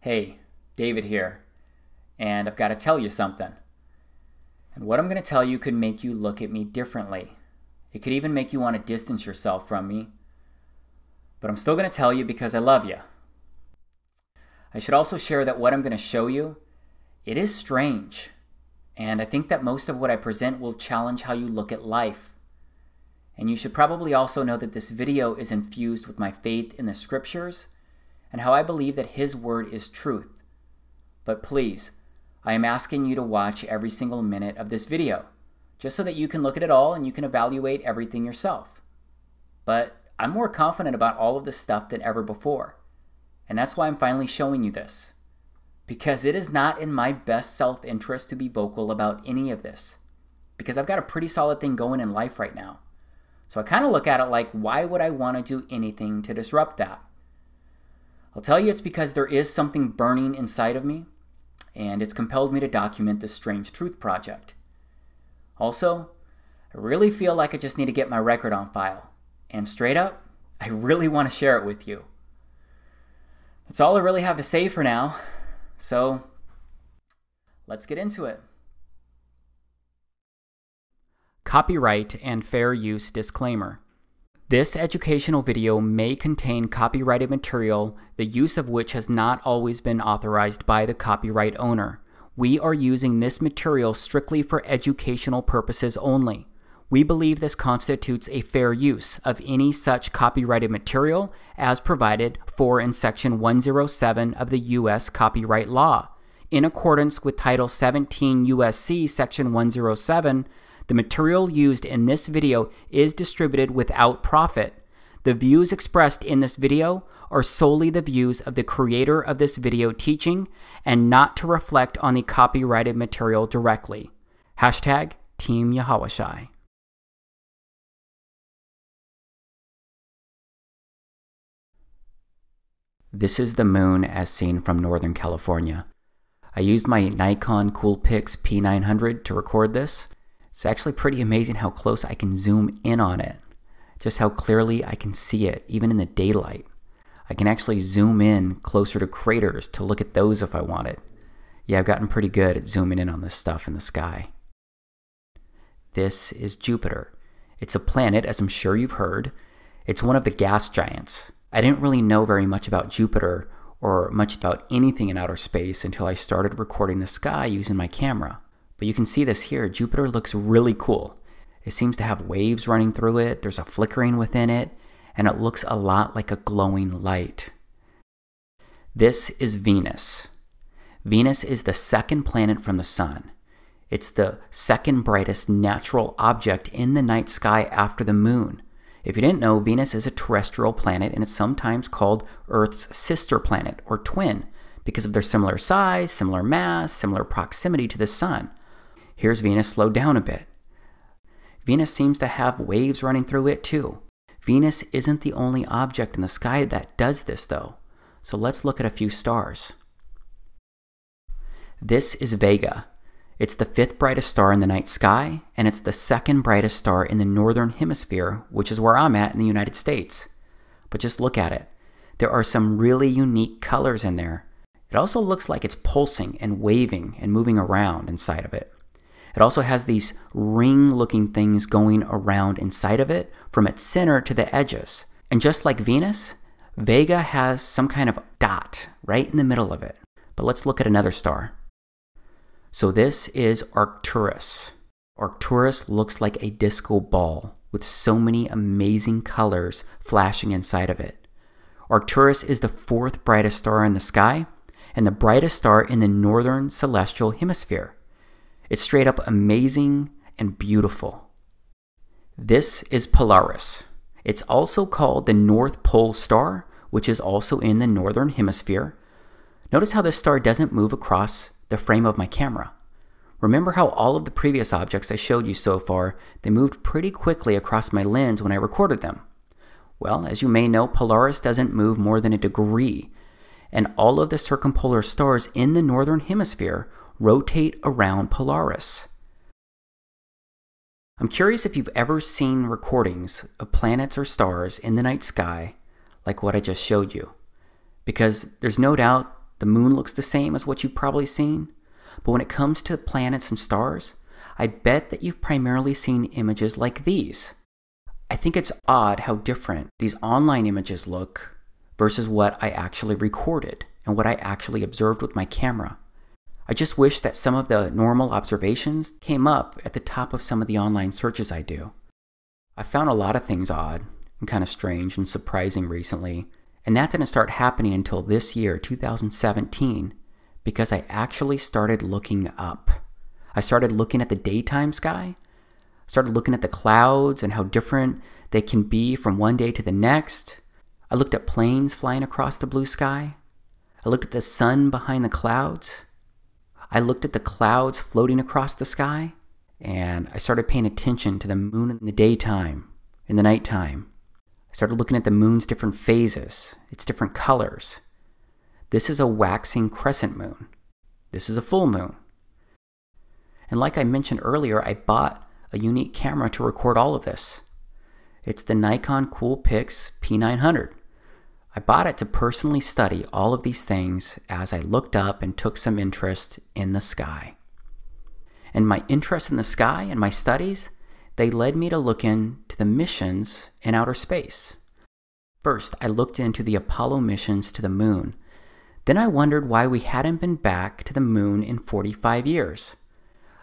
Hey, David here, and I've got to tell you something. And what I'm going to tell you could make you look at me differently. It could even make you want to distance yourself from me. But I'm still going to tell you because I love you. I should also share that what I'm going to show you, it is strange. And I think that most of what I present will challenge how you look at life. And you should probably also know that this video is infused with my faith in the scriptures and how I believe that His word is truth. But please, I am asking you to watch every single minute of this video, just so that you can look at it all and you can evaluate everything yourself. But I'm more confident about all of this stuff than ever before. And that's why I'm finally showing you this. Because it is not in my best self-interest to be vocal about any of this. Because I've got a pretty solid thing going in life right now. So I kind of look at it like, why would I want to do anything to disrupt that? I'll tell you it's because there is something burning inside of me, and it's compelled me to document this strange truth project. Also, I really feel like I just need to get my record on file. And straight up, I really want to share it with you. That's all I really have to say for now. So, let's get into it. Copyright and fair use disclaimer. This educational video may contain copyrighted material, the use of which has not always been authorized by the copyright owner. We are using this material strictly for educational purposes only. We believe this constitutes a fair use of any such copyrighted material as provided for in Section 107 of the U.S. Copyright Law. In accordance with Title 17 U.S.C. Section 107, the material used in this video is distributed without profit. The views expressed in this video are solely the views of the creator of this video teaching and not to reflect on the copyrighted material directly. Hashtag TEAMYAHAWASHI. This is the moon as seen from Northern California. I used my Nikon Coolpix P900 to record this. It's actually pretty amazing how close I can zoom in on it. Just how clearly I can see it, even in the daylight. I can actually zoom in closer to craters to look at those if I wanted. Yeah, I've gotten pretty good at zooming in on this stuff in the sky. This is Jupiter. It's a planet, as I'm sure you've heard. It's one of the gas giants. I didn't really know very much about Jupiter or much about anything in outer space until I started recording the sky using my camera. But you can see this here. Jupiter looks really cool. It seems to have waves running through it. There's a flickering within it, and it looks a lot like a glowing light. This is Venus. Venus is the second planet from the Sun. It's the second brightest natural object in the night sky after the moon. If you didn't know, Venus is a terrestrial planet, and it's sometimes called Earth's sister planet, or twin, because of their similar size, similar mass, similar proximity to the Sun. Here's Venus slowed down a bit. Venus seems to have waves running through it too. Venus isn't the only object in the sky that does this though. So let's look at a few stars. This is Vega. It's the fifth brightest star in the night sky, and it's the second brightest star in the northern hemisphere, which is where I'm at in the United States. But just look at it. There are some really unique colors in there. It also looks like it's pulsing and waving and moving around inside of it. It also has these ring-looking things going around inside of it from its center to the edges. And just like Venus, Vega has some kind of dot right in the middle of it. But let's look at another star. So this is Arcturus. Arcturus looks like a disco ball with so many amazing colors flashing inside of it. Arcturus is the fourth brightest star in the sky and the brightest star in the northern celestial hemisphere. It's straight up amazing and beautiful. This is Polaris. It's also called the North Pole Star, which is also in the northern hemisphere. Notice how this star doesn't move across the frame of my camera. Remember how all of the previous objects I showed you so far, they moved pretty quickly across my lens when I recorded them. Well, as you may know, Polaris doesn't move more than a degree, and all of the circumpolar stars in the northern hemisphere rotate around Polaris. I'm curious if you've ever seen recordings of planets or stars in the night sky like what I just showed you, because there's no doubt The moon looks the same as what you've probably seen. But when it comes to planets and stars, I bet that you've primarily seen images like these. I think it's odd how different these online images look versus what I actually recorded and what I actually observed with my camera. I just wish that some of the normal observations came up at the top of some of the online searches I do. I found a lot of things odd and kind of strange and surprising recently, and that didn't start happening until this year, 2017, because I actually started looking up. I started looking at the daytime sky, started looking at the clouds and how different they can be from one day to the next. I looked at planes flying across the blue sky. I looked at the sun behind the clouds. I looked at the clouds floating across the sky, and I started paying attention to the moon in the daytime, in the nighttime. I started looking at the moon's different phases, its different colors. This is a waxing crescent moon. This is a full moon. And like I mentioned earlier, I bought a unique camera to record all of this. It's the Nikon Coolpix P900. I bought it to personally study all of these things as I looked up and took some interest in the sky. And my interest in the sky and my studies, they led me to look into the missions in outer space. First, I looked into the Apollo missions to the moon. Then I wondered why we hadn't been back to the moon in 45 years.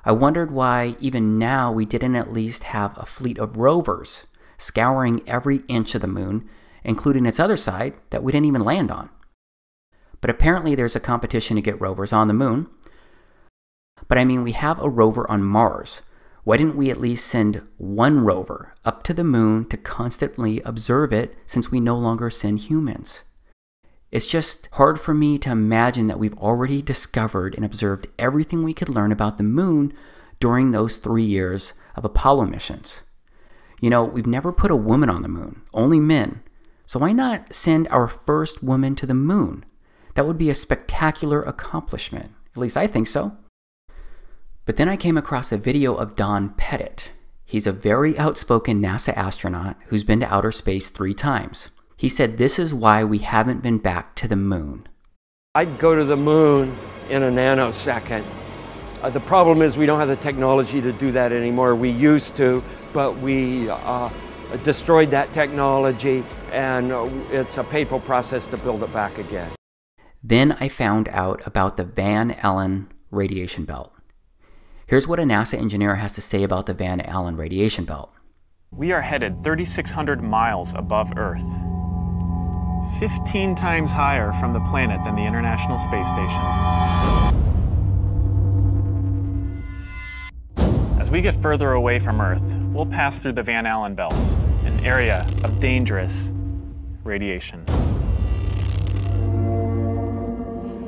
I wondered why even now we didn't at least have a fleet of rovers scouring every inch of the moon, including its other side that we didn't even land on. But apparently there's a competition to get rovers on the moon. But I mean, we have a rover on Mars. Why didn't we at least send one rover up to the moon to constantly observe it, since we no longer send humans? It's just hard for me to imagine that we've already discovered and observed everything we could learn about the moon during those 3 years of Apollo missions. You know, we've never put a woman on the moon, only men. So why not send our first woman to the moon? That would be a spectacular accomplishment. At least I think so. But then I came across a video of Don Pettit. He's a very outspoken NASA astronaut who's been to outer space 3 times. He said this is why we haven't been back to the moon. I'd go to the moon in a nanosecond. The problem is we don't have the technology to do that anymore. We used to, but we destroyed that technology, and it's a painful process to build it back again. Then I found out about the Van Allen radiation belt. Here's what a NASA engineer has to say about the Van Allen radiation belt. We are headed 3,600 miles above Earth, 15 times higher from the planet than the International Space Station. As we get further away from Earth, we'll pass through the Van Allen belts, an area of dangerous radiation.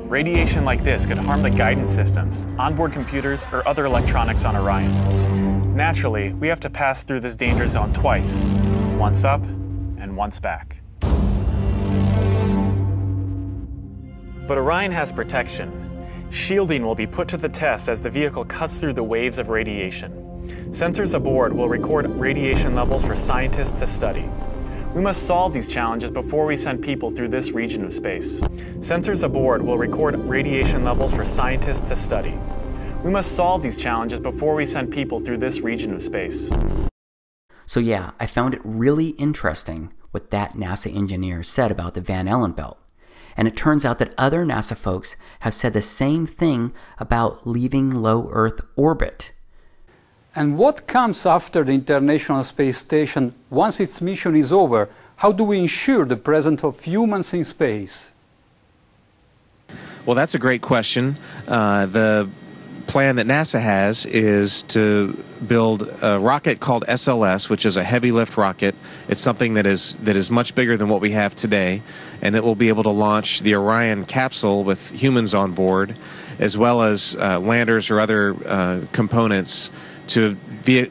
Radiation like this could harm the guidance systems, onboard computers, or other electronics on Orion. Naturally, we have to pass through this danger zone twice, once up and once back. But Orion has protection. Shielding will be put to the test as the vehicle cuts through the waves of radiation. Sensors aboard will record radiation levels for scientists to study. We must solve these challenges before we send people through this region of space. Sensors aboard will record radiation levels for scientists to study. We must solve these challenges before we send people through this region of space. So yeah, I found it really interesting what that NASA engineer said about the Van Allen belt. And it turns out that other NASA folks have said the same thing about leaving low Earth orbit. And what comes after the International Space Station once its mission is over? How do we ensure the presence of humans in space? Well, that's a great question. The plan that NASA has is to build a rocket called SLS, which is a heavy lift rocket. It's something that is much bigger than what we have today, and it will be able to launch the Orion capsule with humans on board, as well as landers or other components to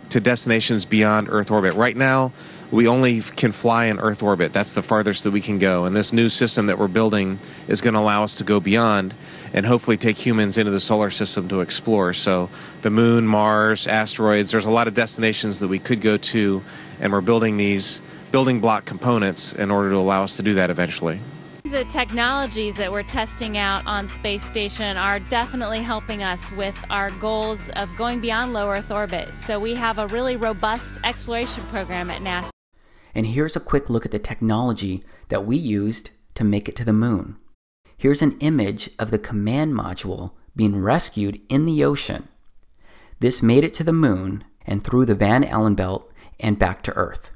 destinations beyond Earth orbit. Right now, we only can fly in Earth orbit. That's the farthest that we can go. And this new system that we're building is going to allow us to go beyond and hopefully take humans into the solar system to explore. So the moon, Mars, asteroids, there's a lot of destinations that we could go to, and we're building these building block components in order to allow us to do that eventually. The technologies that we're testing out on space station are definitely helping us with our goals of going beyond low Earth orbit. So we have a really robust exploration program at NASA. And here's a quick look at the technology that we used to make it to the moon. Here's an image of the command module being rescued in the ocean. This made it to the moon and through the Van Allen belt and back to Earth.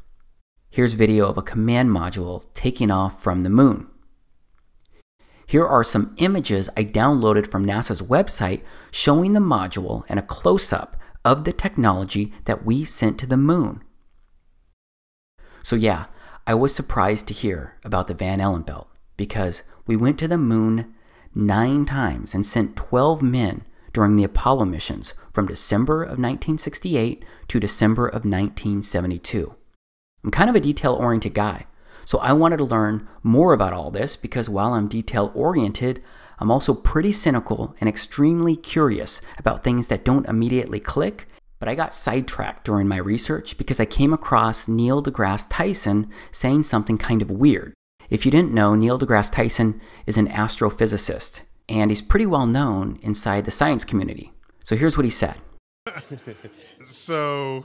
Here's video of a command module taking off from the moon. Here are some images I downloaded from NASA's website showing the module and a close-up of the technology that we sent to the moon. So yeah, I was surprised to hear about the Van Allen belt because we went to the moon 9 times and sent 12 men during the Apollo missions from December of 1968 to December of 1972. I'm kind of a detail-oriented guy, so I wanted to learn more about all this because while I'm detail-oriented, I'm also pretty cynical and extremely curious about things that don't immediately click. But I got sidetracked during my research because I came across Neil deGrasse Tyson saying something kind of weird. If you didn't know, Neil deGrasse Tyson is an astrophysicist, and he's pretty well known inside the science community. So here's what he said. So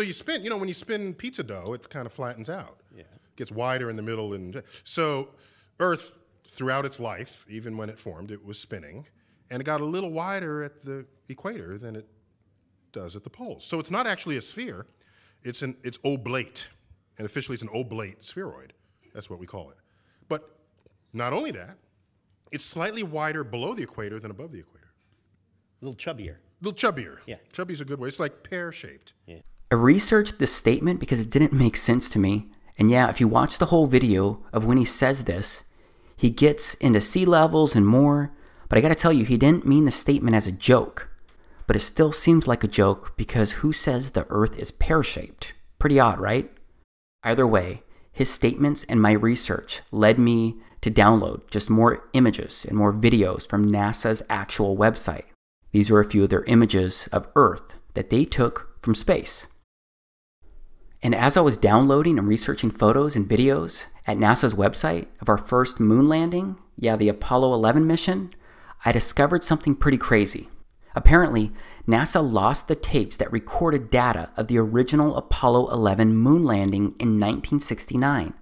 you spin, you know, when you spin pizza dough, it kind of flattens out. Yeah. Gets wider in the middle. And so Earth, throughout its life, even when it formed, it was spinning. And it got a little wider at the equator than it does at the poles. So it's not actually a sphere, it's oblate. And officially it's an oblate spheroid. That's what we call it. But not only that, it's slightly wider below the equator than above the equator. A little chubbier. A little chubbier. Yeah. Chubby's a good way. It's like pear-shaped. Yeah. I researched this statement because it didn't make sense to me. And yeah, if you watch the whole video of when he says this, he gets into sea levels and more. But I gotta tell you, he didn't mean the statement as a joke. But it still seems like a joke because who says the Earth is pear-shaped? Pretty odd, right? Either way, his statements and my research led me to download just more images and more videos from NASA's actual website. These are a few of their images of Earth that they took from space. And as I was downloading and researching photos and videos at NASA's website of our first moon landing, the Apollo 11 mission, I discovered something pretty crazy. Apparently, NASA lost the tapes that recorded data of the original Apollo 11 moon landing in 1969.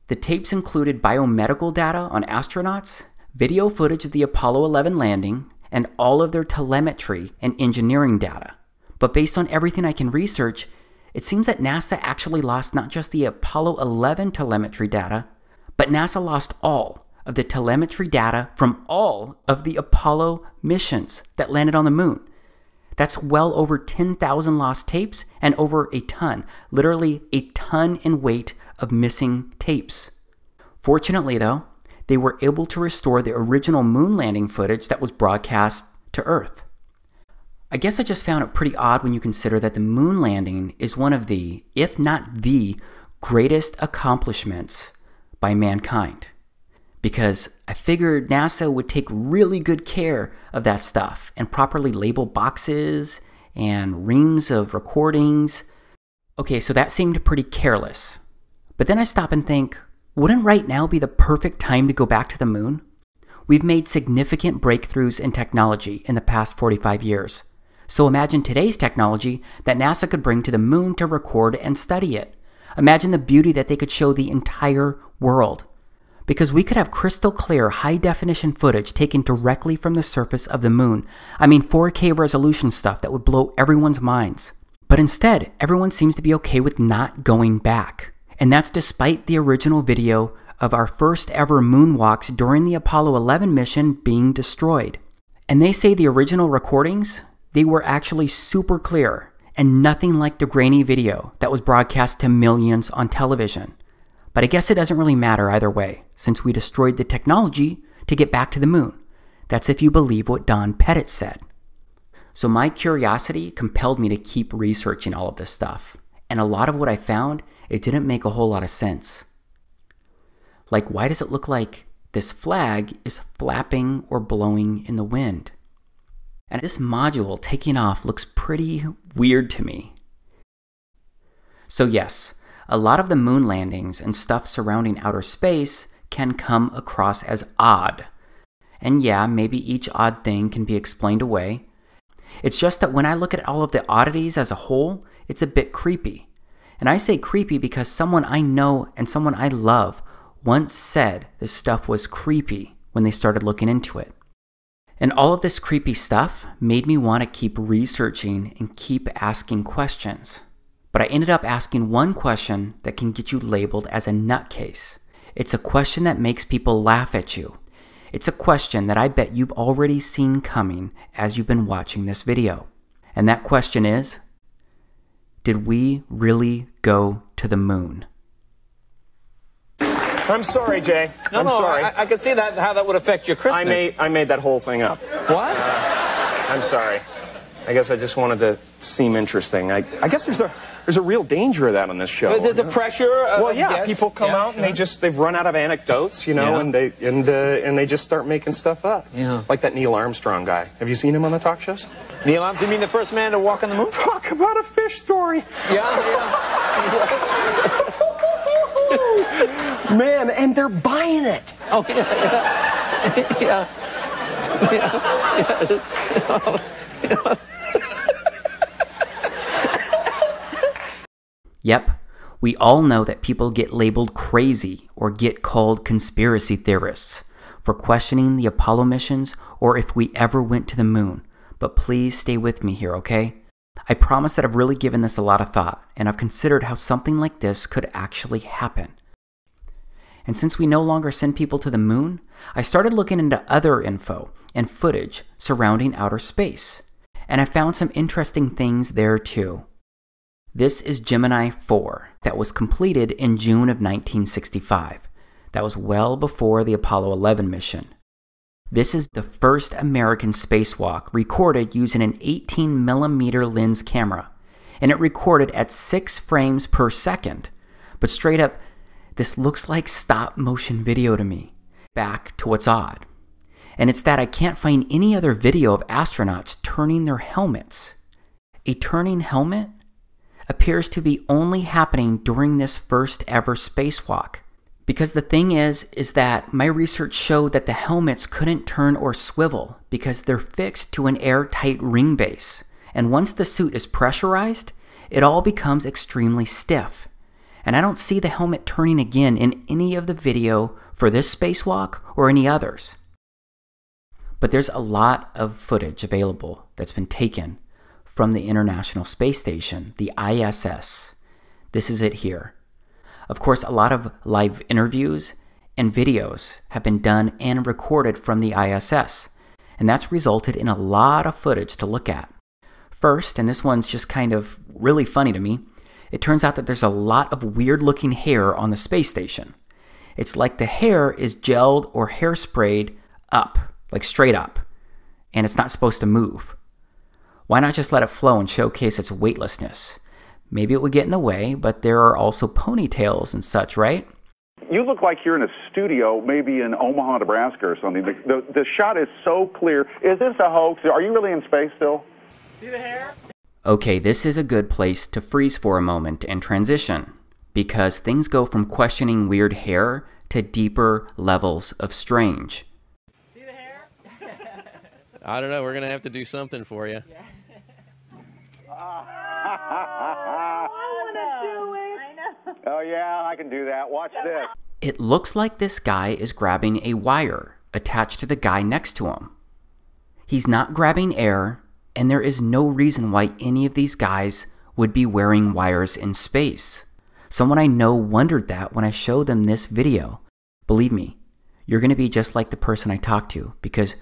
The tapes included biomedical data on astronauts, video footage of the Apollo 11 landing, and all of their telemetry and engineering data. But based on everything I can research, it seems that NASA actually lost not just the Apollo 11 telemetry data, but NASA lost all of the telemetry data from all of the Apollo missions that landed on the moon. That's well over 10,000 lost tapes and over a ton, literally a ton in weight of missing tapes. Fortunately though, they were able to restore the original moon landing footage that was broadcast to Earth. I guess I just found it pretty odd when you consider that the moon landing is one of the, if not the, greatest accomplishments by mankind. Because I figured NASA would take really good care of that stuff and properly label boxes and reams of recordings. Okay, so that seemed pretty careless. But then I stop and think, wouldn't right now be the perfect time to go back to the moon? We've made significant breakthroughs in technology in the past 45 years. So imagine today's technology that NASA could bring to the moon to record and study it. Imagine the beauty that they could show the entire world. Because we could have crystal clear, high-definition footage taken directly from the surface of the moon. I mean 4K resolution stuff that would blow everyone's minds. But instead, everyone seems to be okay with not going back. And that's despite the original video of our first ever moonwalks during the Apollo 11 mission being destroyed. And they say the original recordings, they were actually super clear and nothing like the grainy video that was broadcast to millions on television. But I guess it doesn't really matter either way, since we destroyed the technology to get back to the moon. That's if you believe what Don Pettit said. So my curiosity compelled me to keep researching all of this stuff. And a lot of what I found, it didn't make a whole lot of sense. Like, why does it look like this flag is flapping or blowing in the wind? And this module taking off looks pretty weird to me. So yes, A lot of the moon landings and stuff surrounding outer space can come across as odd. And yeah, maybe each odd thing can be explained away. It's just that when I look at all of the oddities as a whole, it's a bit creepy. And I say creepy because someone I know and someone I love once said this stuff was creepy when they started looking into it. And all of this creepy stuff made me want to keep researching and keep asking questions. But I ended up asking one question that can get you labeled as a nutcase. It's a question that makes people laugh at you. It's a question that I bet you've already seen coming as you've been watching this video. And that question is, did we really go to the moon? I'm sorry, Jay. I'm sorry. I could see that how that would affect your Christmas. I made that whole thing up. What? I'm sorry. I guess I just wanted to seem interesting. I guess there's a real danger of that on this show. But there's a pressure. Well, yeah, people come out and they've run out of anecdotes, you know, and they just start making stuff up. Yeah. Like that Neil Armstrong guy. Have you seen him on the talk shows? Neil Armstrong, you mean the first man to walk on the moon? Talk about a fish story. Yeah. Man, and they're buying it. Oh, yeah. Yep, we all know that people get labeled crazy or get called conspiracy theorists for questioning the Apollo missions or if we ever went to the moon. But please stay with me here, okay? I promise that I've really given this a lot of thought, and I've considered how something like this could actually happen. And since we no longer send people to the moon, I started looking into other info and footage surrounding outer space. And I found some interesting things there too. This is Gemini 4 that was completed in June of 1965. That was well before the Apollo 11 mission. This is the first American spacewalk recorded using an 18mm lens camera, and it recorded at 6 frames per second. But straight up, this looks like stop motion video to me. Back to what's odd. And it's that I can't find any other video of astronauts turning their helmets. A turning helmet appears to be only happening during this first ever spacewalk. Because the thing is that my research showed that the helmets couldn't turn or swivel because they're fixed to an airtight ring base. And once the suit is pressurized, it all becomes extremely stiff. And I don't see the helmet turning again in any of the video for this spacewalk or any others. But there's a lot of footage available that's been taken from the International Space Station, the ISS. This is it here. Of course, a lot of live interviews and videos have been done and recorded from the ISS, and that's resulted in a lot of footage to look at. First, and this one's just kind of really funny to me, it turns out that there's a lot of weird-looking hair on the space station. It's like the hair is gelled or hairsprayed up, like straight up, and it's not supposed to move. Why not just let it flow and showcase its weightlessness? Maybe it would get in the way, but there are also ponytails and such, right? You look like you're in a studio, maybe in Omaha, Nebraska or something. The shot is so clear. Is this a hoax? Are you really in space still? See the hair? Okay, this is a good place to freeze for a moment and transition, because things go from questioning weird hair to deeper levels of strange. See the hair? I don't know. We're going to have to do something for you. Yeah. Oh, yeah, I can do that. Watch this. It looks like this guy is grabbing a wire attached to the guy next to him. He's not grabbing air, and there is no reason why any of these guys would be wearing wires in space. Someone I know wondered that when I showed them this video. Believe me, you're going to be just like the person I talked to, because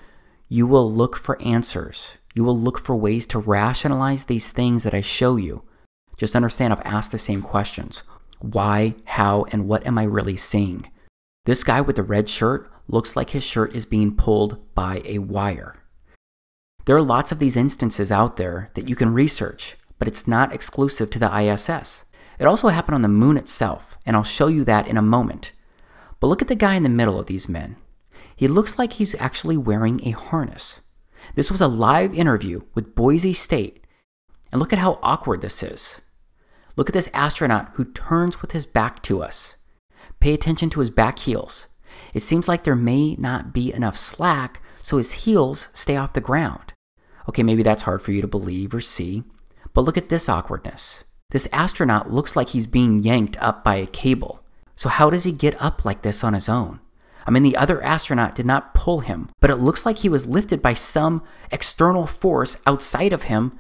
you will look for answers. You will look for ways to rationalize these things that I show you. Just understand I've asked the same questions. Why, how, and what am I really seeing? This guy with the red shirt looks like his shirt is being pulled by a wire. There are lots of these instances out there that you can research, but it's not exclusive to the ISS. It also happened on the moon itself, and I'll show you that in a moment. But look at the guy in the middle of these men. He looks like he's actually wearing a harness. This was a live interview with Boise State, and look at how awkward this is. Look at this astronaut who turns with his back to us. Pay attention to his back heels. It seems like there may not be enough slack, so his heels stay off the ground. Okay, maybe that's hard for you to believe or see, but look at this awkwardness. This astronaut looks like he's being yanked up by a cable. So how does he get up like this on his own? I mean, the other astronaut did not pull him, but it looks like he was lifted by some external force outside of him,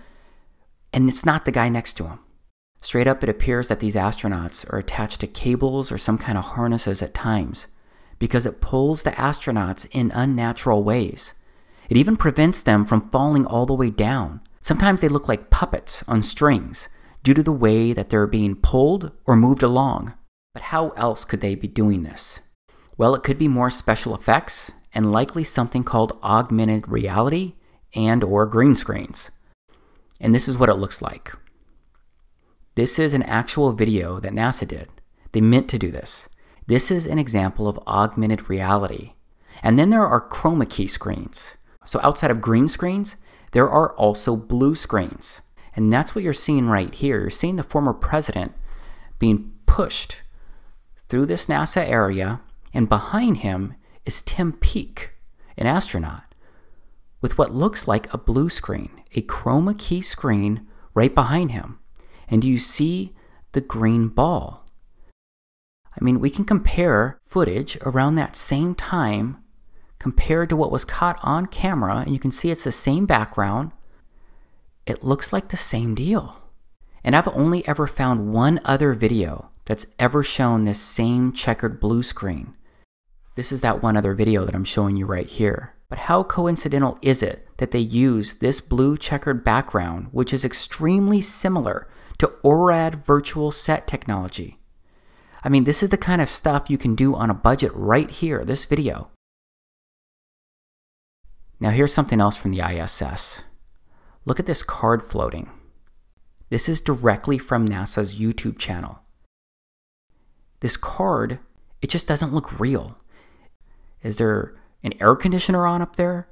and it's not the guy next to him. Straight up, it appears that these astronauts are attached to cables or some kind of harnesses at times, because it pulls the astronauts in unnatural ways. It even prevents them from falling all the way down. Sometimes they look like puppets on strings due to the way that they're being pulled or moved along. But how else could they be doing this? Well, it could be more special effects and likely something called augmented reality and or green screens. And this is what it looks like. This is an actual video that NASA did. They meant to do this. This is an example of augmented reality. And then there are chroma key screens. So outside of green screens, there are also blue screens. And that's what you're seeing right here. You're seeing the former president being pushed through this NASA area, and behind him is Tim Peake, an astronaut, with what looks like a blue screen, a chroma key screen right behind him. And you see the green ball. I mean, we can compare footage around that same time compared to what was caught on camera, and you can see it's the same background. It looks like the same deal. And I've only ever found one other video that's ever shown this same checkered blue screen. This is that one other video that I'm showing you right here. But how coincidental is it that they use this blue checkered background, which is extremely similar to ORAD virtual set technology? I mean, this is the kind of stuff you can do on a budget right here, this video. Now here's something else from the ISS. Look at this card floating. This is directly from NASA's YouTube channel. This card, it just doesn't look real. Is there an air conditioner on up there?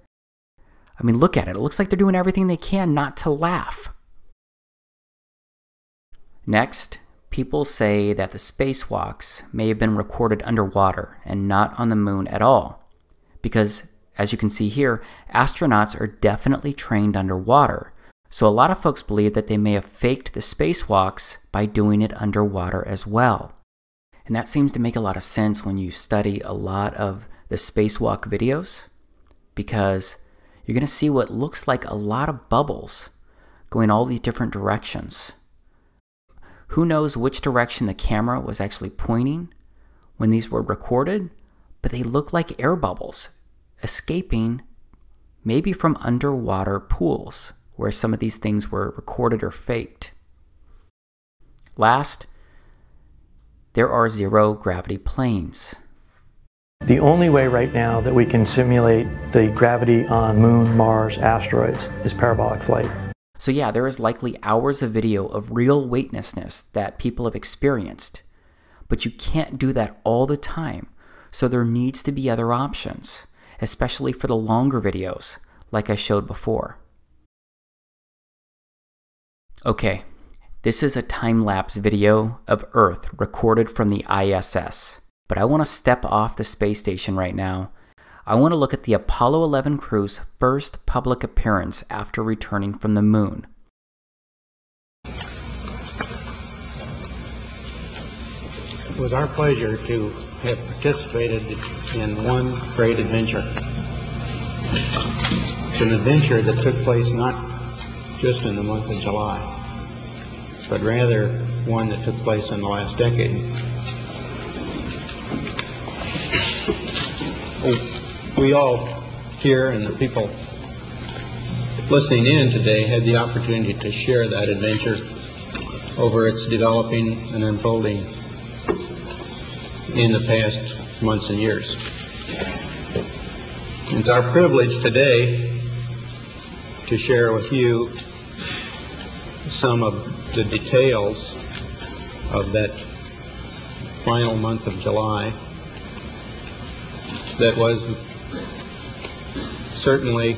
I mean, look at it. It looks like they're doing everything they can not to laugh. Next, people say that the spacewalks may have been recorded underwater and not on the moon at all. Because, as you can see here, astronauts are definitely trained underwater. So a lot of folks believe that they may have faked the spacewalks by doing it underwater as well. And that seems to make a lot of sense when you study a lot of the spacewalk videos, because you're going to see what looks like a lot of bubbles going all these different directions. Who knows which direction the camera was actually pointing when these were recorded, but they look like air bubbles escaping maybe from underwater pools where some of these things were recorded or faked. Last, there are zero gravity planes. The only way right now that we can simulate the gravity on Moon, Mars, asteroids is parabolic flight. So yeah, there is likely hours of video of real weightlessness that people have experienced, but you can't do that all the time, so there needs to be other options, especially for the longer videos like I showed before. Okay, this is a time-lapse video of Earth recorded from the ISS, but I want to step off the space station right now. I want to look at the Apollo 11 crew's first public appearance after returning from the moon. It was our pleasure to have participated in one great adventure. It's an adventure that took place not just in the month of July, but rather one that took place in the last decade. We all here and the people listening in today had the opportunity to share that adventure over its developing and unfolding in the past months and years. It's our privilege today to share with you some of the details of that final month of July that was certainly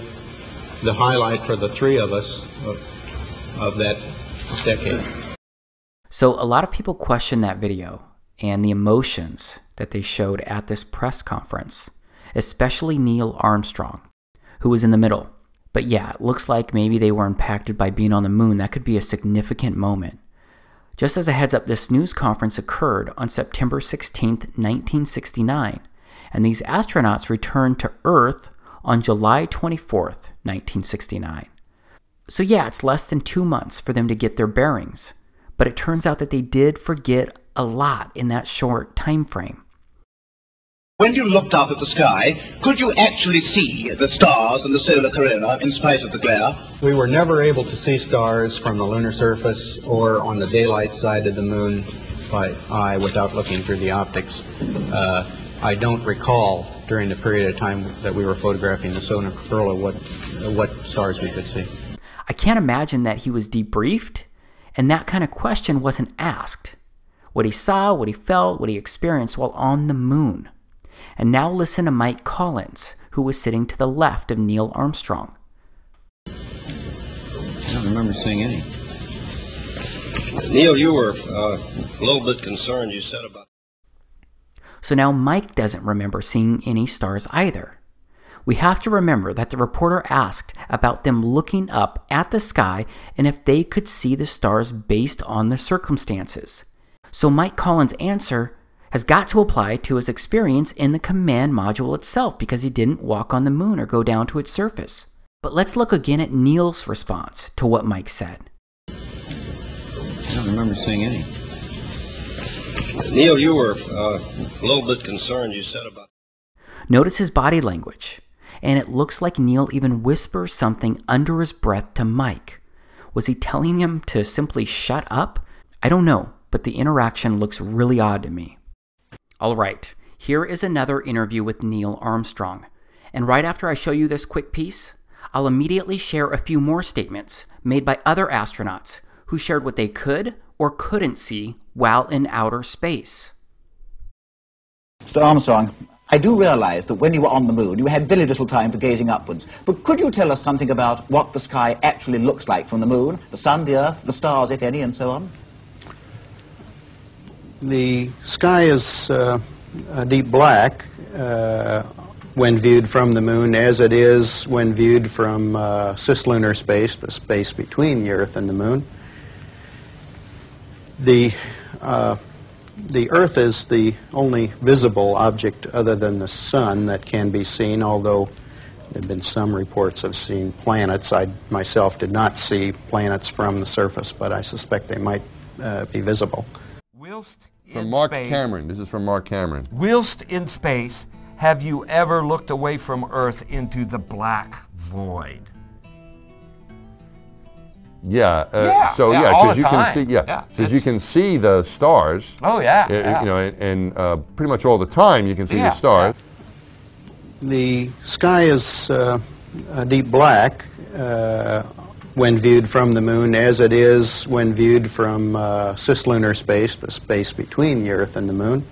the highlight for the three of us of that decade. So a lot of people question that video and the emotions that they showed at this press conference, especially Neil Armstrong, who was in the middle. But yeah, it looks like maybe they were impacted by being on the moon. That could be a significant moment. Just as a heads up, this news conference occurred on September 16th, 1969, and these astronauts returned to Earth on July 24th, 1969. So yeah, it's less than 2 months for them to get their bearings, but it turns out that they did forget a lot in that short time frame. When you looked up at the sky, could you actually see the stars and the solar corona in spite of the glare? We were never able to see stars from the lunar surface or on the daylight side of the moon by eye without looking through the optics. I don't recall during the period of time that we were photographing the solar corona what stars we could see. I can't imagine that he was debriefed and that kind of question wasn't asked. What he saw, what he felt, what he experienced while on the moon. And now listen to Mike Collins, who was sitting to the left of Neil Armstrong. I don't remember seeing any. Neil, you were a little bit concerned, you said about... So now Mike doesn't remember seeing any stars either. We have to remember that the reporter asked about them looking up at the sky and if they could see the stars based on the circumstances. So Mike Collins' answer has got to apply to his experience in the command module itself because he didn't walk on the moon or go down to its surface. But let's look again at Neil's response to what Mike said. I don't remember seeing any. Neil, you were a little bit concerned, you said about... Notice his body language, and it looks like Neil even whispers something under his breath to Mike. Was he telling him to simply shut up? I don't know, but the interaction looks really odd to me. All right, here is another interview with Neil Armstrong. And right after I show you this quick piece, I'll immediately share a few more statements made by other astronauts who shared what they could or couldn't see while in outer space. Mr. Armstrong, I do realize that when you were on the moon, you had very little time for gazing upwards. But could you tell us something about what the sky actually looks like from the moon, the sun, the earth, the stars, if any, and so on? The sky is a deep black when viewed from the moon, as it is when viewed from cislunar space, the space between the Earth and the moon. The Earth is the only visible object other than the sun that can be seen, although there have been some reports of seeing planets. I myself did not see planets from the surface, but I suspect they might be visible. Whilst from in Mark space, Cameron. This is from Mark Cameron. Whilst in space, have you ever looked away from Earth into the black void? Yeah. All because the you time. can see. Yeah. Because you can see the stars. Oh yeah. You know, and pretty much all the time you can see the stars. The sky is a deep black when viewed from the moon, as it is when viewed from cislunar space, the space between the Earth and the moon.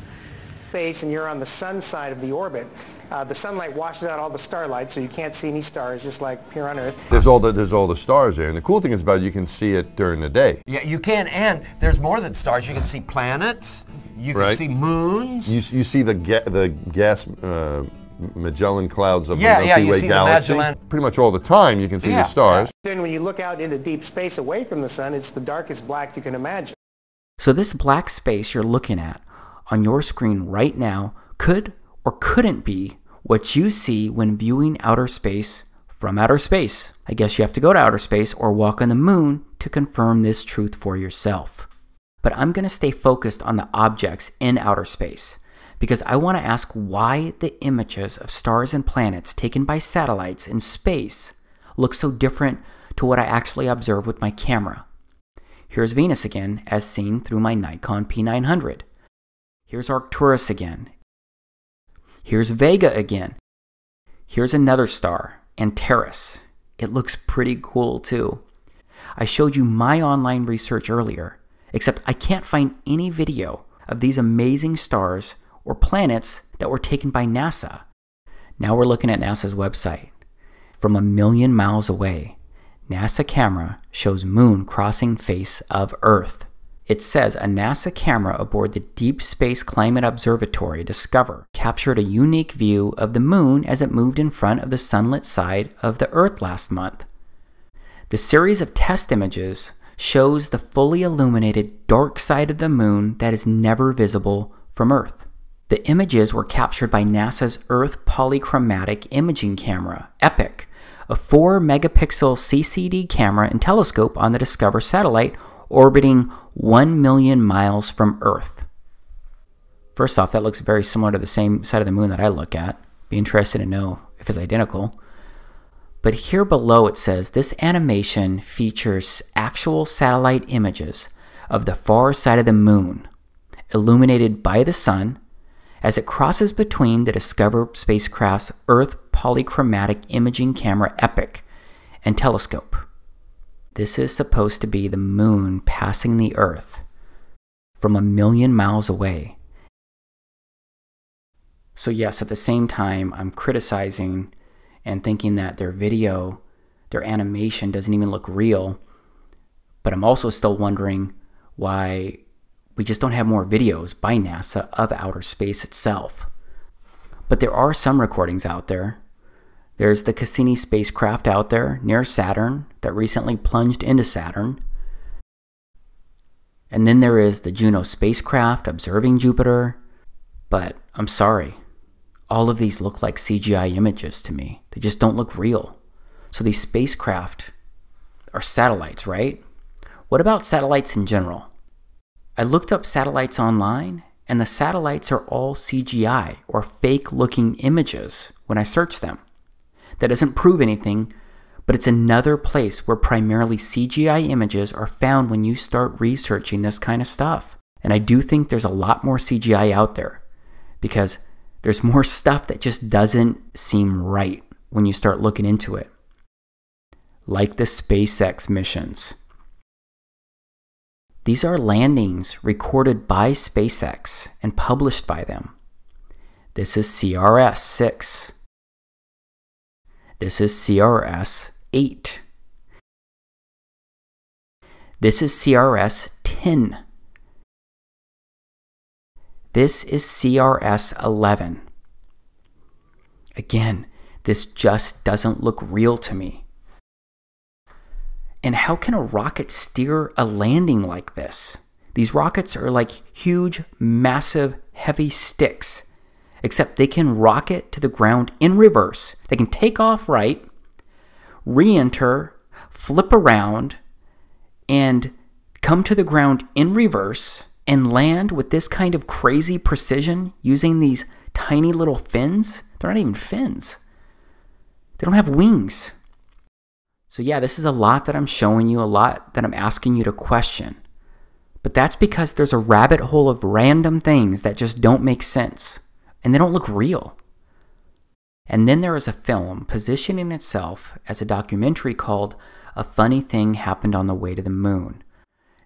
Space, and you're on the sun side of the orbit. The sunlight washes out all the starlight, so you can't see any stars, just like here on Earth. There's all the stars there, and the cool thing is about it, you can see it during the day. Yeah, you can, and there's more than stars. You can see planets. You can see moons. You see the gas Magellan clouds of the you Milky Way see the galaxy. Magellan. Pretty much all the time you can see the stars. Then when you look out into deep space away from the sun, it's the darkest black you can imagine. So this black space you're looking at on your screen right now could or couldn't be what you see when viewing outer space from outer space. I guess you have to go to outer space or walk on the moon to confirm this truth for yourself. But I'm going to stay focused on the objects in outer space because I want to ask why the images of stars and planets taken by satellites in space look so different to what I actually observe with my camera. Here's Venus again, as seen through my Nikon P900. Here's Arcturus again. Here's Vega again. Here's another star, Antares. It looks pretty cool too. I showed you my online research earlier, except I can't find any video of these amazing stars or planets that were taken by NASA. Now we're looking at NASA's website. From 1 million miles away, NASA camera shows moon crossing face of Earth. It says a NASA camera aboard the Deep Space Climate Observatory Discover captured a unique view of the moon as it moved in front of the sunlit side of the Earth last month. The series of test images shows the fully illuminated dark side of the moon that is never visible from Earth. The images were captured by NASA's Earth Polychromatic Imaging Camera, EPIC, a 4-megapixel CCD camera and telescope on the Discover satellite orbiting 1 million miles from Earth. First off, that looks very similar to the same side of the moon that I look at. Be interested to know if it's identical. But here below it says this animation features actual satellite images of the far side of the moon, illuminated by the sun, as it crosses between the Discover spacecraft's Earth Polychromatic Imaging Camera EPIC and telescope. This is supposed to be the moon passing the Earth from 1 million miles away. So yes, at the same time, I'm criticizing and thinking that their video, their animation doesn't even look real, but I'm also still wondering why we just don't have more videos by NASA of outer space itself. But there are some recordings out there. There's the Cassini spacecraft out there near Saturn that recently plunged into Saturn. And then there is the Juno spacecraft observing Jupiter. But I'm sorry, all of these look like CGI images to me. They just don't look real. So these spacecraft are satellites, right? What about satellites in general? I looked up satellites online, and the satellites are all CGI or fake-looking images when I search them. That doesn't prove anything, but it's another place where primarily CGI images are found when you start researching this kind of stuff. And I do think there's a lot more CGI out there because there's more stuff that just doesn't seem right when you start looking into it. Like the SpaceX missions. These are landings recorded by SpaceX and published by them. This is CRS-6. This is CRS-8. This is CRS-10. This is CRS-11. Again, this just doesn't look real to me. And how can a rocket steer a landing like this? These rockets are like huge, massive, heavy sticks. Except they can rocket to the ground in reverse. They can take off right, re-enter, flip around, and come to the ground in reverse and land with this kind of crazy precision using these tiny little fins. They're not even fins. They don't have wings. So yeah, this is a lot that I'm showing you, a lot that I'm asking you to question. But that's because there's a rabbit hole of random things that just don't make sense. And they don't look real. And then there is a film positioning itself as a documentary called A Funny Thing Happened on the Way to the Moon.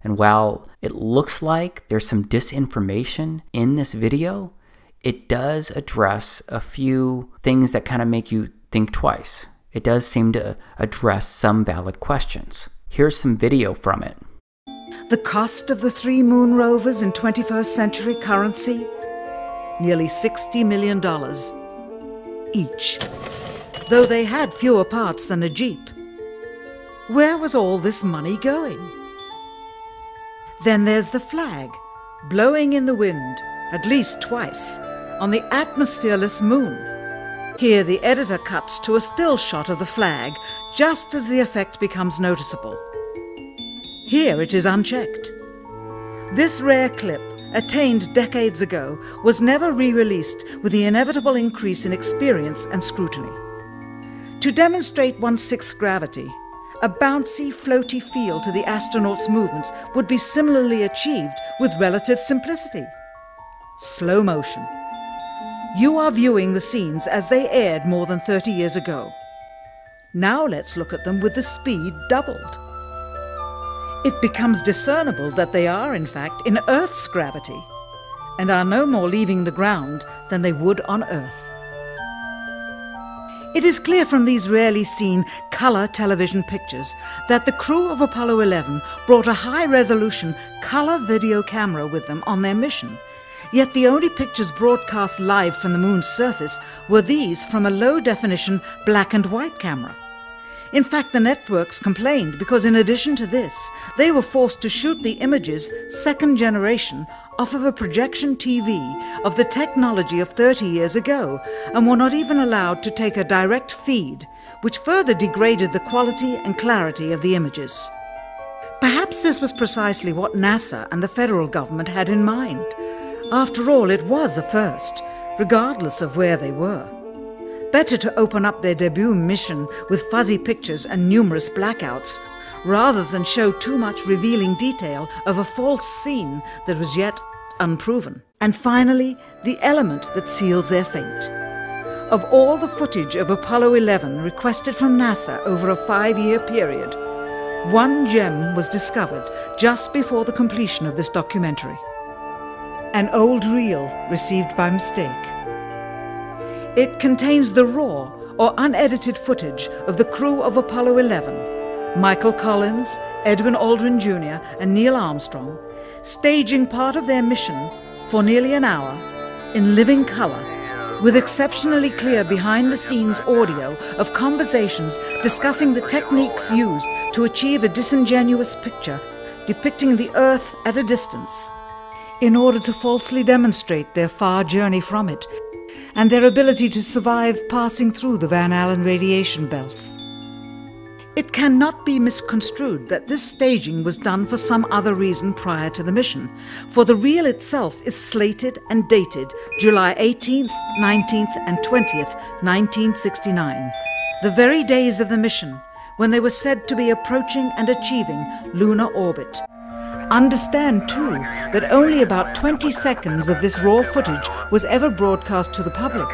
And while it looks like there's some disinformation in this video, it does address a few things that kind of make you think twice. It does seem to address some valid questions. Here's some video from it. The cost of the 3 moon rovers in 21st century currency? Nearly $60 million each, though they had fewer parts than a Jeep. Where was all this money going? Then there's the flag, blowing in the wind, at least twice, on the atmosphereless moon. Here the editor cuts to a still shot of the flag, just as the effect becomes noticeable. Here it is unchecked. This rare clip, attained decades ago, was never re-released with the inevitable increase in experience and scrutiny. To demonstrate 1/6 gravity, a bouncy, floaty feel to the astronaut's movements would be similarly achieved with relative simplicity. Slow motion. You are viewing the scenes as they aired more than 30 years ago. Now let's look at them with the speed doubled. It becomes discernible that they are, in fact, in Earth's gravity, and are no more leaving the ground than they would on Earth. It is clear from these rarely seen colour television pictures that the crew of Apollo 11 brought a high-resolution colour video camera with them on their mission. Yet the only pictures broadcast live from the moon's surface were these from a low-definition black and white camera. In fact, the networks complained because in addition to this, they were forced to shoot the images, second generation, off of a projection TV of the technology of 30 years ago, and were not even allowed to take a direct feed, which further degraded the quality and clarity of the images. Perhaps this was precisely what NASA and the federal government had in mind. After all, it was a first, regardless of where they were. Better to open up their debut mission with fuzzy pictures and numerous blackouts, rather than show too much revealing detail of a false scene that was yet unproven. And finally, the element that seals their fate. Of all the footage of Apollo 11 requested from NASA over a 5-year period, one gem was discovered just before the completion of this documentary. An old reel received by mistake. It contains the raw or unedited footage of the crew of Apollo 11, Michael Collins, Edwin Aldrin Jr. and Neil Armstrong, staging part of their mission for nearly an hour in living color, with exceptionally clear behind-the-scenes audio of conversations discussing the techniques used to achieve a disingenuous picture depicting the Earth at a distance, in order to falsely demonstrate their far journey from it and their ability to survive passing through the Van Allen radiation belts. It cannot be misconstrued that this staging was done for some other reason prior to the mission, for the reel itself is slated and dated July 18th, 19th and 20th, 1969, the very days of the mission when they were said to be approaching and achieving lunar orbit. Understand, too, that only about 20 seconds of this raw footage was ever broadcast to the public,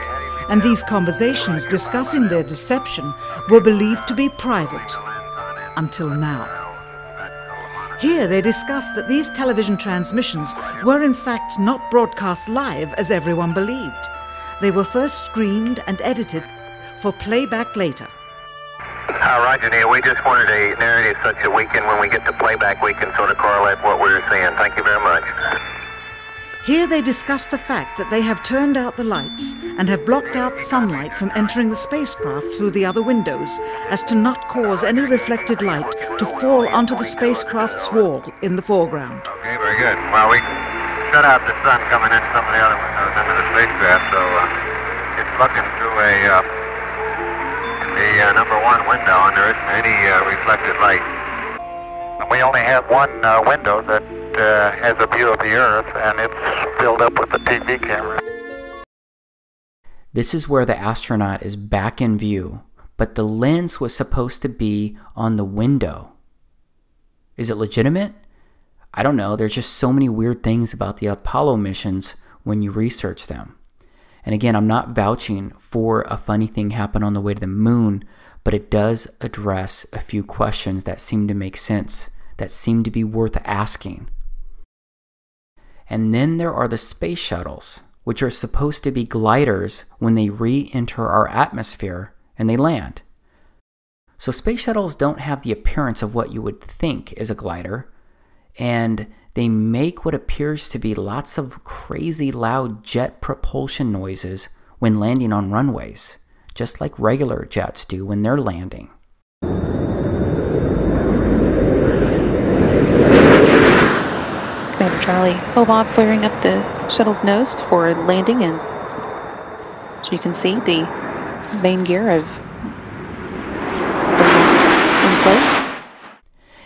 and these conversations discussing their deception were believed to be private, until now. Here they discuss that these television transmissions were in fact not broadcast live as everyone believed. They were first screened and edited for playback later. Roger, Neil. We just wanted a narrative such that we can, when we get to playback, we can sort of correlate what we're seeing. Thank you very much. Here they discuss the fact that they have turned out the lights and have blocked out sunlight from entering the spacecraft through the other windows, as to not cause any reflected light to fall onto the spacecraft's wall in the foreground. Okay, very good. Well, we shut out the sun coming in some of the other windows into the spacecraft, so it's looking through the number one window, and there isn't any reflected light. We only have one window that has a view of the Earth, and it's filled up with the TV camera. This is where the astronaut is back in view, but the lens was supposed to be on the window. Is it legitimate? I don't know. There's just so many weird things about the Apollo missions when you research them. And again, I'm not vouching for a funny thing happened on the way to the moon, but it does address a few questions that seem to make sense, that seem to be worth asking. And then there are the space shuttles, which are supposed to be gliders when they re-enter our atmosphere and they land. So space shuttles don't have the appearance of what you would think is a glider, and they make what appears to be lots of crazy loud jet propulsion noises when landing on runways, just like regular jets do when they're landing. Commander Charlie, Bob flaring up the shuttle's nose for landing, and so you can see the main gear of in place.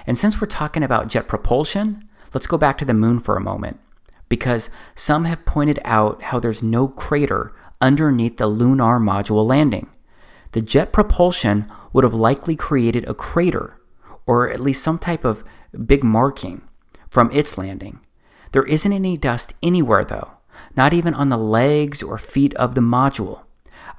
And since we're talking about jet propulsion, let's go back to the moon for a moment, because some have pointed out how there's no crater underneath the lunar module landing. The jet propulsion would have likely created a crater, or at least some type of big marking from its landing. There isn't any dust anywhere though, not even on the legs or feet of the module.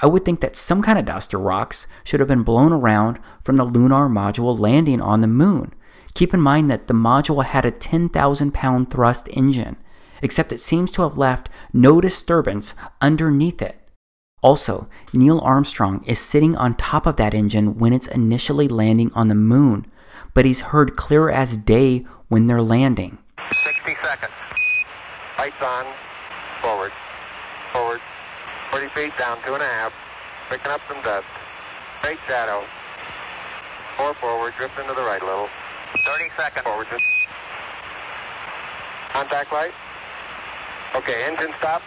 I would think that some kind of dust or rocks should have been blown around from the lunar module landing on the moon. Keep in mind that the module had a 10,000-pound thrust engine, except it seems to have left no disturbance underneath it. Also, Neil Armstrong is sitting on top of that engine when it's initially landing on the moon, but he's heard clear as day when they're landing. 60 seconds. Lights on. Forward. Forward. 40 feet down, 2.5. Picking up some dust. Straight shadow. 4 forward, drift into the right a little. 30 seconds. Forward. Contact light. Okay, engine stop.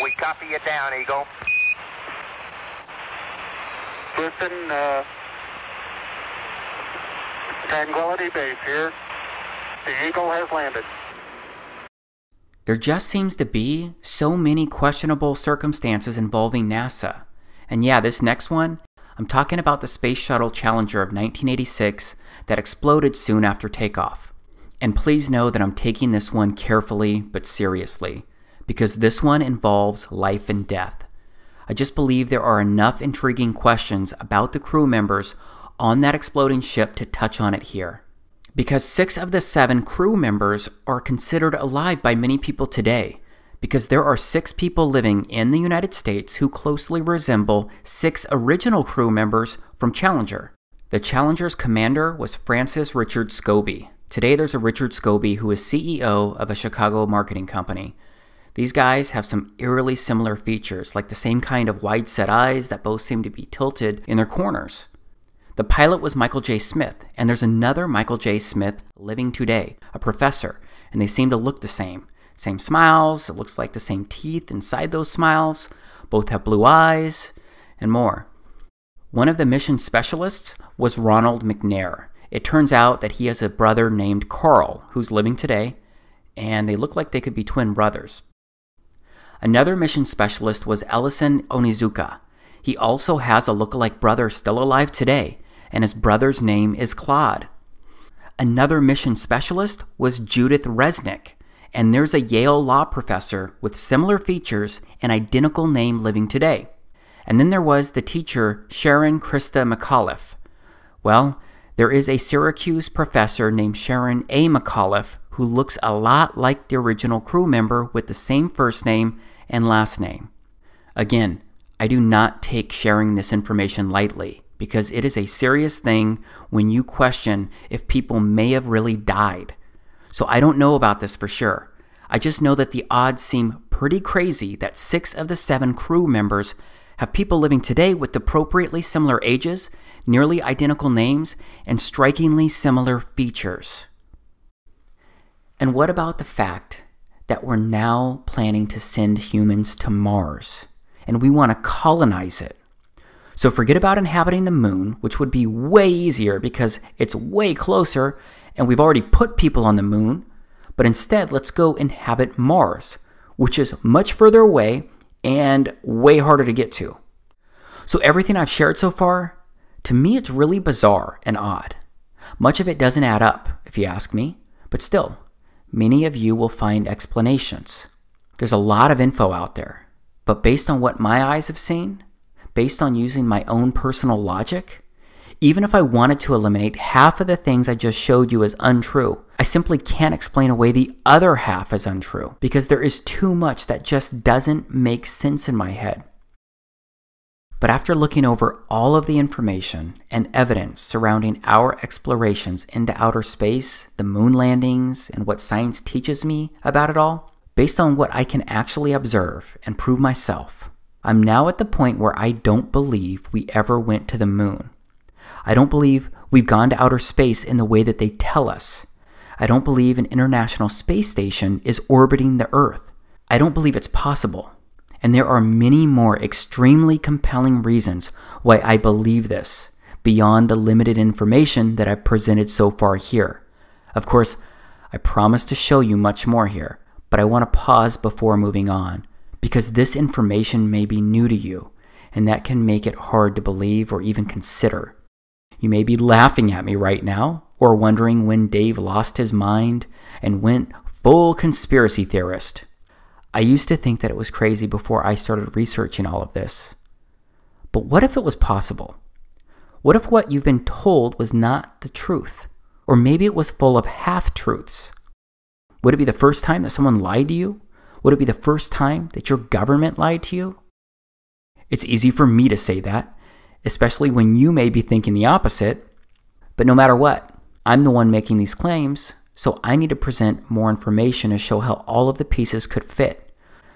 We copy you down, Eagle. Listen, Tranquility Base here. The Eagle has landed. There just seems to be so many questionable circumstances involving NASA. And yeah, this next one, I'm talking about the Space Shuttle Challenger of 1986 that exploded soon after takeoff. And please know that I'm taking this one carefully but seriously, because this one involves life and death. I just believe there are enough intriguing questions about the crew members on that exploding ship to touch on it here. Because 6 of the 7 crew members are considered alive by many people today, because there are 6 people living in the United States who closely resemble 6 original crew members from Challenger. The Challenger's commander was Francis Richard Scobie. Today there's a Richard Scobie who is CEO of a Chicago marketing company. These guys have some eerily similar features, like the same kind of wide-set eyes that both seem to be tilted in their corners. The pilot was Michael J. Smith, and there's another Michael J. Smith living today, a professor, and they seem to look the same. Same smiles, it looks like the same teeth inside those smiles, both have blue eyes, and more. One of the mission specialists was Ronald McNair. It turns out that he has a brother named Carl, who's living today, and they look like they could be twin brothers. Another mission specialist was Ellison Onizuka. He also has a lookalike brother still alive today, and his brother's name is Claude. Another mission specialist was Judith Resnick, and there's a Yale law professor with similar features and identical name living today. And then there was the teacher Sharon Krista McAuliffe. Well, there is a Syracuse professor named Sharon A. McAuliffe who looks a lot like the original crew member with the same first name and last name. Again, I do not take sharing this information lightly, because it is a serious thing when you question if people may have really died. So I don't know about this for sure. I just know that the odds seem pretty crazy that 6 of the 7 crew members have people living today with appropriately similar ages, nearly identical names, and strikingly similar features. And what about the fact that we're now planning to send humans to Mars, and we want to colonize it? So forget about inhabiting the moon, which would be way easier because it's way closer and we've already put people on the moon, but instead let's go inhabit Mars, which is much further away and way harder to get to. So everything I've shared so far, to me it's really bizarre and odd. Much of it doesn't add up, if you ask me, but still, many of you will find explanations. There's a lot of info out there, but based on what my eyes have seen, based on using my own personal logic, even if I wanted to eliminate half of the things I just showed you as untrue, I simply can't explain away the other half as untrue, because there is too much that just doesn't make sense in my head. But after looking over all of the information and evidence surrounding our explorations into outer space, the moon landings, and what science teaches me about it all, based on what I can actually observe and prove myself, I'm now at the point where I don't believe we ever went to the moon. I don't believe we've gone to outer space in the way that they tell us. I don't believe an International Space Station is orbiting the Earth. I don't believe it's possible. And there are many more extremely compelling reasons why I believe this, beyond the limited information that I've presented so far here. Of course, I promise to show you much more here, but I want to pause before moving on, because this information may be new to you, and that can make it hard to believe or even consider. You may be laughing at me right now, or wondering when Dave lost his mind and went full conspiracy theorist. I used to think that it was crazy before I started researching all of this. But what if it was possible? What if what you've been told was not the truth? Or maybe it was full of half-truths? Would it be the first time that someone lied to you? Would it be the first time that your government lied to you? It's easy for me to say that, especially when you may be thinking the opposite. But no matter what, I'm the one making these claims, so I need to present more information to show how all of the pieces could fit.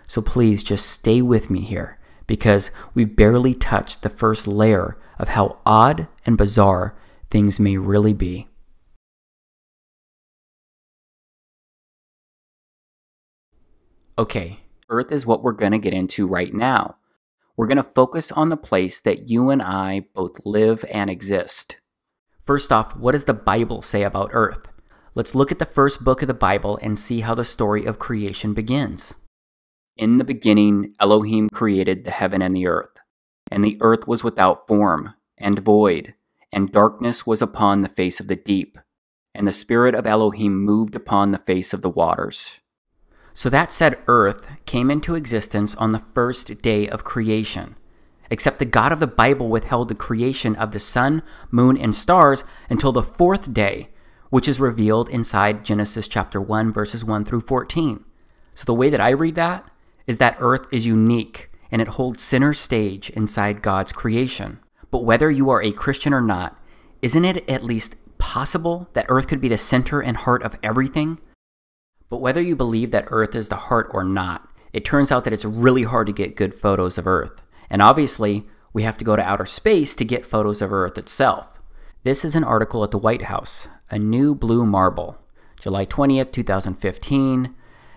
So please just stay with me here, because we've barely touched the first layer of how odd and bizarre things may really be. Okay, Earth is what we're going to get into right now. We're going to focus on the place that you and I both live and exist. First off, what does the Bible say about Earth? Let's look at the first book of the Bible and see how the story of creation begins. In the beginning, Elohim created the heaven and the earth was without form and void, and darkness was upon the face of the deep, and the Spirit of Elohim moved upon the face of the waters. So that said, Earth came into existence on the first day of creation, except the God of the Bible withheld the creation of the sun, moon, and stars until the fourth day, which is revealed inside Genesis chapter 1, verses 1 through 14. So the way that I read that is that Earth is unique, and it holds center stage inside God's creation. But whether you are a Christian or not, isn't it at least possible that Earth could be the center and heart of everything? But whether you believe that Earth is the heart or not, it turns out that it's really hard to get good photos of Earth. And obviously, we have to go to outer space to get photos of Earth itself. This is an article at the White House, A New Blue Marble, July 20th, 2015.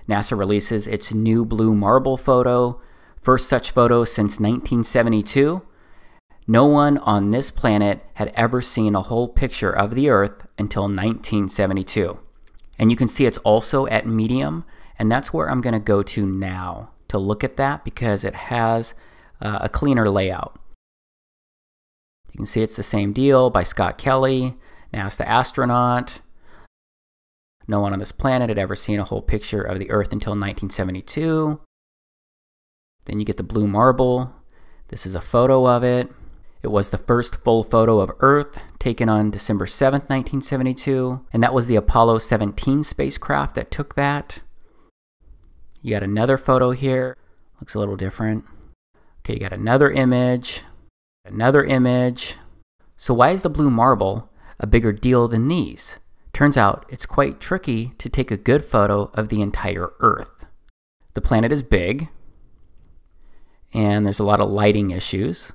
NASA releases its new blue marble photo, first such photo since 1972. No one on this planet had ever seen a whole picture of the Earth until 1972. And you can see it's also at medium, and that's where I'm going to go to now to look at that because it has a cleaner layout. You can see it's the same deal by Scott Kelly, NASA astronaut. No one on this planet had ever seen a whole picture of the Earth until 1972. Then you get the blue marble. This is a photo of it. It was the first full photo of Earth taken on December 7th, 1972, and that was the Apollo 17 spacecraft that took that. You got another photo here. Looks a little different. Okay, you got another image. So why is the blue marble a bigger deal than these? Turns out it's quite tricky to take a good photo of the entire Earth. The planet is big, and there's a lot of lighting issues.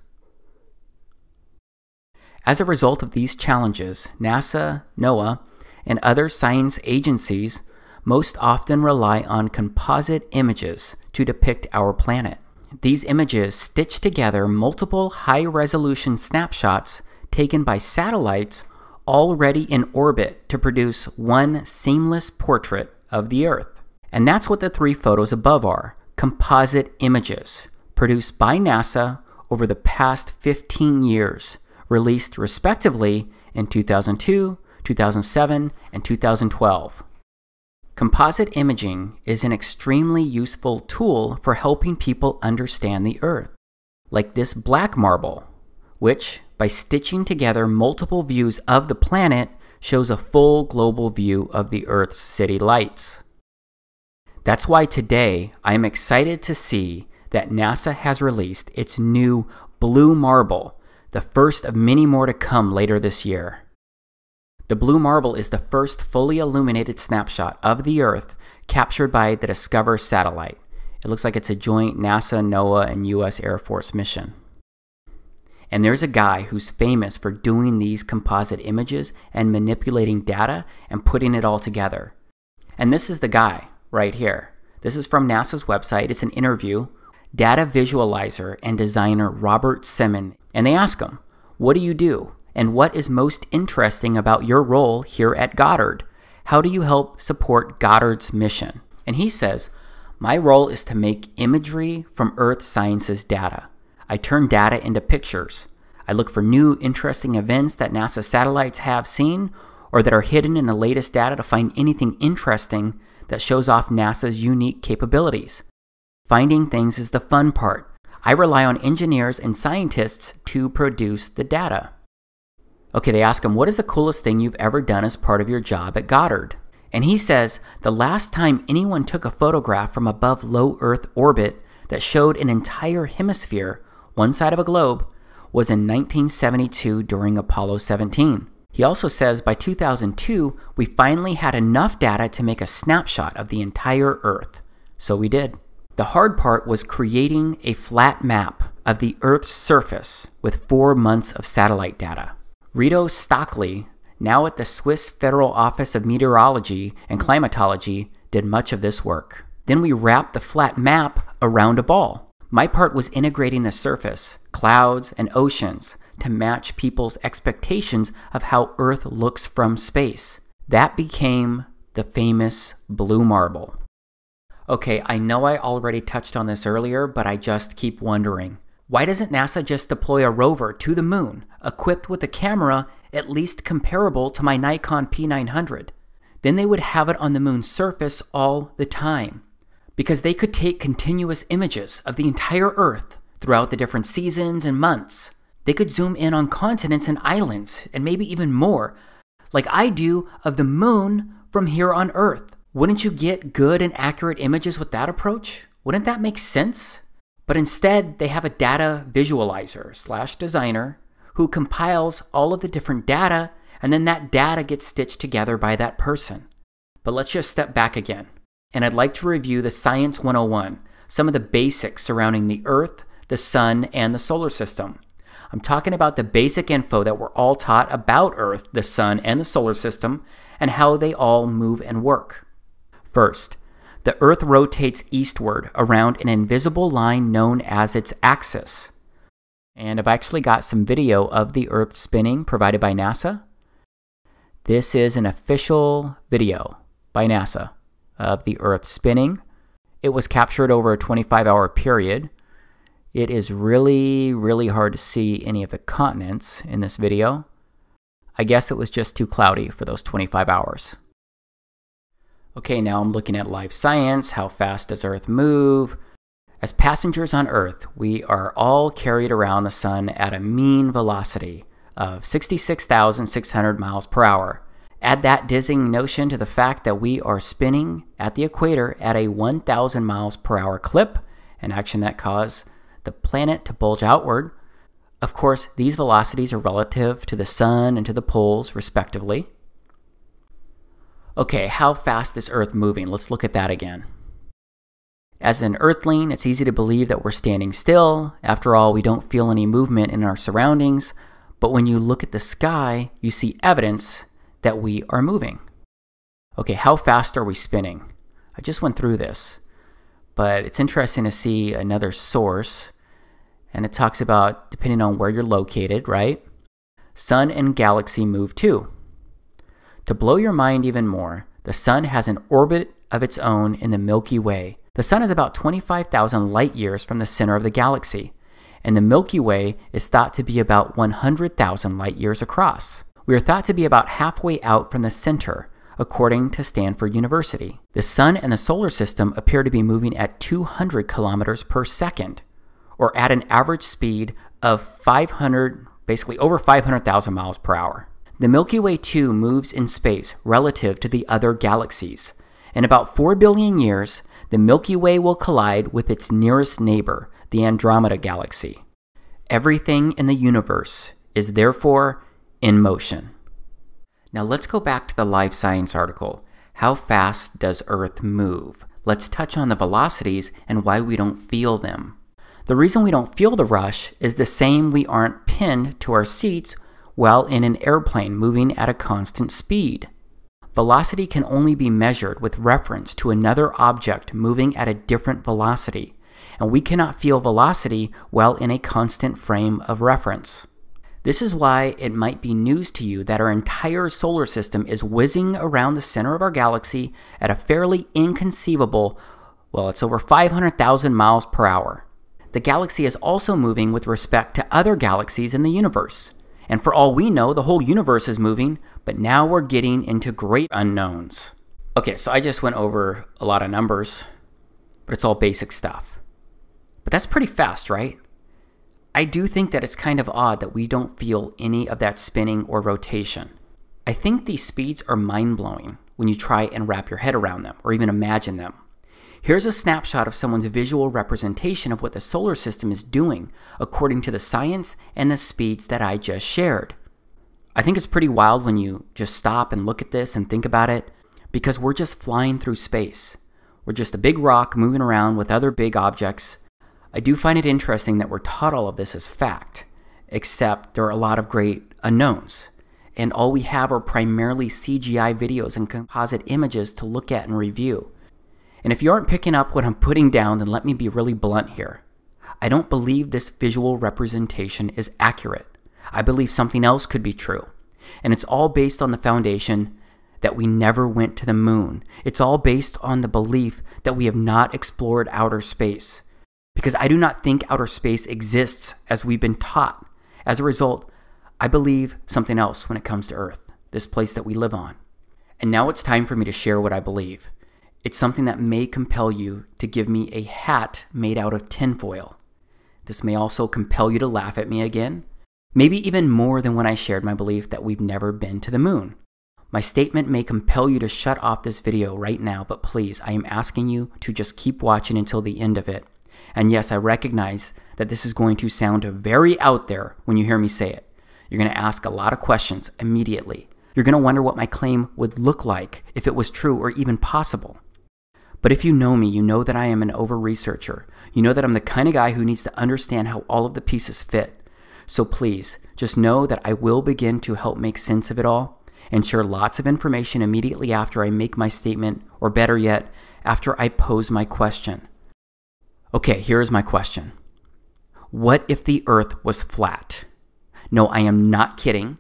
As a result of these challenges, NASA, NOAA, and other science agencies most often rely on composite images to depict our planet. These images stitch together multiple high-resolution snapshots taken by satellites already in orbit to produce one seamless portrait of the Earth. And that's what the three photos above are, composite images, produced by NASA over the past 15 years, released respectively in 2002, 2007, and 2012. Composite imaging is an extremely useful tool for helping people understand the Earth, like this black marble, which, by stitching together multiple views of the planet, shows a full global view of the Earth's city lights. That's why today I am excited to see that NASA has released its new blue marble, the first of many more to come later this year. The blue marble is the first fully illuminated snapshot of the Earth captured by the Discover satellite. It looks like it's a joint NASA, NOAA, and U.S. Air Force mission. And there's a guy who's famous for doing these composite images and manipulating data and putting it all together. And this is the guy right here. This is from NASA's website. It's an interview. Data visualizer and designer Robert Simon. And they ask him, what do you do? And what is most interesting about your role here at Goddard? How do you help support Goddard's mission? And he says, my role is to make imagery from Earth sciences data. I turn data into pictures. I look for new interesting events that NASA satellites have seen or that are hidden in the latest data to find anything interesting that shows off NASA's unique capabilities. Finding things is the fun part. I rely on engineers and scientists to produce the data. Okay, they ask him, what is the coolest thing you've ever done as part of your job at Goddard? And he says, the last time anyone took a photograph from above low Earth orbit that showed an entire hemisphere one side of a globe, was in 1972 during Apollo 17. He also says by 2002, we finally had enough data to make a snapshot of the entire Earth. So we did. The hard part was creating a flat map of the Earth's surface with 4 months of satellite data. Rito Stockley, now at the Swiss Federal Office of Meteorology and Climatology, did much of this work. Then we wrapped the flat map around a ball. My part was integrating the surface, clouds, and oceans to match people's expectations of how Earth looks from space. That became the famous blue marble. Okay, I know I already touched on this earlier, but I just keep wondering. Why doesn't NASA just deploy a rover to the moon, equipped with a camera at least comparable to my Nikon P900? Then they would have it on the moon's surface all the time, because they could take continuous images of the entire Earth throughout the different seasons and months. They could zoom in on continents and islands, and maybe even more, like I do of the moon from here on Earth. Wouldn't you get good and accurate images with that approach? Wouldn't that make sense? But instead, they have a data visualizer / designer who compiles all of the different data, and then that data gets stitched together by that person. But let's just step back again. And I'd like to review the Science 101, some of the basics surrounding the Earth, the Sun, and the solar system. I'm talking about the basic info that we're all taught about Earth, the Sun, and the solar system, and how they all move and work. First, the Earth rotates eastward around an invisible line known as its axis. And I've actually got some video of the Earth spinning provided by NASA. This is an official video by NASA of the Earth spinning. It was captured over a 25-hour period. It is really, really hard to see any of the continents in this video. I guess it was just too cloudy for those 25 hours. Okay, now I'm looking at live science. How fast does Earth move? As passengers on Earth, we are all carried around the sun at a mean velocity of 66,600 miles per hour. Add that dizzying notion to the fact that we are spinning at the equator at a 1,000 miles per hour clip, an action that causes the planet to bulge outward. Of course, these velocities are relative to the sun and to the poles, respectively. Okay, how fast is Earth moving? Let's look at that again. As an Earthling, it's easy to believe that we're standing still. After all, we don't feel any movement in our surroundings. But when you look at the sky, you see evidence that we are moving. Okay, how fast are we spinning? I just went through this, but it's interesting to see another source, and it talks about, depending on where you're located, right? Sun and galaxy move too. To blow your mind even more, the sun has an orbit of its own in the Milky Way. The sun is about 25,000 light years from the center of the galaxy, and the Milky Way is thought to be about 100,000 light years across. We are thought to be about halfway out from the center, according to Stanford University. The sun and the solar system appear to be moving at 200 kilometers per second, or at an average speed of over 500,000 miles per hour. The Milky Way too moves in space relative to the other galaxies. In about 4 billion years, the Milky Way will collide with its nearest neighbor, the Andromeda Galaxy. Everything in the universe is therefore in motion. Now let's go back to the Live Science article. How fast does Earth move? Let's touch on the velocities and why we don't feel them. The reason we don't feel the rush is the same we aren't pinned to our seats while in an airplane moving at a constant speed. Velocity can only be measured with reference to another object moving at a different velocity, and we cannot feel velocity while in a constant frame of reference. This is why it might be news to you that our entire solar system is whizzing around the center of our galaxy at a fairly inconceivable, it's over 500,000 miles per hour. The galaxy is also moving with respect to other galaxies in the universe. And for all we know, the whole universe is moving, but now we're getting into great unknowns. Okay, so I just went over a lot of numbers, but it's all basic stuff. But that's pretty fast, right? I do think that it's kind of odd that we don't feel any of that spinning or rotation. I think these speeds are mind-blowing when you try and wrap your head around them or even imagine them. Here's a snapshot of someone's visual representation of what the solar system is doing according to the science and the speeds that I just shared. I think it's pretty wild when you just stop and look at this and think about it, because we're just flying through space. We're just a big rock moving around with other big objects. I do find it interesting that we're taught all of this as fact, except there are a lot of great unknowns. And all we have are primarily CGI videos and composite images to look at and review. And if you aren't picking up what I'm putting down, then let me be really blunt here. I don't believe this visual representation is accurate. I believe something else could be true. And it's all based on the foundation that we never went to the moon. It's all based on the belief that we have not explored outer space. Because I do not think outer space exists as we've been taught. As a result, I believe something else when it comes to Earth, this place that we live on. And now it's time for me to share what I believe. It's something that may compel you to give me a hat made out of tinfoil. This may also compel you to laugh at me again, maybe even more than when I shared my belief that we've never been to the moon. My statement may compel you to shut off this video right now, but please, I am asking you to just keep watching until the end of it. And yes, I recognize that this is going to sound very out there when you hear me say it. You're going to ask a lot of questions immediately. You're going to wonder what my claim would look like if it was true or even possible. But if you know me, you know that I am an over-researcher. You know that I'm the kind of guy who needs to understand how all of the pieces fit. So please, just know that I will begin to help make sense of it all and share lots of information immediately after I make my statement, or better yet, after I pose my question. Okay, here is my question. What if the Earth was flat? No, I am not kidding.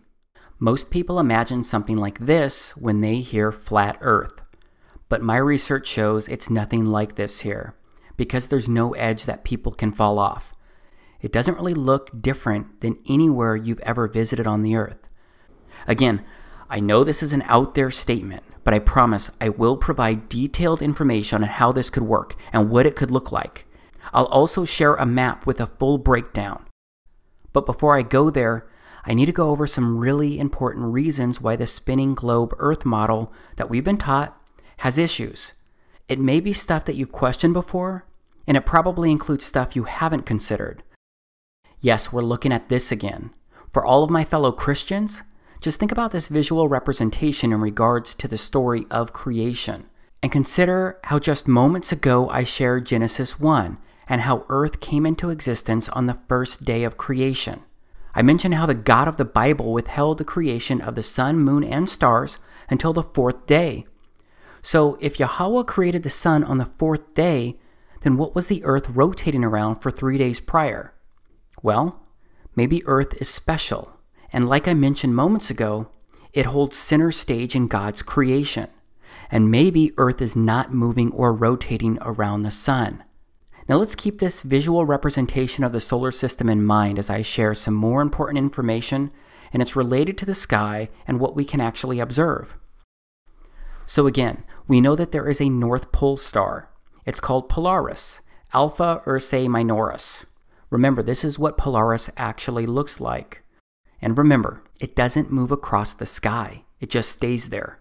Most people imagine something like this when they hear flat Earth. But my research shows it's nothing like this here, because there's no edge that people can fall off. It doesn't really look different than anywhere you've ever visited on the Earth. Again, I know this is an out there statement, but I promise I will provide detailed information on how this could work and what it could look like. I'll also share a map with a full breakdown. But before I go there, I need to go over some really important reasons why the spinning globe Earth model that we've been taught has issues. It may be stuff that you've questioned before, and it probably includes stuff you haven't considered. Yes, we're looking at this again. For all of my fellow Christians, just think about this visual representation in regards to the story of creation, and consider how just moments ago I shared Genesis 1 and how Earth came into existence on the first day of creation. I mentioned how the God of the Bible withheld the creation of the sun, moon, and stars until the fourth day. So if Yahweh created the sun on the fourth day, then what was the Earth rotating around for 3 days prior? Well, maybe Earth is special. And like I mentioned moments ago, it holds center stage in God's creation. And maybe Earth is not moving or rotating around the sun. Now let's keep this visual representation of the solar system in mind as I share some more important information, and it's related to the sky and what we can actually observe. So again, we know that there is a North Pole star. It's called Polaris, Alpha Ursae Minoris. Remember, this is what Polaris actually looks like. And remember, it doesn't move across the sky. It just stays there.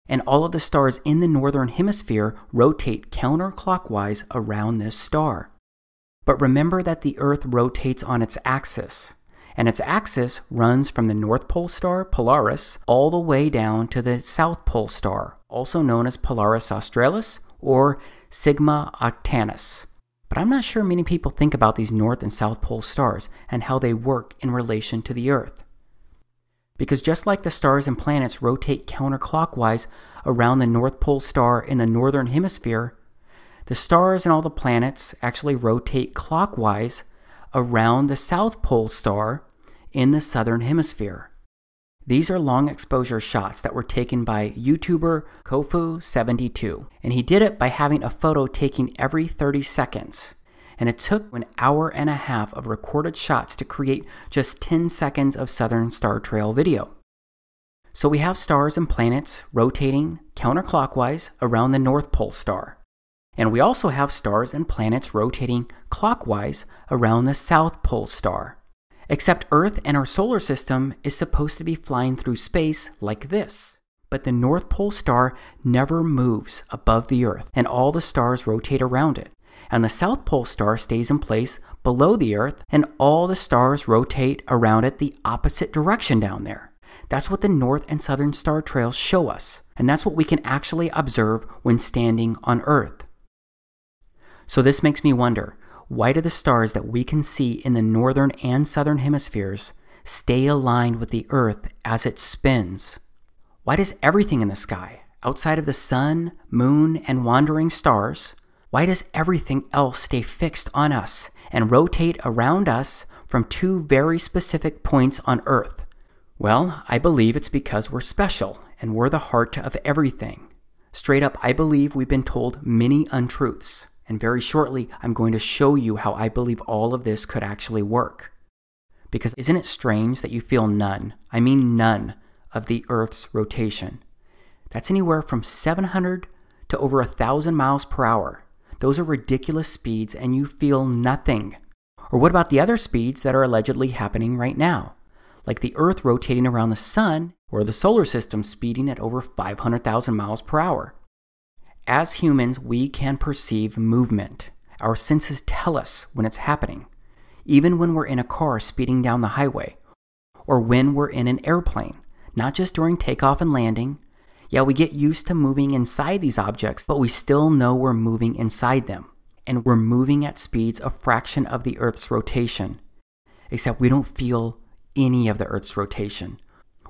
And all of the stars in the northern hemisphere rotate counterclockwise around this star. But remember that the Earth rotates on its axis. And its axis runs from the North Pole star, Polaris, all the way down to the South Pole star, also known as Polaris Australis or Sigma Octantis. But I'm not sure many people think about these North and South Pole stars and how they work in relation to the Earth. Because just like the stars and planets rotate counterclockwise around the North Pole star in the northern hemisphere, the stars and all the planets actually rotate clockwise around the South Pole star in the southern hemisphere. These are long exposure shots that were taken by YouTuber Kofu72, and he did it by having a photo taken every 30 seconds. And it took an hour and a half of recorded shots to create just 10 seconds of Southern Star Trail video. So we have stars and planets rotating counterclockwise around the North Pole star. And we also have stars and planets rotating clockwise around the South Pole star. Except Earth and our solar system is supposed to be flying through space like this. But the North Pole star never moves above the Earth, and all the stars rotate around it. And the South Pole star stays in place below the Earth, and all the stars rotate around it the opposite direction down there. That's what the North and Southern star trails show us, and that's what we can actually observe when standing on Earth. So this makes me wonder, why do the stars that we can see in the northern and southern hemispheres stay aligned with the Earth as it spins? Why does everything in the sky, outside of the sun, moon, and wandering stars, why does everything else stay fixed on us and rotate around us from two very specific points on Earth? Well, I believe it's because we're special and we're the heart of everything. Straight up, I believe we've been told many untruths, and very shortly I'm going to show you how I believe all of this could actually work. Because isn't it strange that you feel none, I mean none, of the Earth's rotation? That's anywhere from 700 to over 1,000 miles per hour. Those are ridiculous speeds and you feel nothing. Or what about the other speeds that are allegedly happening right now? Like the Earth rotating around the sun or the solar system speeding at over 500,000 miles per hour. As humans, we can perceive movement. Our senses tell us when it's happening, even when we're in a car speeding down the highway, or when we're in an airplane, not just during takeoff and landing. Yeah, we get used to moving inside these objects, but we still know we're moving inside them, and we're moving at speeds a fraction of the Earth's rotation, except we don't feel any of the Earth's rotation.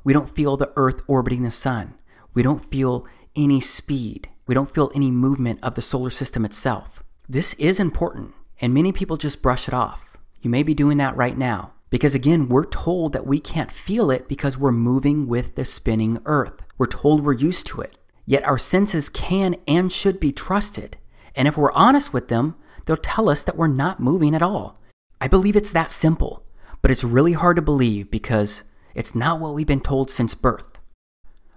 We don't feel the Earth orbiting the sun. We don't feel any speed. We don't feel any movement of the solar system itself. This is important, and many people just brush it off. You may be doing that right now, because again, we're told that we can't feel it because we're moving with the spinning Earth. We're told we're used to it. Yet our senses can and should be trusted, and if we're honest with them, they'll tell us that we're not moving at all. I believe it's that simple, but it's really hard to believe because it's not what we've been told since birth.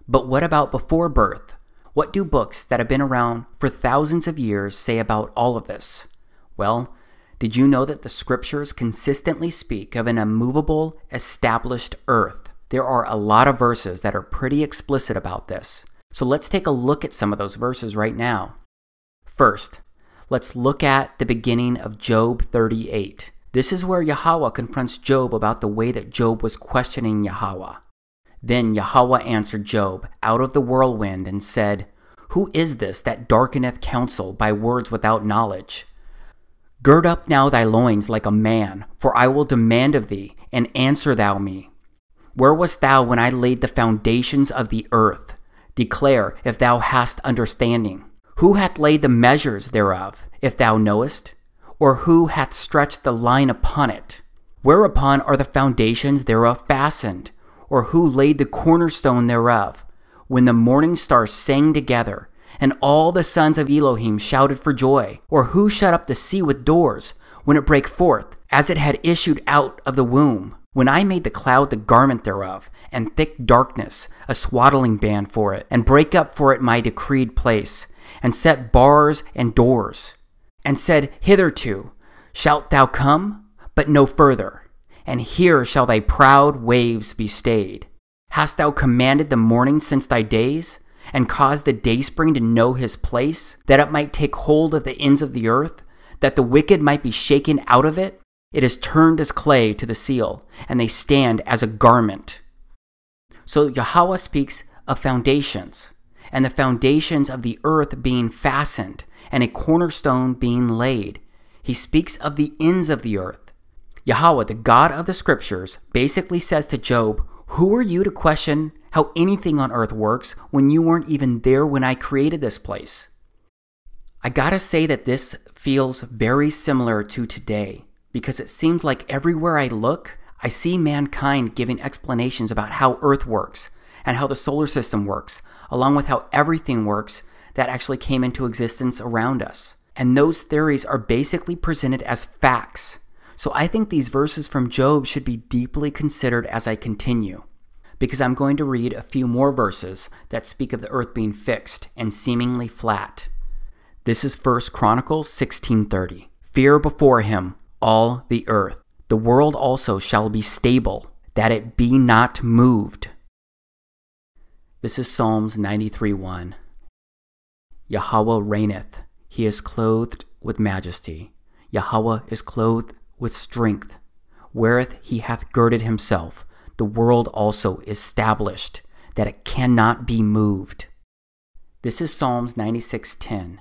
But what about before birth? What do books that have been around for thousands of years say about all of this? Well, did you know that the scriptures consistently speak of an immovable, established earth? There are a lot of verses that are pretty explicit about this. So let's take a look at some of those verses right now. First, let's look at the beginning of Job 38. This is where Yahweh confronts Job about the way that Job was questioning Yahweh. Then Yahweh answered Job out of the whirlwind and said, "Who is this that darkeneth counsel by words without knowledge? Gird up now thy loins like a man, for I will demand of thee, and answer thou me. Where wast thou when I laid the foundations of the earth? Declare if thou hast understanding. Who hath laid the measures thereof, if thou knowest? Or who hath stretched the line upon it? Whereupon are the foundations thereof fastened? Or who laid the cornerstone thereof? When the morning stars sang together, and all the sons of Elohim shouted for joy? Or who shut up the sea with doors, when it brake forth, as it had issued out of the womb? When I made the cloud the garment thereof, and thick darkness a swaddling band for it, and brake up for it my decreed place, and set bars and doors, and said, Hitherto shalt thou come, but no further, and here shall thy proud waves be stayed. Hast thou commanded the morning since thy days, and caused the dayspring to know his place, that it might take hold of the ends of the earth, that the wicked might be shaken out of it? It is turned as clay to the seal, and they stand as a garment." So Yahweh speaks of foundations, and the foundations of the earth being fastened, and a cornerstone being laid. He speaks of the ends of the earth. Yahweh, the God of the scriptures, basically says to Job, "Who are you to question how anything on earth works when you weren't even there when I created this place?" I gotta say that this feels very similar to today, because it seems like everywhere I look, I see mankind giving explanations about how Earth works and how the solar system works, along with how everything works that actually came into existence around us. And those theories are basically presented as facts. So I think these verses from Job should be deeply considered as I continue, because I'm going to read a few more verses that speak of the earth being fixed and seemingly flat. This is 1 Chronicles 16:30. "Fear before him all the earth. The world also shall be stable, that it be not moved." This is Psalms 93:1. Yahweh reigneth, he is clothed with majesty. Yahweh is clothed with strength. Wherewith he hath girded himself, the world also is established, that it cannot be moved. This is Psalms 96:10.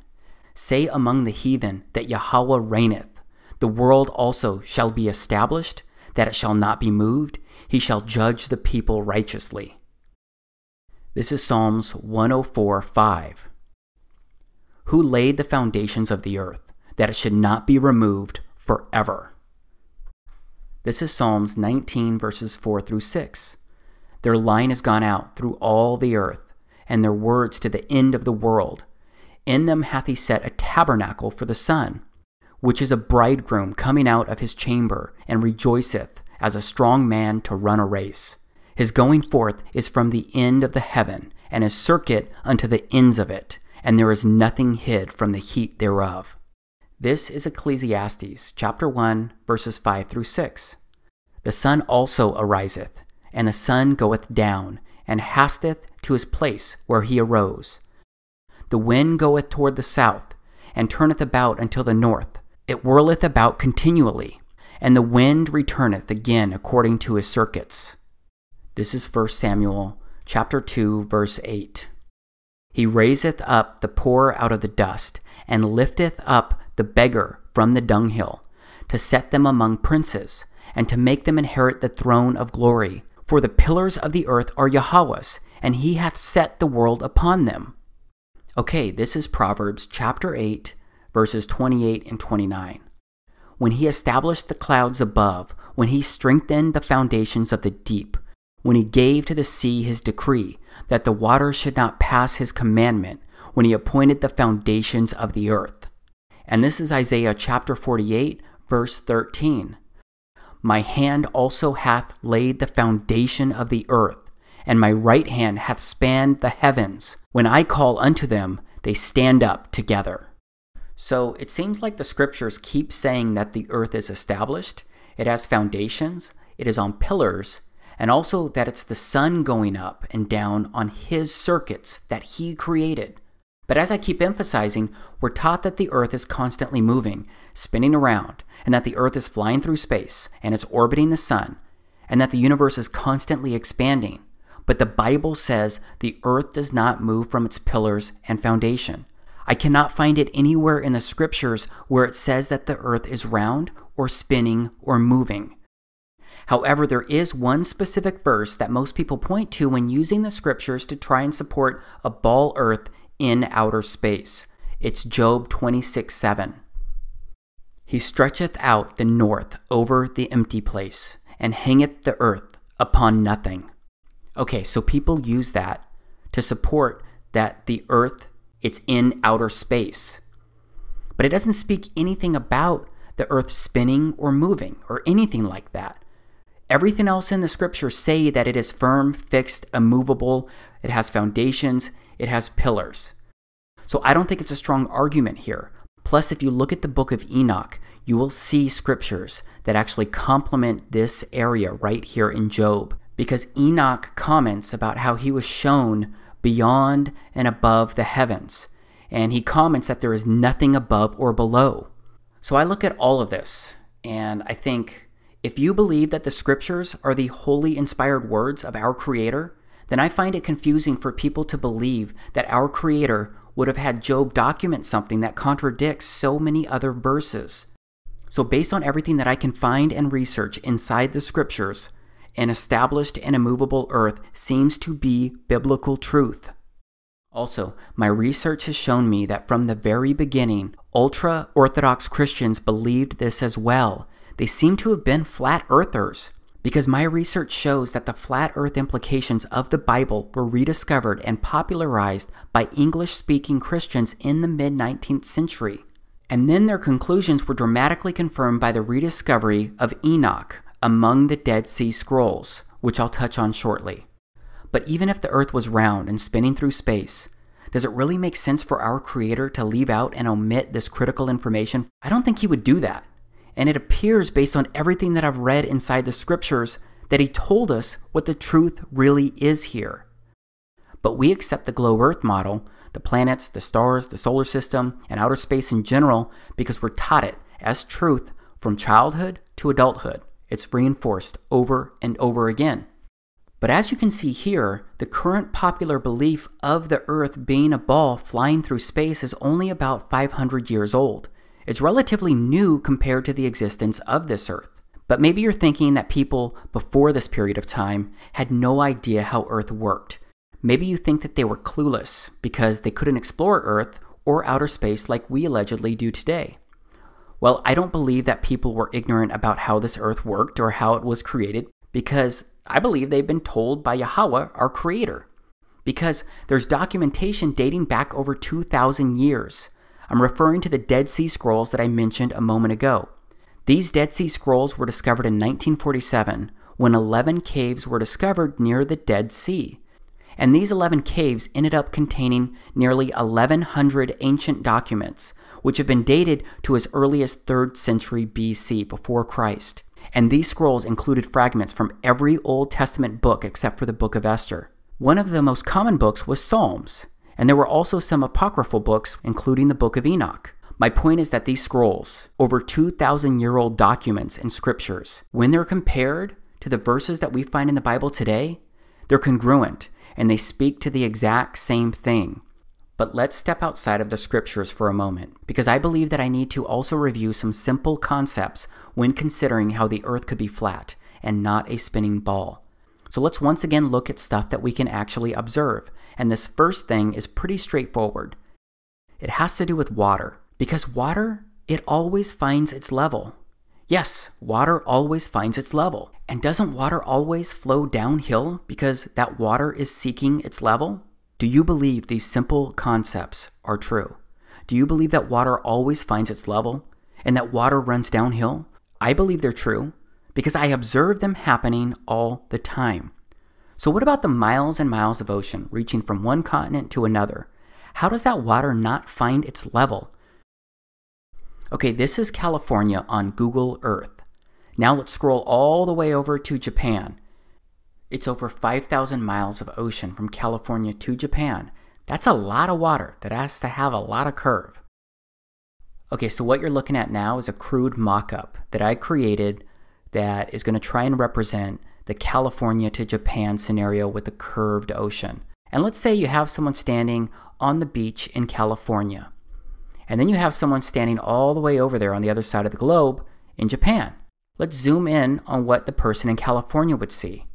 Say among the heathen that Yahweh reigneth. The world also shall be established, that it shall not be moved. He shall judge the people righteously. This is Psalms 104:5. Who laid the foundations of the earth, that it should not be removed forever? This is Psalms 19 verses 4 through 6. Their line has gone out through all the earth, and their words to the end of the world. In them hath he set a tabernacle for the sun, which is a bridegroom coming out of his chamber, and rejoiceth as a strong man to run a race. His going forth is from the end of the heaven, and his circuit unto the ends of it, and there is nothing hid from the heat thereof. This is Ecclesiastes chapter 1, verses 5 through 6. The sun also ariseth, and the sun goeth down, and hasteth to his place where he arose. The wind goeth toward the south, and turneth about until the north. It whirleth about continually, and the wind returneth again according to his circuits. This is 1 Samuel chapter 2, verse 8. He raiseth up the poor out of the dust, and lifteth up the beggar from the dunghill, to set them among princes, and to make them inherit the throne of glory. For the pillars of the earth are Yahweh's, and he hath set the world upon them. Okay, this is Proverbs chapter 8, verses 28 and 29. When he established the clouds above, when he strengthened the foundations of the deep, when he gave to the sea his decree, that the waters should not pass his commandment, when he appointed the foundations of the earth. And this is Isaiah chapter 48, verse 13. My hand also hath laid the foundation of the earth, and my right hand hath spanned the heavens. When I call unto them, they stand up together. So it seems like the scriptures keep saying that the earth is established, it has foundations, it is on pillars, and also that it's the sun going up and down on his circuits that he created. But as I keep emphasizing, we're taught that the earth is constantly moving, spinning around, and that the earth is flying through space, and it's orbiting the sun, and that the universe is constantly expanding. But the Bible says the earth does not move from its pillars and foundation. I cannot find it anywhere in the scriptures where it says that the earth is round or spinning or moving. However, there is one specific verse that most people point to when using the scriptures to try and support a ball earth in outer space. It's Job 26:7. He stretcheth out the north over the empty place, and hangeth the earth upon nothing. Okay, so people use that to support that the earth, it's in outer space. But it doesn't speak anything about the earth spinning or moving or anything like that. Everything else in the scriptures say that it is firm, fixed, immovable, it has foundations, it has pillars. So I don't think it's a strong argument here. Plus, if you look at the book of Enoch, you will see scriptures that actually complement this area right here in Job. Because Enoch comments about how he was shown beyond and above the heavens. And he comments that there is nothing above or below. So I look at all of this, and I think, if you believe that the scriptures are the holy inspired words of our Creator, then I find it confusing for people to believe that our Creator would have had Job document something that contradicts so many other verses. So based on everything that I can find and research inside the scriptures, an established and immovable earth seems to be biblical truth. Also, my research has shown me that from the very beginning, ultra-Orthodox Christians believed this as well. They seem to have been flat earthers, because my research shows that the flat earth implications of the Bible were rediscovered and popularized by English-speaking Christians in the mid-19th century. And then their conclusions were dramatically confirmed by the rediscovery of Enoch among the Dead Sea Scrolls, which I'll touch on shortly. But even if the earth was round and spinning through space, does it really make sense for our Creator to leave out and omit this critical information? I don't think he would do that. And it appears, based on everything that I've read inside the scriptures, that he told us what the truth really is here. But we accept the globe Earth model, the planets, the stars, the solar system, and outer space in general because we're taught it as truth from childhood to adulthood. It's reinforced over and over again. But as you can see here, the current popular belief of the Earth being a ball flying through space is only about 500 years old. It's relatively new compared to the existence of this Earth. But maybe you're thinking that people before this period of time had no idea how Earth worked. Maybe you think that they were clueless because they couldn't explore Earth or outer space like we allegedly do today. Well, I don't believe that people were ignorant about how this Earth worked or how it was created, because I believe they've been told by Yahweh, our creator. Because there's documentation dating back over 2,000 years. I'm referring to the Dead Sea Scrolls that I mentioned a moment ago. These Dead Sea Scrolls were discovered in 1947 when 11 caves were discovered near the Dead Sea. And these 11 caves ended up containing nearly 1,100 ancient documents, which have been dated to as early as 3rd century BC, before Christ. And these scrolls included fragments from every Old Testament book except for the book of Esther. One of the most common books was Psalms, and there were also some apocryphal books, including the book of Enoch. My point is that these scrolls, over 2,000-year-old documents and scriptures, when they're compared to the verses that we find in the Bible today, they're congruent, and they speak to the exact same thing. But let's step outside of the scriptures for a moment, because I believe that I need to also review some simple concepts when considering how the Earth could be flat and not a spinning ball. So let's once again look at stuff that we can actually observe. And this first thing is pretty straightforward. It has to do with water. Because water, it always finds its level. Yes, water always finds its level. And doesn't water always flow downhill because that water is seeking its level? Do you believe these simple concepts are true? Do you believe that water always finds its level and that water runs downhill? I believe they're true because I observe them happening all the time. So what about the miles and miles of ocean reaching from one continent to another? How does that water not find its level? Okay, this is California on Google Earth. Now let's scroll all the way over to Japan. It's over 5,000 miles of ocean from California to Japan. That's a lot of water that has to have a lot of curve. Okay, so what you're looking at now is a crude mock-up that I created that is going to try and represent the California to Japan scenario with the curved ocean. And let's say you have someone standing on the beach in California. And then you have someone standing all the way over there on the other side of the globe in Japan. Let's zoom in on what the person in California would see.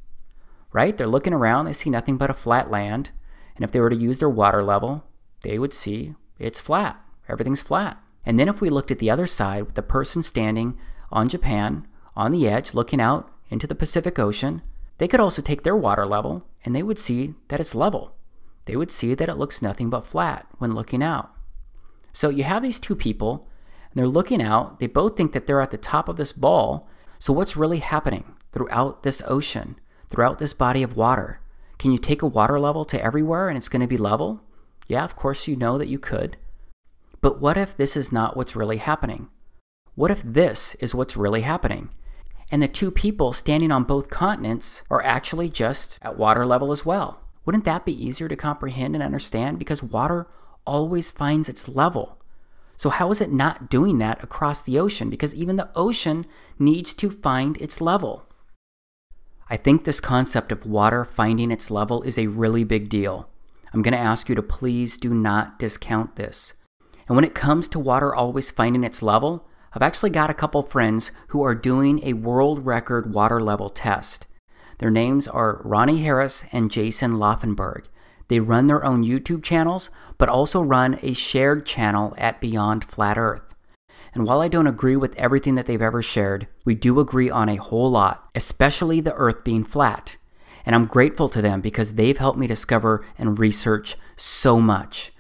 Right? They're looking around, they see nothing but a flat land. And if they were to use their water level, they would see it's flat. Everything's flat. And then if we looked at the other side with the person standing on Japan, on the edge, looking out into the Pacific Ocean, they could also take their water level and they would see that it's level. They would see that it looks nothing but flat when looking out. So you have these two people, and they're looking out. They both think that they're at the top of this ball. So what's really happening throughout this ocean, throughout this body of water? Can you take a water level to everywhere and it's going to be level? Yeah, of course you know that you could. But what if this is not what's really happening? What if this is what's really happening? And the two people standing on both continents are actually just at water level as well. Wouldn't that be easier to comprehend and understand? Because water always finds its level. So how is it not doing that across the ocean? Because even the ocean needs to find its level. I think this concept of water finding its level is a really big deal. I'm going to ask you to please do not discount this. And when it comes to water always finding its level, I've actually got a couple friends who are doing a world record water level test. Their names are Ronnie Harris and Jason Laufenberg. They run their own YouTube channels, but also run a shared channel at Beyond Flat Earth. And while I don't agree with everything that they've ever shared, we do agree on a whole lot, especially the Earth being flat. And I'm grateful to them because they've helped me discover and research so much.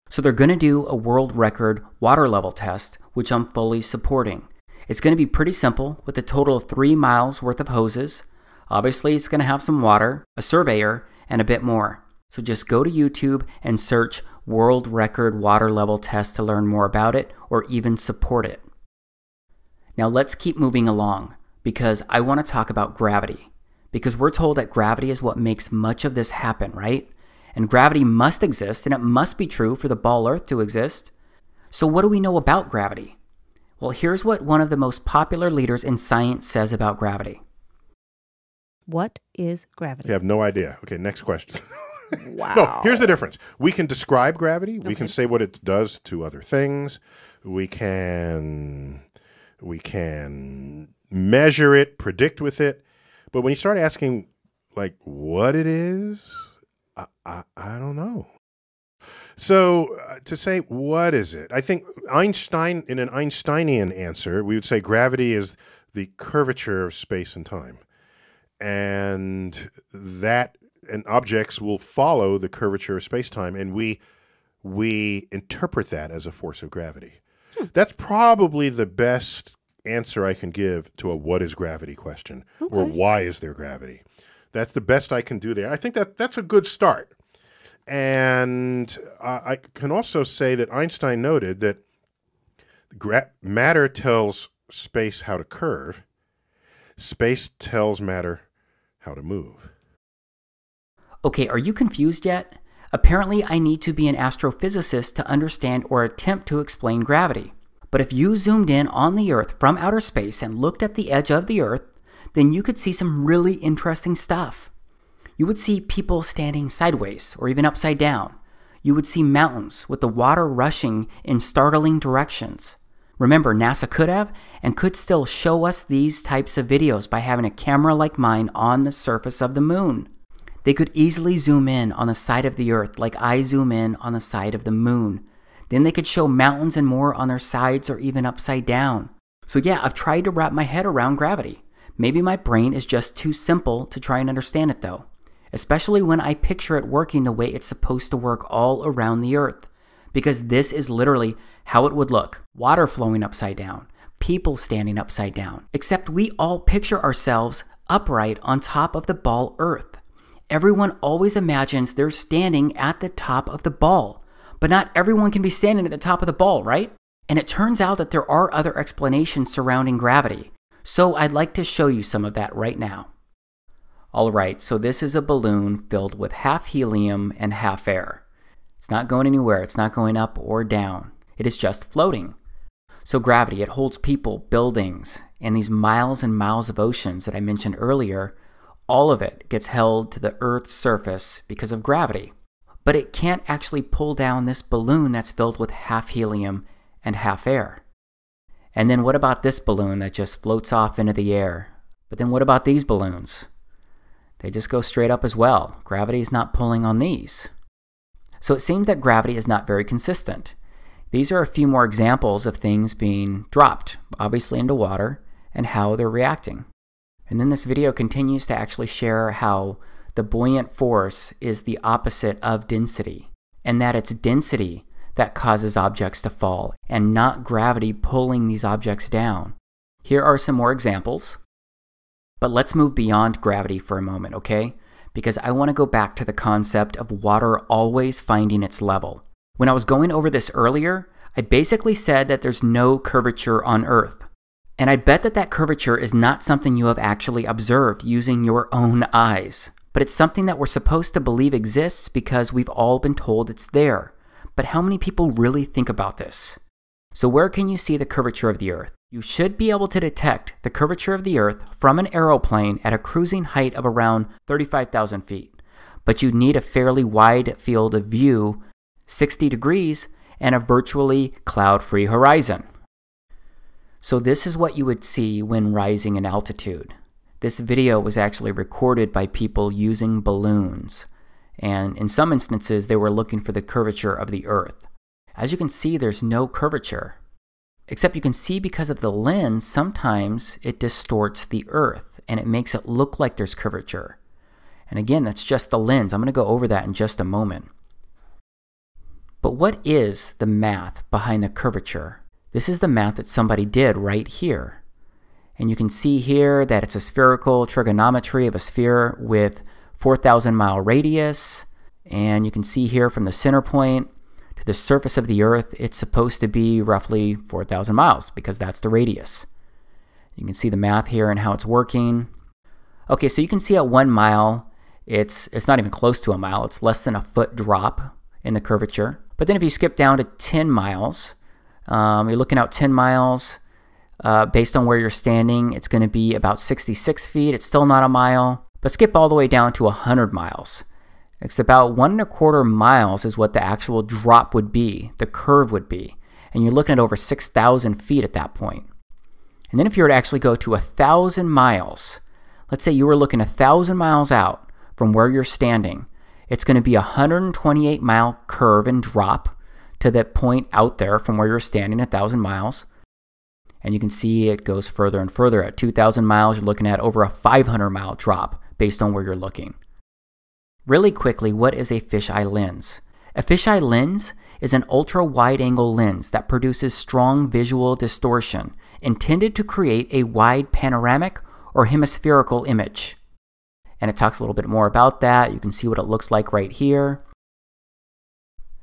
So they're going to do a world record water level test, which I'm fully supporting. It's going to be pretty simple with a total of 3 miles worth of hoses. Obviously, it's going to have some water, a surveyor, and a bit more. So just go to YouTube and search World Record Water Level Test to learn more about it or even support it. Now let's keep moving along because I want to talk about gravity. Because we're told that gravity is what makes much of this happen, right? And gravity must exist, and it must be true for the ball Earth to exist. So what do we know about gravity? Well, here's what one of the most popular leaders in science says about gravity. What is gravity? You have no idea. Okay, next question. Wow. No, here's the difference. We can describe gravity. We can say what it does to other things. We can measure it, predict with it. But when you start asking, like, what it is, I don't know. So to say, what is it? I think Einstein, in an Einsteinian answer, we would say gravity is the curvature of space and time. And objects will follow the curvature of space-time, and we interpret that as a force of gravity. That's probably the best answer I can give to a what is gravity question, or why is there gravity. That's the best I can do there. I think that's a good start. And I can also say that Einstein noted that matter tells space how to curve. Space tells matter how to move. Okay, are you confused yet? Apparently, I need to be an astrophysicist to understand or attempt to explain gravity. But if you zoomed in on the Earth from outer space and looked at the edge of the Earth, then you could see some really interesting stuff. You would see people standing sideways or even upside down. You would see mountains with the water rushing in startling directions. Remember, NASA could have and could still show us these types of videos by having a camera like mine on the surface of the moon. They could easily zoom in on the side of the Earth like I zoom in on the side of the moon. Then they could show mountains and more on their sides or even upside down. So yeah, I've tried to wrap my head around gravity. Maybe my brain is just too simple to try and understand it though. Especially when I picture it working the way it's supposed to work all around the Earth. Because this is literally how it would look. Water flowing upside down. People standing upside down. Except we all picture ourselves upright on top of the ball Earth. Everyone always imagines they're standing at the top of the ball, but not everyone can be standing at the top of the ball, right? And it turns out that there are other explanations surrounding gravity. So I'd like to show you some of that right now. All right, so this is a balloon filled with half helium and half air. It's not going anywhere. It's not going up or down. It is just floating. So gravity, it holds people, buildings, and these miles and miles of oceans that I mentioned earlier. All of it gets held to the Earth's surface because of gravity. But it can't actually pull down this balloon that's filled with half helium and half air. And then what about this balloon that just floats off into the air? But then what about these balloons? They just go straight up as well. Gravity is not pulling on these. So it seems that gravity is not very consistent. These are a few more examples of things being dropped, obviously into water, and how they're reacting. And then this video continues to actually share how the buoyant force is the opposite of density, and that it's density that causes objects to fall, and not gravity pulling these objects down. Here are some more examples. But let's move beyond gravity for a moment, okay? Because I want to go back to the concept of water always finding its level. When I was going over this earlier, I basically said that there's no curvature on Earth. And I bet that curvature is not something you have actually observed using your own eyes. But it's something that we're supposed to believe exists because we've all been told it's there. But how many people really think about this? So where can you see the curvature of the Earth? You should be able to detect the curvature of the Earth from an aeroplane at a cruising height of around 35,000 feet. But you'd need a fairly wide field of view, 60 degrees, and a virtually cloud-free horizon. So this is what you would see when rising in altitude. This video was actually recorded by people using balloons. And in some instances, they were looking for the curvature of the Earth. As you can see, there's no curvature. Except you can see because of the lens, sometimes it distorts the Earth and it makes it look like there's curvature. And again, that's just the lens. I'm going to go over that in just a moment. But what is the math behind the curvature? This is the math that somebody did right here. And you can see here that it's a spherical trigonometry of a sphere with 4,000 mile radius. And you can see here from the center point to the surface of the Earth, it's supposed to be roughly 4,000 miles because that's the radius. You can see the math here and how it's working. Okay, so you can see at 1 mile, it's not even close to a mile. It's less than a foot drop in the curvature. But then if you skip down to 10 miles, you're looking out 10 miles, based on where you're standing, it's going to be about 66 feet. It's still not a mile. But skip all the way down to 100 miles. It's about 1.25 miles is what the actual drop would be, the curve would be. And you're looking at over 6,000 feet at that point. And then if you were to actually go to 1,000 miles, let's say you were looking 1,000 miles out from where you're standing, it's going to be a 128-mile curve and drop to that point out there from where you're standing 1,000 miles. And you can see it goes further and further. At 2,000 miles, you're looking at over a 500-mile drop based on where you're looking. Really quickly, what is a fisheye lens? A fisheye lens is an ultra-wide-angle lens that produces strong visual distortion intended to create a wide panoramic or hemispherical image. And it talks a little bit more about that. You can see what it looks like right here.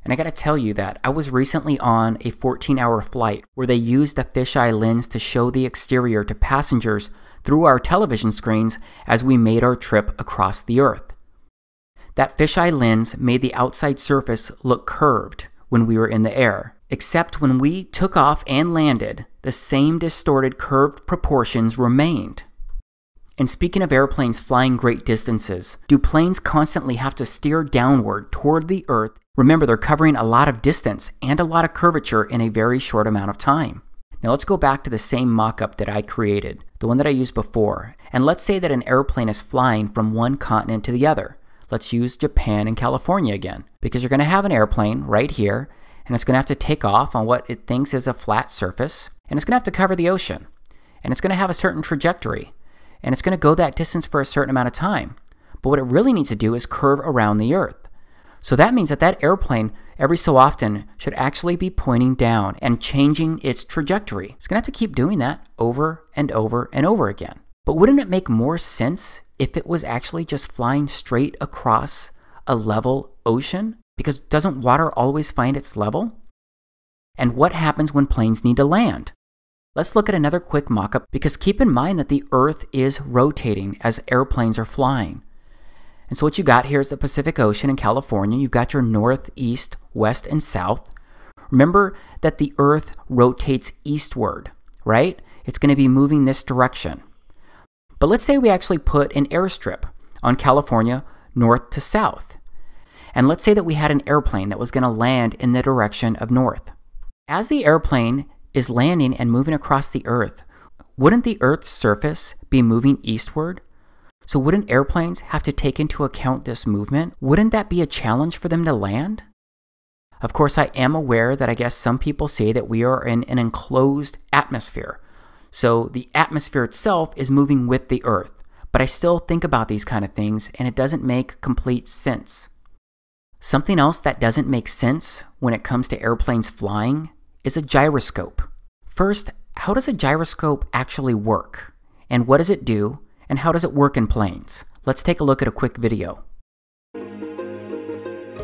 And I gotta tell you that I was recently on a 14-hour flight where they used the fisheye lens to show the exterior to passengers through our television screens as we made our trip across the Earth. That fisheye lens made the outside surface look curved when we were in the air, except when we took off and landed, the same distorted curved proportions remained. And speaking of airplanes flying great distances, do planes constantly have to steer downward toward the Earth? Remember, they're covering a lot of distance and a lot of curvature in a very short amount of time. Now let's go back to the same mock-up that I created, the one that I used before, and let's say that an airplane is flying from one continent to the other. Let's use Japan and California again, because you're going to have an airplane right here, and it's going to have to take off on what it thinks is a flat surface, and it's going to have to cover the ocean, and it's going to have a certain trajectory, and it's going to go that distance for a certain amount of time. But what it really needs to do is curve around the Earth. So that means that that airplane every so often should actually be pointing down and changing its trajectory. It's going to have to keep doing that over and over and over again. But wouldn't it make more sense if it was actually just flying straight across a level ocean? Because doesn't water always find its level? And what happens when planes need to land? Let's look at another quick mock-up, because keep in mind that the Earth is rotating as airplanes are flying. And so what you got here is the Pacific Ocean in California. You've got your north, east, west, and south. Remember that the Earth rotates eastward, right? It's going to be moving this direction. But let's say we actually put an airstrip on California north to south. And let's say that we had an airplane that was going to land in the direction of north. As the airplane is landing and moving across the Earth, wouldn't the Earth's surface be moving eastward? So wouldn't airplanes have to take into account this movement? Wouldn't that be a challenge for them to land? Of course, I am aware that I guess some people say that we are in an enclosed atmosphere. So the atmosphere itself is moving with the Earth. But I still think about these kind of things, and it doesn't make complete sense. Something else that doesn't make sense when it comes to airplanes flying is a gyroscope. First, how does a gyroscope actually work? And what does it do? And how does it work in planes? Let's take a look at a quick video.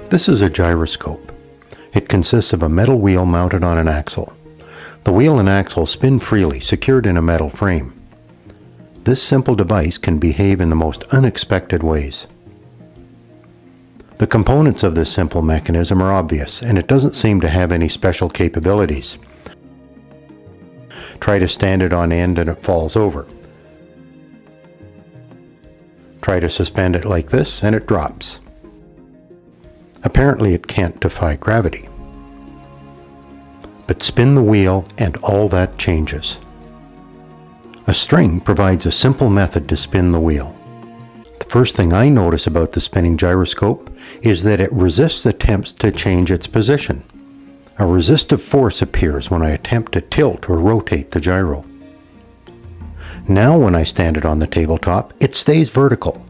This is a gyroscope. It consists of a metal wheel mounted on an axle. The wheel and axle spin freely, secured in a metal frame. This simple device can behave in the most unexpected ways. The components of this simple mechanism are obvious, and it doesn't seem to have any special capabilities. Try to stand it on end and it falls over. Try to suspend it like this and it drops. Apparently it can't defy gravity. But spin the wheel and all that changes. A string provides a simple method to spin the wheel. The first thing I notice about the spinning gyroscope is that it resists attempts to change its position. A resistive force appears when I attempt to tilt or rotate the gyro. Now when I stand it on the tabletop, it stays vertical.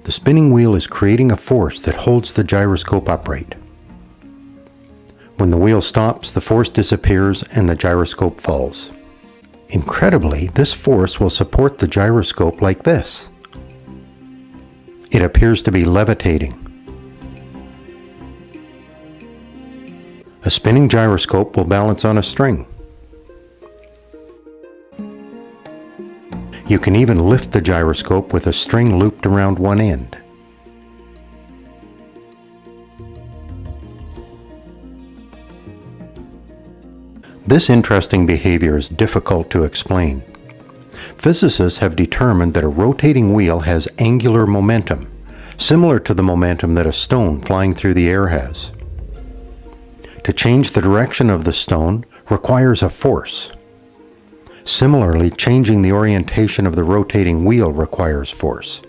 The spinning wheel is creating a force that holds the gyroscope upright. When the wheel stops, the force disappears and the gyroscope falls. Incredibly, this force will support the gyroscope like this. It appears to be levitating. A spinning gyroscope will balance on a string. You can even lift the gyroscope with a string looped around one end. This interesting behavior is difficult to explain. Physicists have determined that a rotating wheel has angular momentum, similar to the momentum that a stone flying through the air has. To change the direction of the stone requires a force. Similarly, changing the orientation of the rotating wheel requires force.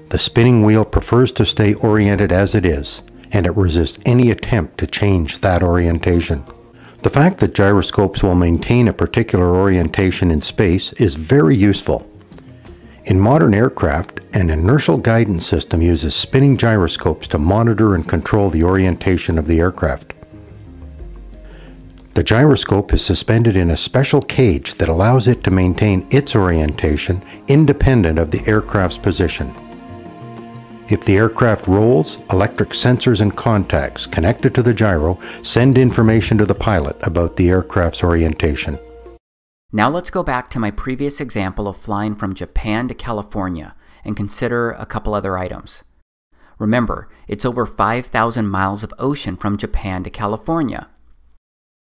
The spinning wheel prefers to stay oriented as it is, and it resists any attempt to change that orientation. The fact that gyroscopes will maintain a particular orientation in space is very useful. In modern aircraft, an inertial guidance system uses spinning gyroscopes to monitor and control the orientation of the aircraft. The gyroscope is suspended in a special cage that allows it to maintain its orientation independent of the aircraft's position. If the aircraft rolls, electric sensors and contacts connected to the gyro send information to the pilot about the aircraft's orientation. Now let's go back to my previous example of flying from Japan to California and consider a couple other items. Remember, it's over 5,000 miles of ocean from Japan to California.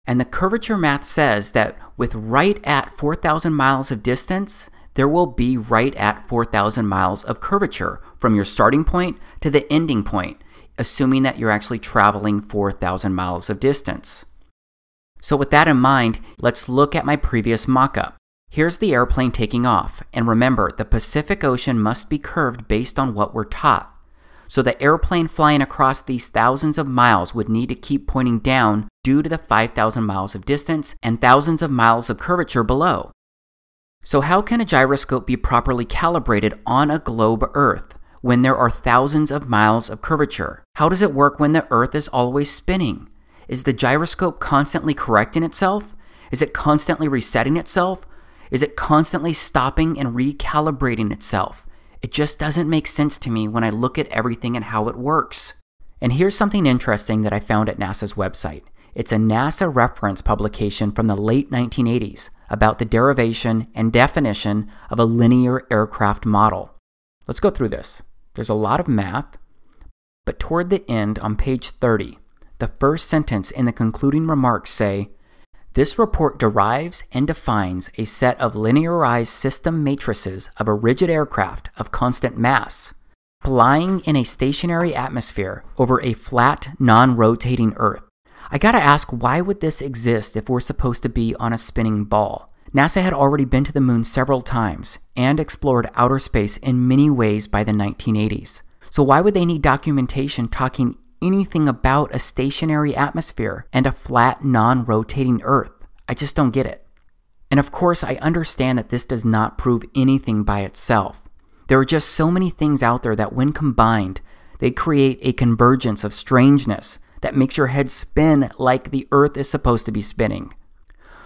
And the curvature math says that with right at 4,000 miles of distance, there will be right at 4,000 miles of curvature from your starting point to the ending point, assuming that you're actually traveling 4,000 miles of distance. So with that in mind, let's look at my previous mock-up. Here's the airplane taking off, and remember, the Pacific Ocean must be curved based on what we're taught. So the airplane flying across these thousands of miles would need to keep pointing down due to the 5,000 miles of distance and thousands of miles of curvature below. So how can a gyroscope be properly calibrated on a globe Earth when there are thousands of miles of curvature? How does it work when the Earth is always spinning? Is the gyroscope constantly correcting itself? Is it constantly resetting itself? Is it constantly stopping and recalibrating itself? It just doesn't make sense to me when I look at everything and how it works. And here's something interesting that I found at NASA's website. It's a NASA reference publication from the late 1980s about the derivation and definition of a linear aircraft model. Let's go through this. There's a lot of math, but toward the end on page 30, the first sentence in the concluding remarks say, "This report derives and defines a set of linearized system matrices of a rigid aircraft of constant mass, flying in a stationary atmosphere over a flat, non-rotating Earth." I gotta ask, why would this exist if we're supposed to be on a spinning ball? NASA had already been to the moon several times and explored outer space in many ways by the 1980s. So why would they need documentation talking anything about a stationary atmosphere and a flat, non-rotating Earth? I just don't get it. And of course, I understand that this does not prove anything by itself. There are just so many things out there that when combined, they create a convergence of strangeness that makes your head spin like the Earth is supposed to be spinning.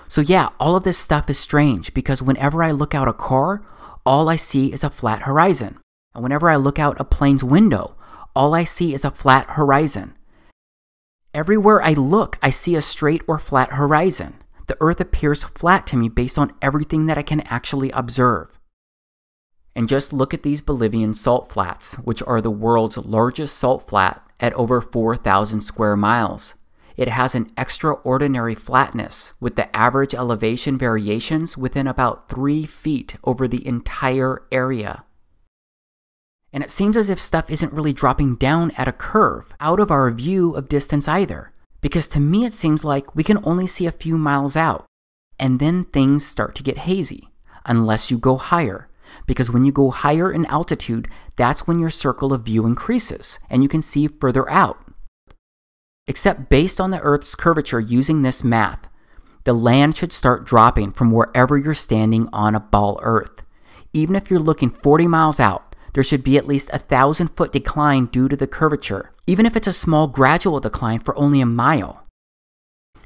So yeah, all of this stuff is strange because whenever I look out a car, all I see is a flat horizon. And whenever I look out a plane's window, all I see is a flat horizon. Everywhere I look, I see a straight or flat horizon. The Earth appears flat to me based on everything that I can actually observe. And just look at these Bolivian salt flats, which are the world's largest salt flat at over 4,000 square miles. It has an extraordinary flatness, with the average elevation variations within about 3 feet over the entire area. And it seems as if stuff isn't really dropping down at a curve, out of our view of distance either. Because to me it seems like we can only see a few miles out, and then things start to get hazy, unless you go higher. Because when you go higher in altitude, that's when your circle of view increases, and you can see further out. Except based on the Earth's curvature using this math, the land should start dropping from wherever you're standing on a ball Earth. Even if you're looking 40 miles out, there should be at least 1,000-foot decline due to the curvature, even if it's a small gradual decline for only a mile.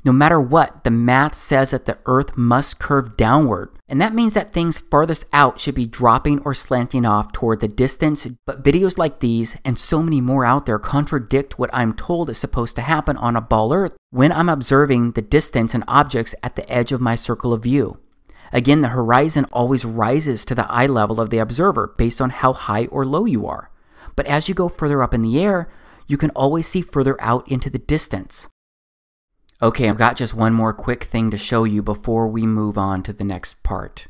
No matter what, the math says that the Earth must curve downward, and that means that things farthest out should be dropping or slanting off toward the distance, but videos like these, and so many more out there, contradict what I'm told is supposed to happen on a ball Earth when I'm observing the distance and objects at the edge of my circle of view. Again, the horizon always rises to the eye level of the observer based on how high or low you are. But as you go further up in the air, you can always see further out into the distance. Okay, I've got just one more quick thing to show you before we move on to the next part.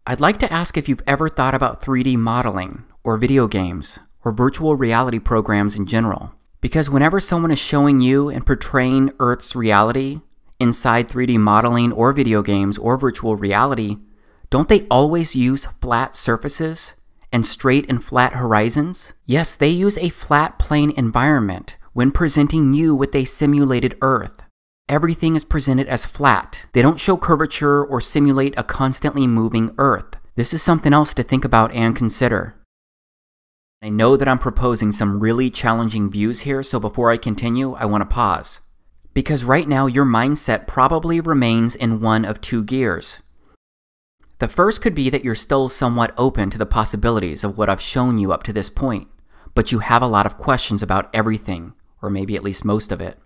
I'd like to ask if you've ever thought about 3D modeling, or video games, or virtual reality programs in general. Because whenever someone is showing you and portraying Earth's reality inside 3D modeling or video games or virtual reality, don't they always use flat surfaces and straight and flat horizons? Yes, they use a flat plane environment when presenting you with a simulated Earth. Everything is presented as flat. They don't show curvature or simulate a constantly moving Earth. This is something else to think about and consider. I know that I'm proposing some really challenging views here, so before I continue, I want to pause. Because right now your mindset probably remains in one of two gears. The first could be that you're still somewhat open to the possibilities of what I've shown you up to this point, but you have a lot of questions about everything, or maybe at least most of it.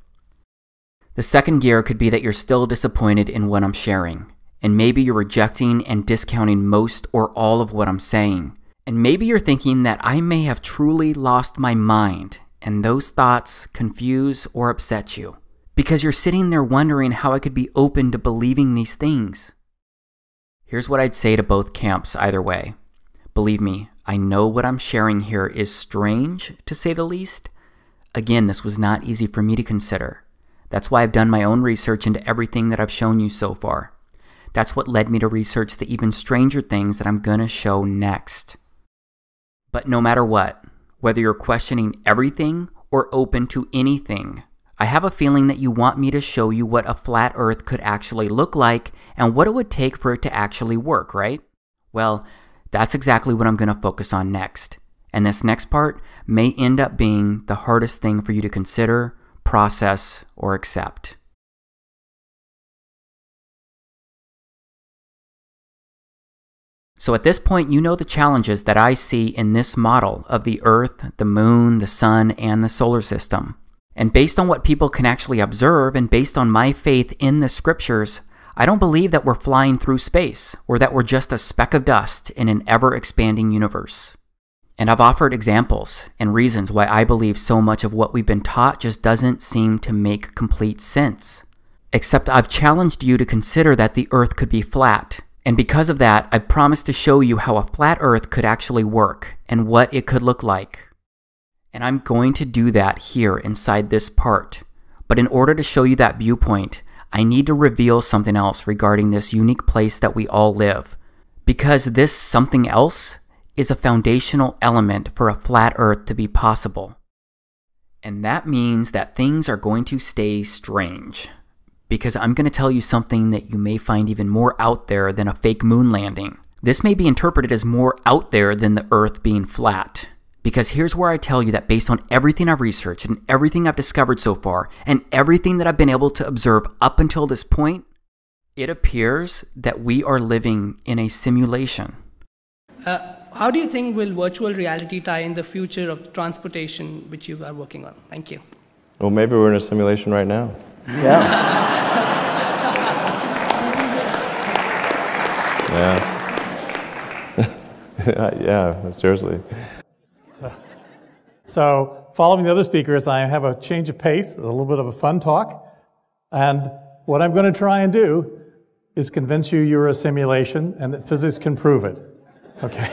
The second gear could be that you're still disappointed in what I'm sharing, and maybe you're rejecting and discounting most or all of what I'm saying. And maybe you're thinking that I may have truly lost my mind, and those thoughts confuse or upset you, because you're sitting there wondering how I could be open to believing these things. Here's what I'd say to both camps either way. Believe me, I know what I'm sharing here is strange, to say the least. Again, this was not easy for me to consider. That's why I've done my own research into everything that I've shown you so far. That's what led me to research the even stranger things that I'm gonna show next. But no matter what, whether you're questioning everything or open to anything, I have a feeling that you want me to show you what a flat Earth could actually look like and what it would take for it to actually work, right? Well, that's exactly what I'm gonna focus on next. And this next part may end up being the hardest thing for you to consider, process, or accept. So at this point, you know the challenges that I see in this model of the Earth, the Moon, the Sun, and the solar system. And based on what people can actually observe, and based on my faith in the scriptures, I don't believe that we're flying through space, or that we're just a speck of dust in an ever-expanding universe. And I've offered examples and reasons why I believe so much of what we've been taught just doesn't seem to make complete sense. Except I've challenged you to consider that the Earth could be flat. And because of that, I've promised to show you how a flat Earth could actually work and what it could look like. And I'm going to do that here inside this part. But in order to show you that viewpoint, I need to reveal something else regarding this unique place that we all live. Because this something else is a foundational element for a flat Earth to be possible. And that means that things are going to stay strange. Because I'm going to tell you something that you may find even more out there than a fake moon landing. This may be interpreted as more out there than the Earth being flat. Because here's where I tell you that based on everything I've researched and everything I've discovered so far, and everything that I've been able to observe up until this point, it appears that we are living in a simulation. How do you think will virtual reality tie in the future of transportation, which you are working on? Thank you. Well, maybe we're in a simulation right now. Yeah. Yeah. Yeah, seriously. So, following the other speakers, I have a change of pace, a little bit of a fun talk. And what I'm going to try and do is convince you you're a simulation and that physics can prove it. Okay.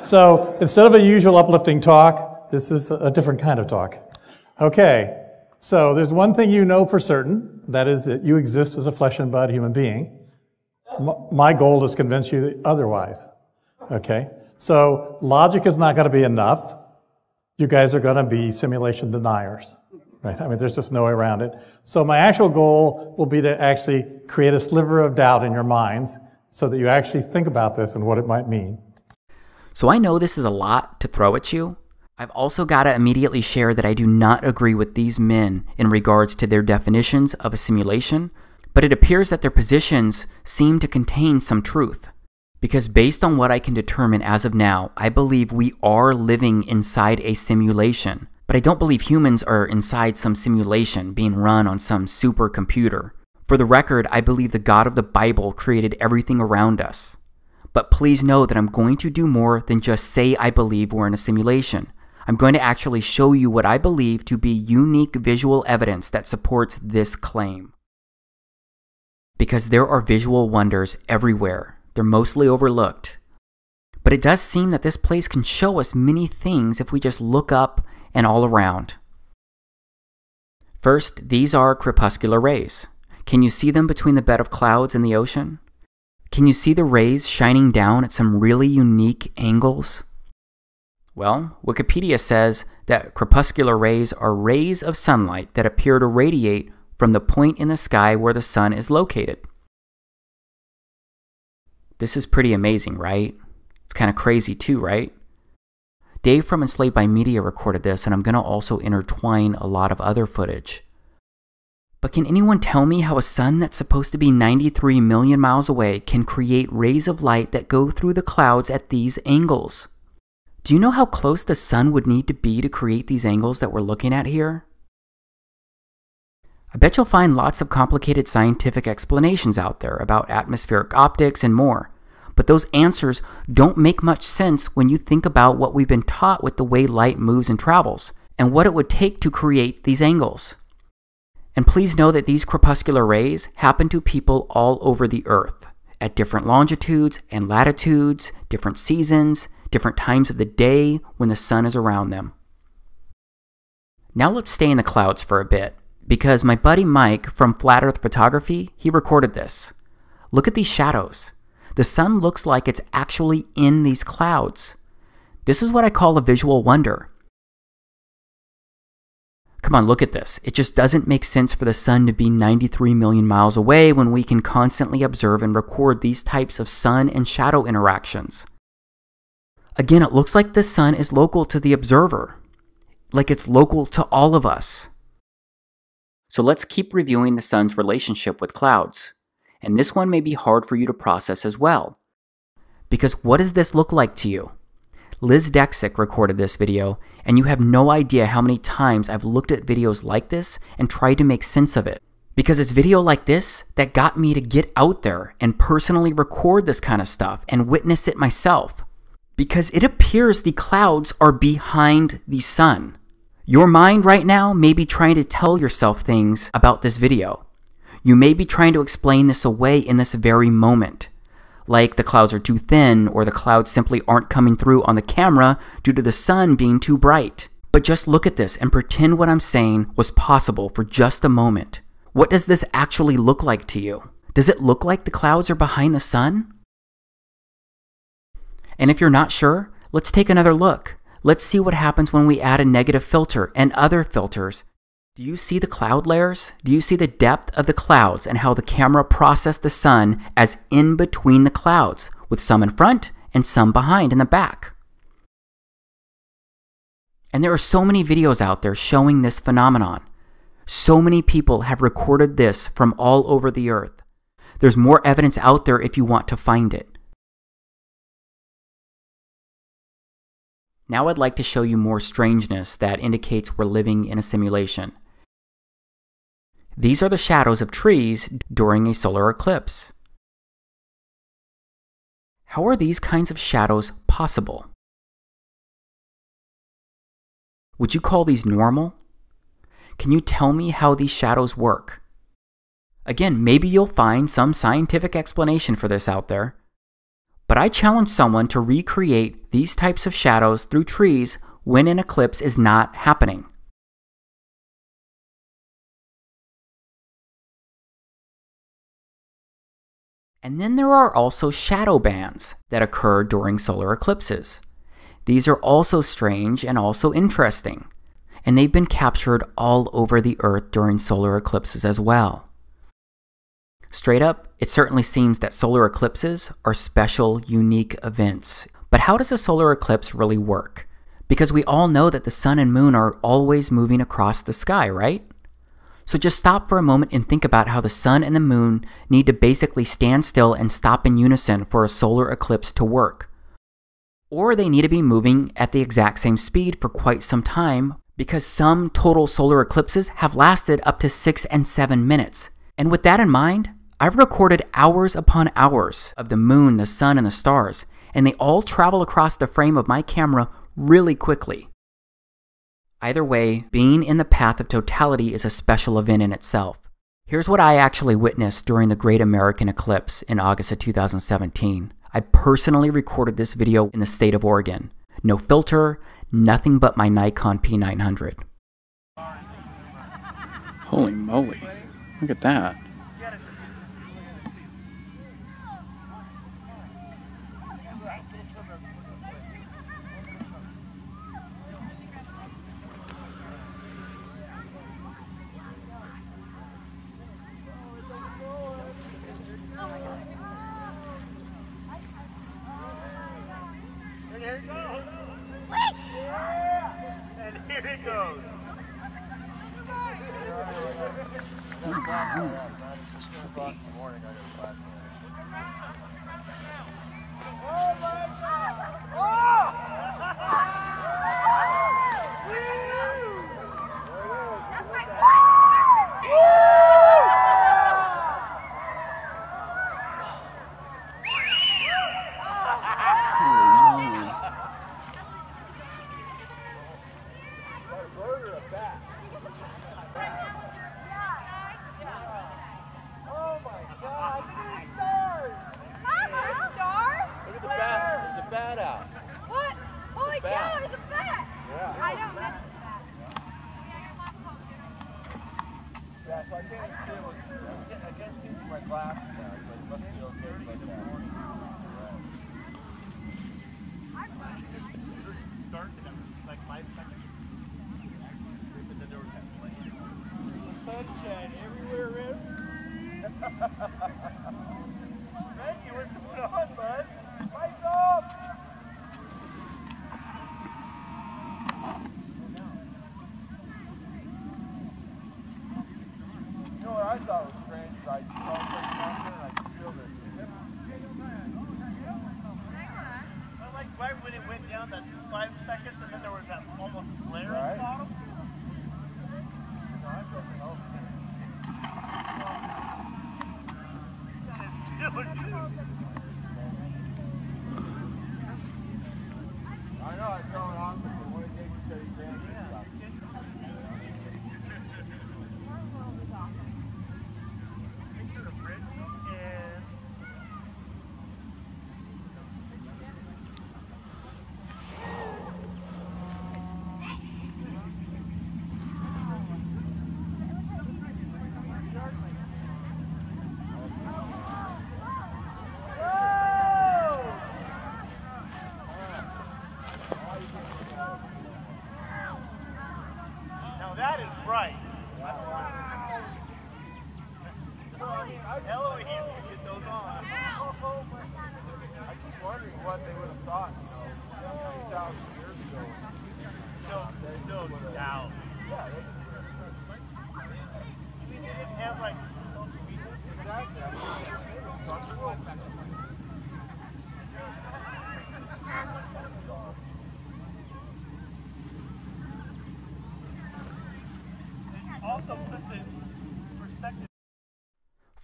So, instead of a usual uplifting talk, this is a different kind of talk. Okay. So, there's one thing you know for certain, that is that you exist as a flesh and blood human being. My goal is to convince you otherwise. Okay. So, logic is not going to be enough. You guys are going to be simulation deniers, right? I mean, there's just no way around it. So my actual goal will be to actually create a sliver of doubt in your minds so that you actually think about this and what it might mean. So I know this is a lot to throw at you. I've also got to immediately share that I do not agree with these men in regards to their definitions of a simulation, but it appears that their positions seem to contain some truth. Because based on what I can determine as of now, I believe we are living inside a simulation. But I don't believe humans are inside some simulation being run on some supercomputer. For the record, I believe the God of the Bible created everything around us. But please know that I'm going to do more than just say I believe we're in a simulation. I'm going to actually show you what I believe to be unique visual evidence that supports this claim. because there are visual wonders everywhere. They're mostly overlooked. But it does seem that this place can show us many things if we just look up and all around. First, these are crepuscular rays. Can you see them between the bed of clouds and the ocean? Can you see the rays shining down at some really unique angles? Well, Wikipedia says that crepuscular rays are rays of sunlight that appear to radiate from the point in the sky where the sun is located. This is pretty amazing, right? It's kind of crazy too, right? Dave from Enslaved by Media recorded this, and I'm going to also intertwine a lot of other footage. But can anyone tell me how a sun that's supposed to be 93 million miles away can create rays of light that go through the clouds at these angles? Do you know how close the sun would need to be to create these angles that we're looking at here? I bet you'll find lots of complicated scientific explanations out there about atmospheric optics and more, but those answers don't make much sense when you think about what we've been taught with the way light moves and travels, and what it would take to create these angles. And please know that these crepuscular rays happen to people all over the Earth, at different longitudes and latitudes, different seasons, different times of the day when the sun is around them. Now let's stay in the clouds for a bit, because my buddy Mike from Flat Earth Photography, he recorded this. Look at these shadows. The sun looks like it's actually in these clouds. This is what I call a visual wonder. Come on, look at this. It just doesn't make sense for the sun to be 93 million miles away when we can constantly observe and record these types of sun and shadow interactions. Again, it looks like the sun is local to the observer, like it's local to all of us. So let's keep reviewing the sun's relationship with clouds. And this one may be hard for you to process as well. Because what does this look like to you? Liz Dexick recorded this video, and you have no idea how many times I've looked at videos like this and tried to make sense of it. Because it's video like this that got me to get out there and personally record this kind of stuff and witness it myself. Because it appears the clouds are behind the sun. Your mind right now may be trying to tell yourself things about this video. You may be trying to explain this away in this very moment. Like the clouds are too thin, or the clouds simply aren't coming through on the camera due to the sun being too bright. But just look at this and pretend what I'm saying was possible for just a moment. What does this actually look like to you? Does it look like the clouds are behind the sun? And if you're not sure, let's take another look. Let's see what happens when we add a negative filter and other filters. Do you see the cloud layers? Do you see the depth of the clouds and how the camera processed the sun as in between the clouds, with some in front and some behind in the back? And there are so many videos out there showing this phenomenon. So many people have recorded this from all over the earth. There's more evidence out there if you want to find it. Now I'd like to show you more strangeness that indicates we're living in a simulation. These are the shadows of trees during a solar eclipse. How are these kinds of shadows possible? Would you call these normal? Can you tell me how these shadows work? Again, maybe you'll find some scientific explanation for this out there, but I challenge someone to recreate these types of shadows through trees when an eclipse is not happening. And then there are also shadow bands that occur during solar eclipses. These are also strange and also interesting, and they've been captured all over the Earth during solar eclipses as well. Straight up, it certainly seems that solar eclipses are special, unique events. But how does a solar eclipse really work? Because we all know that the sun and moon are always moving across the sky, right? So just stop for a moment and think about how the sun and the moon need to basically stand still and stop in unison for a solar eclipse to work. Or they need to be moving at the exact same speed for quite some time, because some total solar eclipses have lasted up to 6 and 7 minutes. And with that in mind, I've recorded hours upon hours of the moon, the sun, and the stars, and they all travel across the frame of my camera really quickly. Either way, being in the path of totality is a special event in itself. Here's what I actually witnessed during the Great American Eclipse in August of 2017. I personally recorded this video in the state of Oregon. No filter, nothing but my Nikon P900. Holy moly, look at that. Here it goes. And here it goes.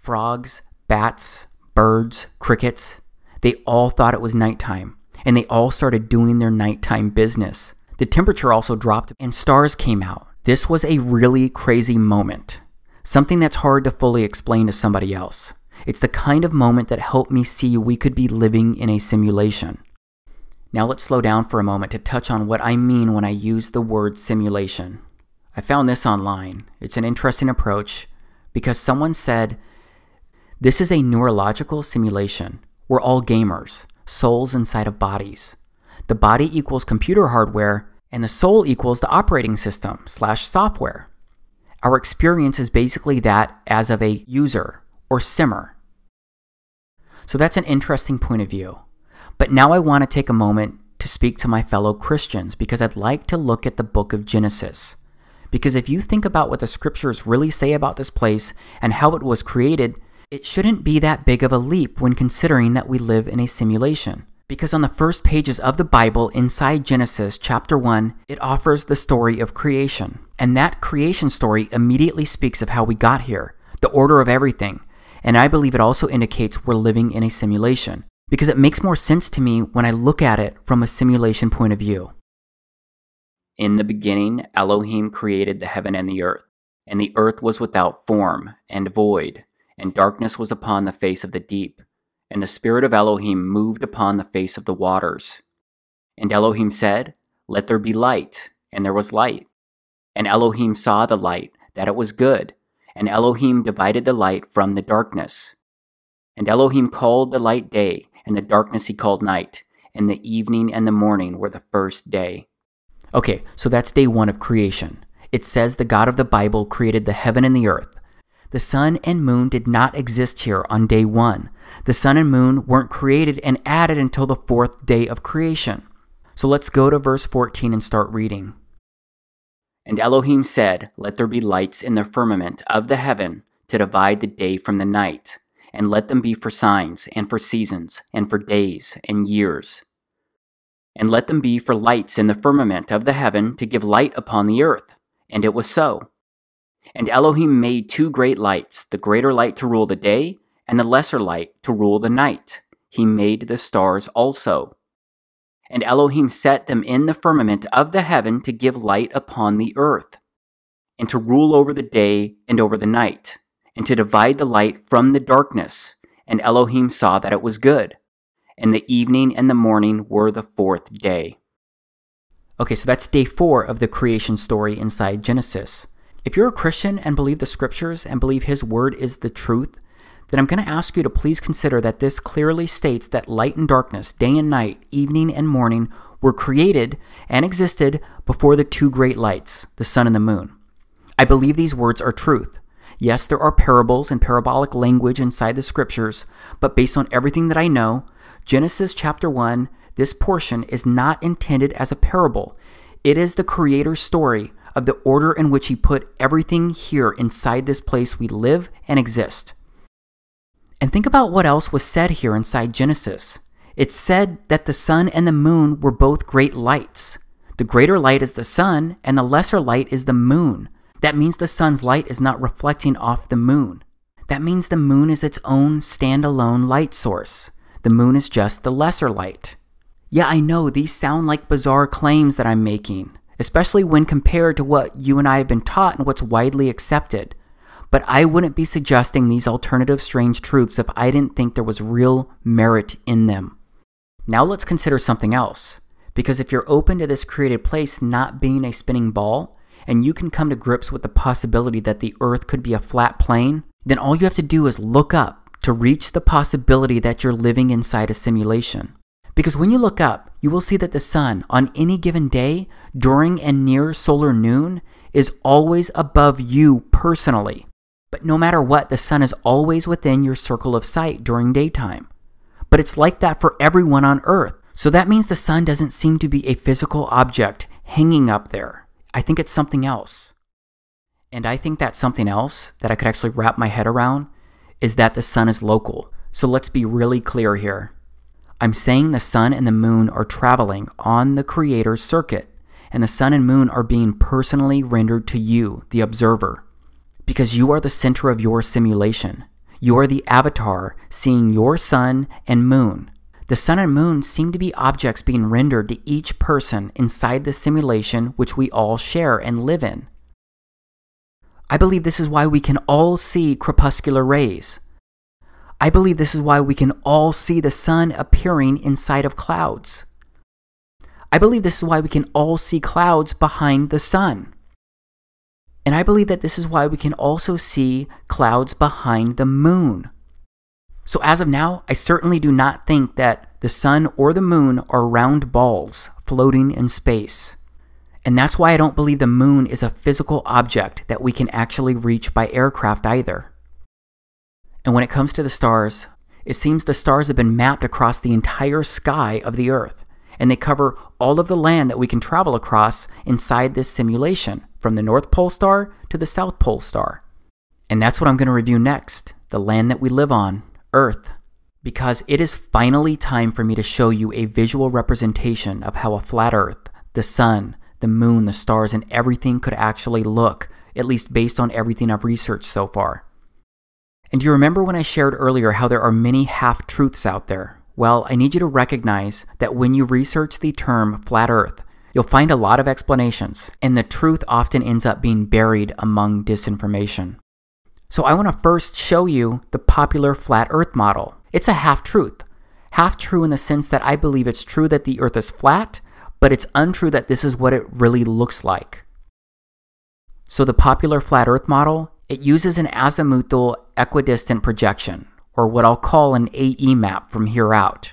Frogs, bats, birds, crickets, they all thought it was nighttime, and they all started doing their nighttime business. The temperature also dropped and stars came out. This was a really crazy moment, something that's hard to fully explain to somebody else. It's the kind of moment that helped me see we could be living in a simulation. Now let's slow down for a moment to touch on what I mean when I use the word simulation. I found this online. It's an interesting approach because someone said, this is a neurological simulation. We're all gamers, souls inside of bodies. The body equals computer hardware, and the soul equals the operating system / software. Our experience is basically that as of a user or simmer. So that's an interesting point of view. But now I want to take a moment to speak to my fellow Christians because I'd like to look at the book of Genesis. Because if you think about what the scriptures really say about this place and how it was created, it shouldn't be that big of a leap when considering that we live in a simulation. Because on the first pages of the Bible inside Genesis chapter 1, it offers the story of creation. And that creation story immediately speaks of how we got here, the order of everything. And I believe it also indicates we're living in a simulation. Because it makes more sense to me when I look at it from a simulation point of view. In the beginning, Elohim created the heaven and the earth. And the earth was without form and void, and darkness was upon the face of the deep. And the Spirit of Elohim moved upon the face of the waters. And Elohim said, Let there be light, and there was light. And Elohim saw the light, that it was good, and Elohim divided the light from the darkness. And Elohim called the light day, and the darkness he called night, and the evening and the morning were the first day. Okay, so that's day 1 of creation. It says the God of the Bible created the heaven and the earth. The sun and moon did not exist here on day 1. The sun and moon weren't created and added until the 4th day of creation. So let's go to verse 14 and start reading. And Elohim said, Let there be lights in the firmament of the heaven to divide the day from the night, and let them be for signs, and for seasons, and for days, and years. And let them be for lights in the firmament of the heaven to give light upon the earth. And it was so. And Elohim made 2 great lights, the greater light to rule the day, and the lesser light to rule the night. He made the stars also. And Elohim set them in the firmament of the heaven to give light upon the earth, and to rule over the day and over the night, and to divide the light from the darkness. And Elohim saw that it was good. And the evening and the morning were the 4th day. Okay, so that's day 4 of the creation story inside Genesis. If you're a Christian and believe the scriptures and believe His word is the truth, then I'm going to ask you to please consider that this clearly states that light and darkness, day and night, evening and morning, were created and existed before the 2 great lights, the sun and the moon. I believe these words are truth. Yes, there are parables and parabolic language inside the scriptures, but based on everything that I know, Genesis chapter 1, this portion is not intended as a parable. It is the Creator's story of the order in which He put everything here inside this place we live and exist. And think about what else was said here inside Genesis. It said that the sun and the moon were both great lights. The greater light is the sun, and the lesser light is the moon. That means the sun's light is not reflecting off the moon. That means the moon is its own standalone light source. The moon is just the lesser light. Yeah, I know these sound like bizarre claims that I'm making, especially when compared to what you and I have been taught and what's widely accepted. But I wouldn't be suggesting these alternative strange truths if I didn't think there was real merit in them. Now let's consider something else. Because if you're open to this created place not being a spinning ball, and you can come to grips with the possibility that the earth could be a flat plane, then all you have to do is look up to reach the possibility that you're living inside a simulation. Because when you look up, you will see that the sun on any given day during and near solar noon is always above you personally. But no matter what, the sun is always within your circle of sight during daytime. But it's like that for everyone on Earth. So that means the sun doesn't seem to be a physical object hanging up there. I think it's something else. And I think that something else that I could actually wrap my head around is that the sun is local. So let's be really clear here. I'm saying the sun and the moon are traveling on the Creator's circuit, and the sun and moon are being personally rendered to you, the observer. Because you are the center of your simulation. You are the avatar seeing your sun and moon. The sun and moon seem to be objects being rendered to each person inside the simulation which we all share and live in. I believe this is why we can all see crepuscular rays. I believe this is why we can all see the sun appearing inside of clouds. I believe this is why we can all see clouds behind the sun. And I believe that this is why we can also see clouds behind the moon. So as of now, I certainly do not think that the sun or the moon are round balls floating in space. And that's why I don't believe the moon is a physical object that we can actually reach by aircraft either. And when it comes to the stars, it seems the stars have been mapped across the entire sky of the Earth, and they cover all of the land that we can travel across inside this simulation, from the North Pole star to the South Pole star. And that's what I'm going to review next, the land that we live on, Earth. Because it is finally time for me to show you a visual representation of how a flat Earth, the sun, the moon, the stars, and everything could actually look, at least based on everything I've researched so far. And do you remember when I shared earlier how there are many half-truths out there? Well, I need you to recognize that when you research the term flat Earth, You'll find a lot of explanations, and the truth often ends up being buried among disinformation. So I want to first show you the popular flat earth model. It's a half-truth. Half-true in the sense that I believe it's true that the earth is flat, but it's untrue that this is what it really looks like. So the popular flat earth model, it uses an azimuthal equidistant projection, or what I'll call an AE map from here out.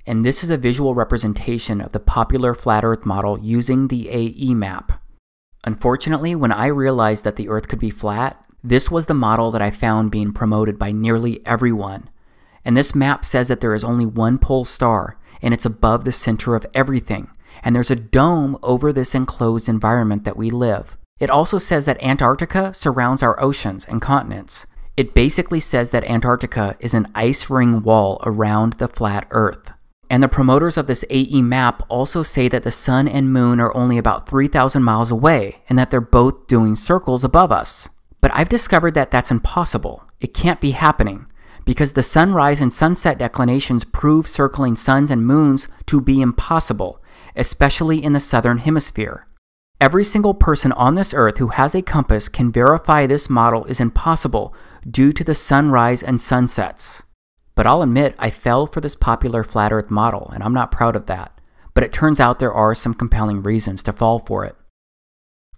And this is a visual representation of the popular flat earth model using the AE map. Unfortunately, when I realized that the earth could be flat, this was the model that I found being promoted by nearly everyone. And this map says that there is only one pole star, and it's above the center of everything. And there's a dome over this enclosed environment that we live. It also says that Antarctica surrounds our oceans and continents. It basically says that Antarctica is an ice ring wall around the flat earth. And the promoters of this AE map also say that the sun and moon are only about 3,000 miles away, and that they're both doing circles above us. But I've discovered that that's impossible. It can't be happening, because the sunrise and sunset declinations prove circling suns and moons to be impossible, especially in the southern hemisphere. Every single person on this earth who has a compass can verify this model is impossible due to the sunrise and sunsets. But I'll admit I fell for this popular flat earth model, and I'm not proud of that. But it turns out there are some compelling reasons to fall for it.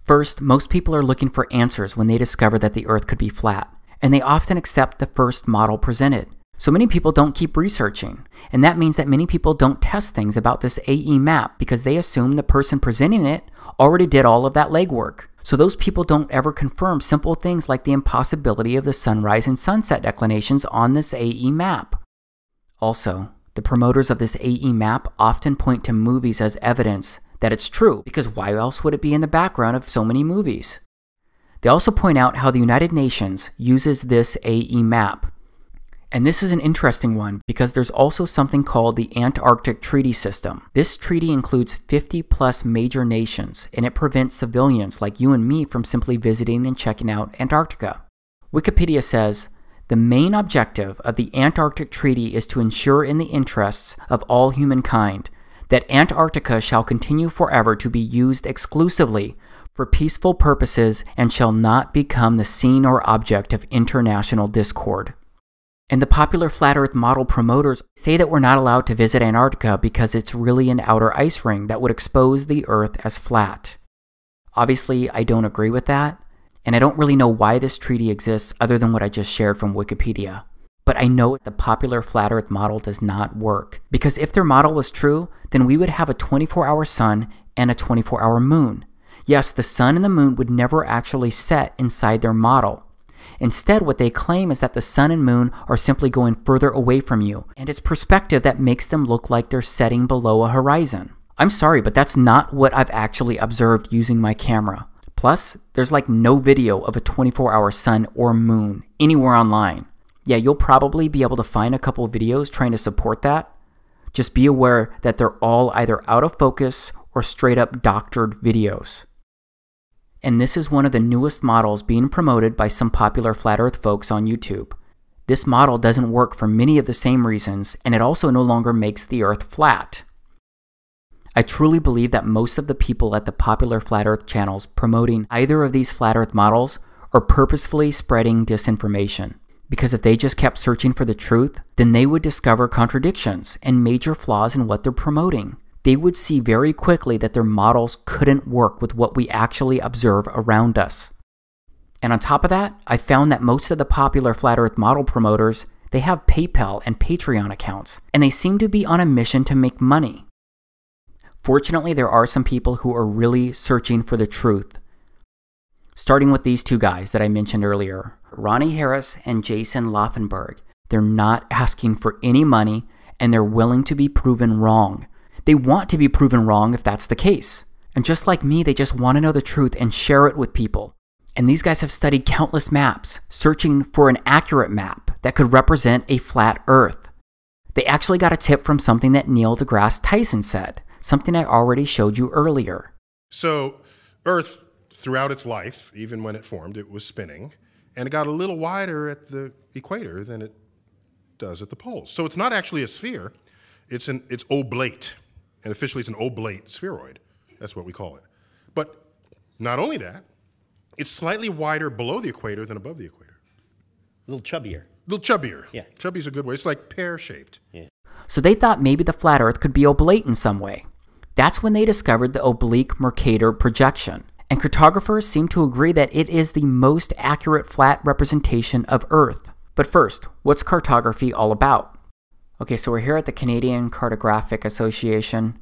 First, most people are looking for answers when they discover that the earth could be flat, and they often accept the first model presented. So many people don't keep researching, and that means that many people don't test things about this AE map because they assume the person presenting it already did all of that legwork. So those people don't ever confirm simple things like the impossibility of the sunrise and sunset declinations on this AE map. Also, the promoters of this AE map often point to movies as evidence that it's true, because why else would it be in the background of so many movies? They also point out how the United Nations uses this AE map. And this is an interesting one because there's also something called the Antarctic Treaty System. This treaty includes 50 plus major nations, and it prevents civilians like you and me from simply visiting and checking out Antarctica. Wikipedia says, the main objective of the Antarctic Treaty is to ensure in the interests of all humankind that Antarctica shall continue forever to be used exclusively for peaceful purposes and shall not become the scene or object of international discord. And the popular flat earth model promoters say that we're not allowed to visit Antarctica because it's really an outer ice ring that would expose the earth as flat. Obviously, I don't agree with that, and I don't really know why this treaty exists other than what I just shared from Wikipedia. But I know the popular flat earth model does not work, because if their model was true, then we would have a 24-hour sun and a 24-hour moon. Yes, the sun and the moon would never actually set inside their model. Instead, what they claim is that the sun and moon are simply going further away from you, and it's perspective that makes them look like they're setting below a horizon. I'm sorry, but that's not what I've actually observed using my camera. Plus, there's like no video of a 24-hour sun or moon anywhere online. Yeah, you'll probably be able to find a couple of videos trying to support that. Just be aware that they're all either out of focus or straight up doctored videos. And this is one of the newest models being promoted by some popular flat earth folks on YouTube. This model doesn't work for many of the same reasons, and it also no longer makes the earth flat. I truly believe that most of the people at the popular flat earth channels promoting either of these flat earth models are purposefully spreading disinformation. Because if they just kept searching for the truth, then they would discover contradictions and major flaws in what they're promoting. They would see very quickly that their models couldn't work with what we actually observe around us. And on top of that, I found that most of the popular flat earth model promoters, they have PayPal and Patreon accounts, and they seem to be on a mission to make money. Fortunately, there are some people who are really searching for the truth. Starting with these two guys that I mentioned earlier, Ronnie Harris and Jason Laufenberg. They're not asking for any money, and they're willing to be proven wrong. They want to be proven wrong if that's the case. And just like me, they just want to know the truth and share it with people. And these guys have studied countless maps, searching for an accurate map that could represent a flat earth. They actually got a tip from something that Neil deGrasse Tyson said, something I already showed you earlier. So Earth, throughout its life, even when it formed, it was spinning, and it got a little wider at the equator than it does at the poles. So it's not actually a sphere, it's oblate. And officially it's an oblate spheroid. That's what we call it. But not only that, it's slightly wider below the equator than above the equator. A little chubbier. A little chubbier. Yeah. Chubby's a good way. It's like pear-shaped. Yeah. So they thought maybe the flat Earth could be oblate in some way. That's when they discovered the oblique Mercator projection. And cartographers seem to agree that it is the most accurate flat representation of Earth. But first, what's cartography all about? Okay, so we're here at the Canadian Cartographic Association,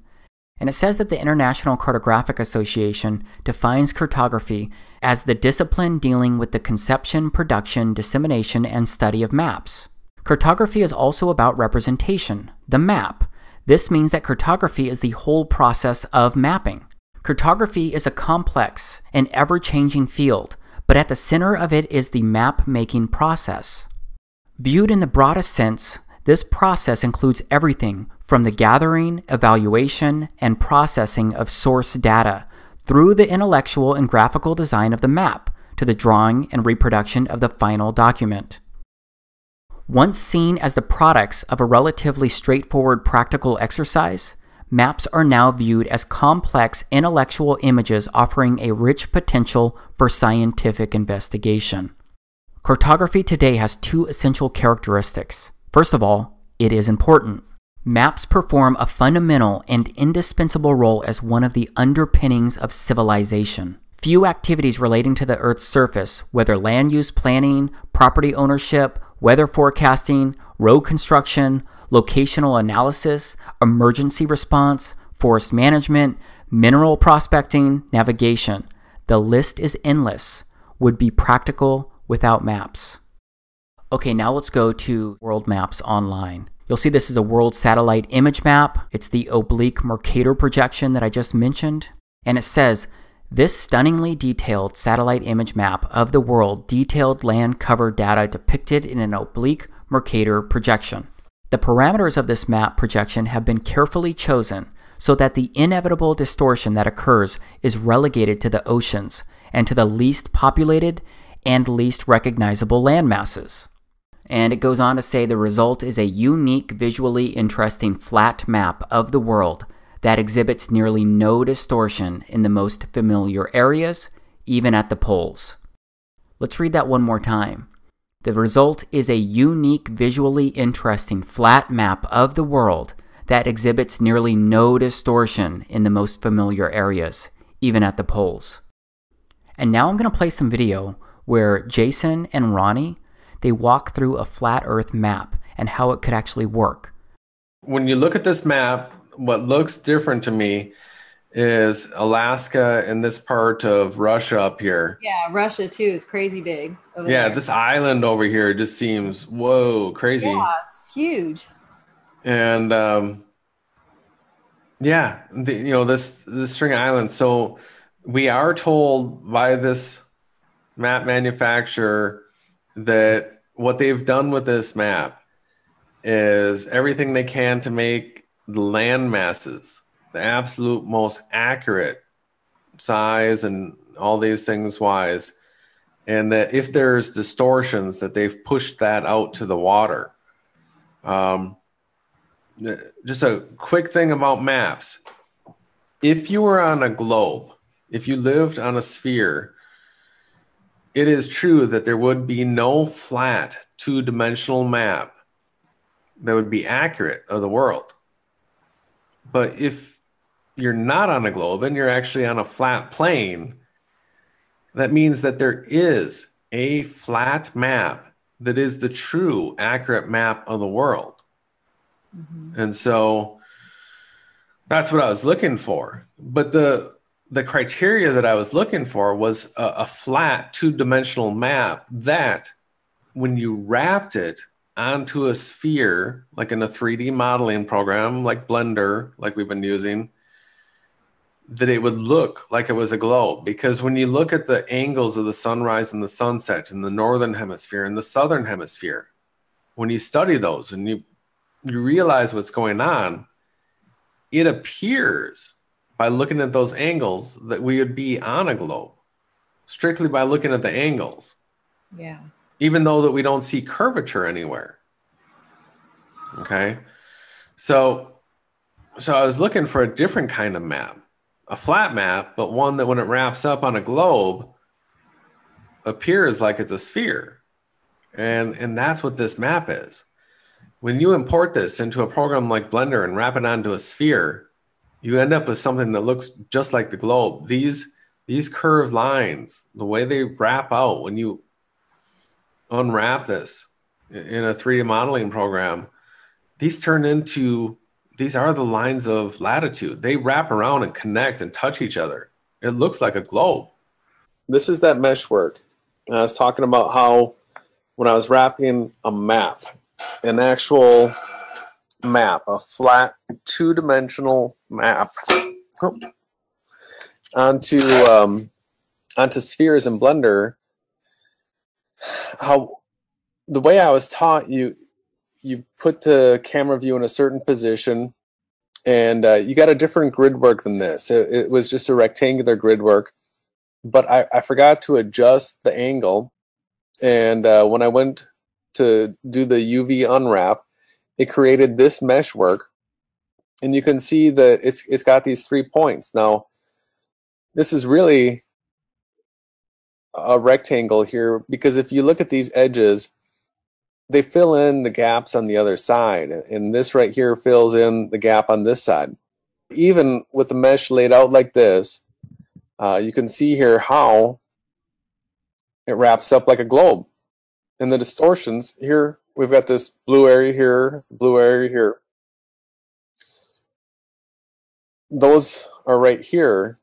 and it says that the International Cartographic Association defines cartography as the discipline dealing with the conception, production, dissemination, and study of maps. Cartography is also about representation, the map. This means that cartography is the whole process of mapping. Cartography is a complex and ever-changing field, but at the center of it is the map-making process. Viewed in the broadest sense, this process includes everything from the gathering, evaluation, and processing of source data through the intellectual and graphical design of the map to the drawing and reproduction of the final document. Once seen as the products of a relatively straightforward practical exercise, maps are now viewed as complex intellectual images offering a rich potential for scientific investigation. Cartography today has two essential characteristics. First of all, it is important. Maps perform a fundamental and indispensable role as one of the underpinnings of civilization. Few activities relating to the Earth's surface, whether land use planning, property ownership, weather forecasting, road construction, locational analysis, emergency response, forest management, mineral prospecting, navigation, the list is endless, would be practical without maps. Okay, now let's go to World Maps Online. You'll see this is a world satellite image map. It's the oblique Mercator projection that I just mentioned. And it says, this stunningly detailed satellite image map of the world detailed land cover data depicted in an oblique Mercator projection. The parameters of this map projection have been carefully chosen so that the inevitable distortion that occurs is relegated to the oceans and to the least populated and least recognizable land masses. And it goes on to say the result is a unique, visually interesting flat map of the world that exhibits nearly no distortion in the most familiar areas, even at the poles. Let's read that one more time. The result is a unique, visually interesting flat map of the world that exhibits nearly no distortion in the most familiar areas, even at the poles. And now I'm going to play some video where Jason and Ronnie, they walk through a flat Earth map and how it could actually work. When you look at this map, what looks different to me is Alaska and this part of Russia up here. Yeah, Russia too is crazy big over there. This island over here just seems, whoa, crazy. Yeah, it's huge. And this string of islands. So we are told by this map manufacturer that what they've done with this map is everything they can to make the land masses the absolute most accurate size and all these things wise, and that if there's distortions that they've pushed that out to the water. Just a quick thing about maps. If you were on a globe, if you lived on a sphere, it is true that there would be no flat two-dimensional map that would be accurate of the world. But if you're not on a globe and you're actually on a flat plane, that means that there is a flat map that is the true accurate map of the world. Mm-hmm. And so that's what I was looking for. But the criteria that I was looking for was a flat two-dimensional map that when you wrapped it onto a sphere, like in a 3D modeling program, like Blender, like we've been using, that it would look like it was a globe. Because when you look at the angles of the sunrise and the sunset in the northern hemisphere and the southern hemisphere, when you study those and you realize what's going on, it appears by looking at those angles that we would be on a globe, strictly by looking at the angles. Yeah. Even though that we don't see curvature anywhere. Okay. So So I was looking for a different kind of map, a flat map, but one that when it wraps up on a globe appears like it's a sphere. And that's what this map is. When you import this into a program like Blender and wrap it onto a sphere, you end up with something that looks just like the globe. These curved lines, the way they wrap out when you unwrap this in a 3D modeling program, these are the lines of latitude. They wrap around and connect and touch each other. It looks like a globe. This is that mesh work. I was talking about how when I was wrapping a map, an actual map, a flat two-dimensional map onto spheres in Blender, how the way I was taught, you put the camera view in a certain position, and you got a different grid work than this. It was just a rectangular grid work, but I forgot to adjust the angle, and when I went to do the UV unwrap, it created this mesh work, and you can see that it's got these 3 points. Now, this is really a rectangle here, because if you look at these edges, they fill in the gaps on the other side, and this right here fills in the gap on this side. Even with the mesh laid out like this, you can see here how it wraps up like a globe. And the distortions here, we've got this blue area here, blue area here. Those are right here.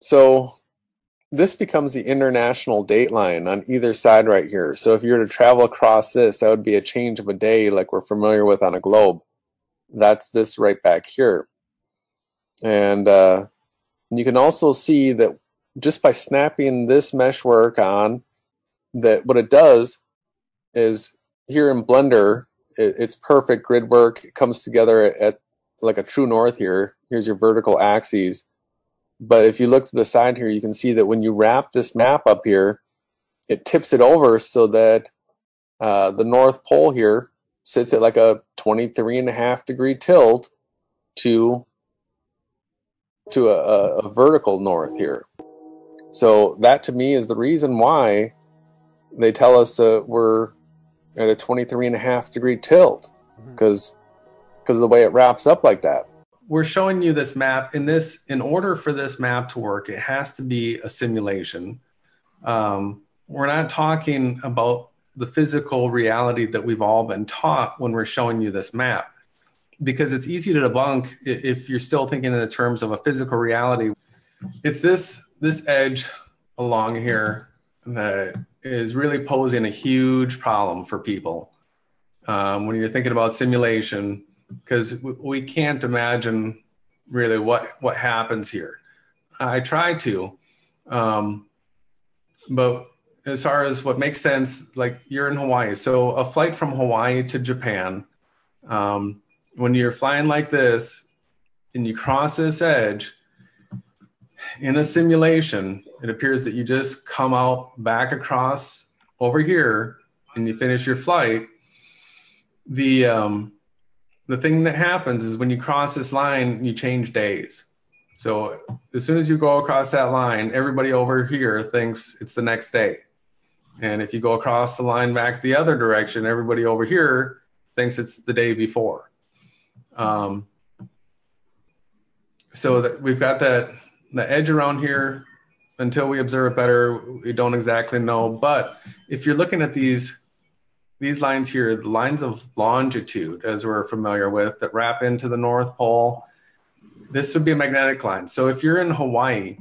So this becomes the international date line on either side right here. So if you were to travel across this, that would be a change of a day like we're familiar with on a globe. That's this right back here. And you can also see that just by snapping this mesh work on, that what it does is here in Blender, it's perfect grid work. It comes together at like a true north here. Here's your vertical axes. But if you look to the side here, you can see that when you wrap this map up here, it tips it over so that the North Pole here sits at like a 23.5 degree tilt to a vertical north here. So that to me is the reason why they tell us that we're at a 23.5 degree tilt, because of the way it wraps up like that. We're showing you this map. In order for this map to work, it has to be a simulation. We're not talking about the physical reality that we've all been taught when we're showing you this map, because it's easy to debunk if you're still thinking in the terms of a physical reality. It's this edge along here that is really posing a huge problem for people when you're thinking about simulation, because we can't imagine really what happens here. I try to, but as far as what makes sense, like you're in Hawaii. So a flight from Hawaii to Japan, when you're flying like this and you cross this edge, in a simulation, it appears that you just come out back across over here and you finish your flight. The thing that happens is when you cross this line, you change days. So as soon as you go across that line, everybody over here thinks it's the next day. And if you go across the line back the other direction, everybody over here thinks it's the day before. So that we've got the edge around here. Until we observe it better, we don't exactly know. But if you're looking at these lines here, the lines of longitude, as we're familiar with, that wrap into the North Pole, this would be a magnetic line. So if you're in Hawaii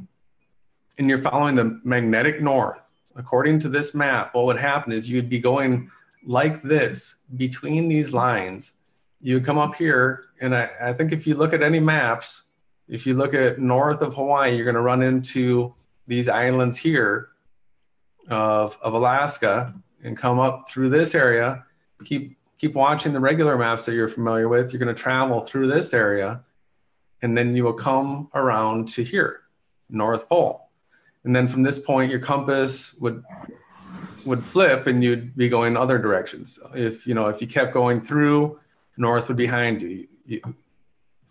and you're following the magnetic north, according to this map, what would happen is you'd be going like this between these lines. You would come up here, and I think if you look at any maps, if you look at north of Hawaii, you're going to run into these islands here of Alaska and come up through this area. Keep watching the regular maps that you're familiar with. You're going to travel through this area, and then you will come around to here, North Pole. And then from this point, your compass would flip and you'd be going other directions. If you kept going through, north would be behind you.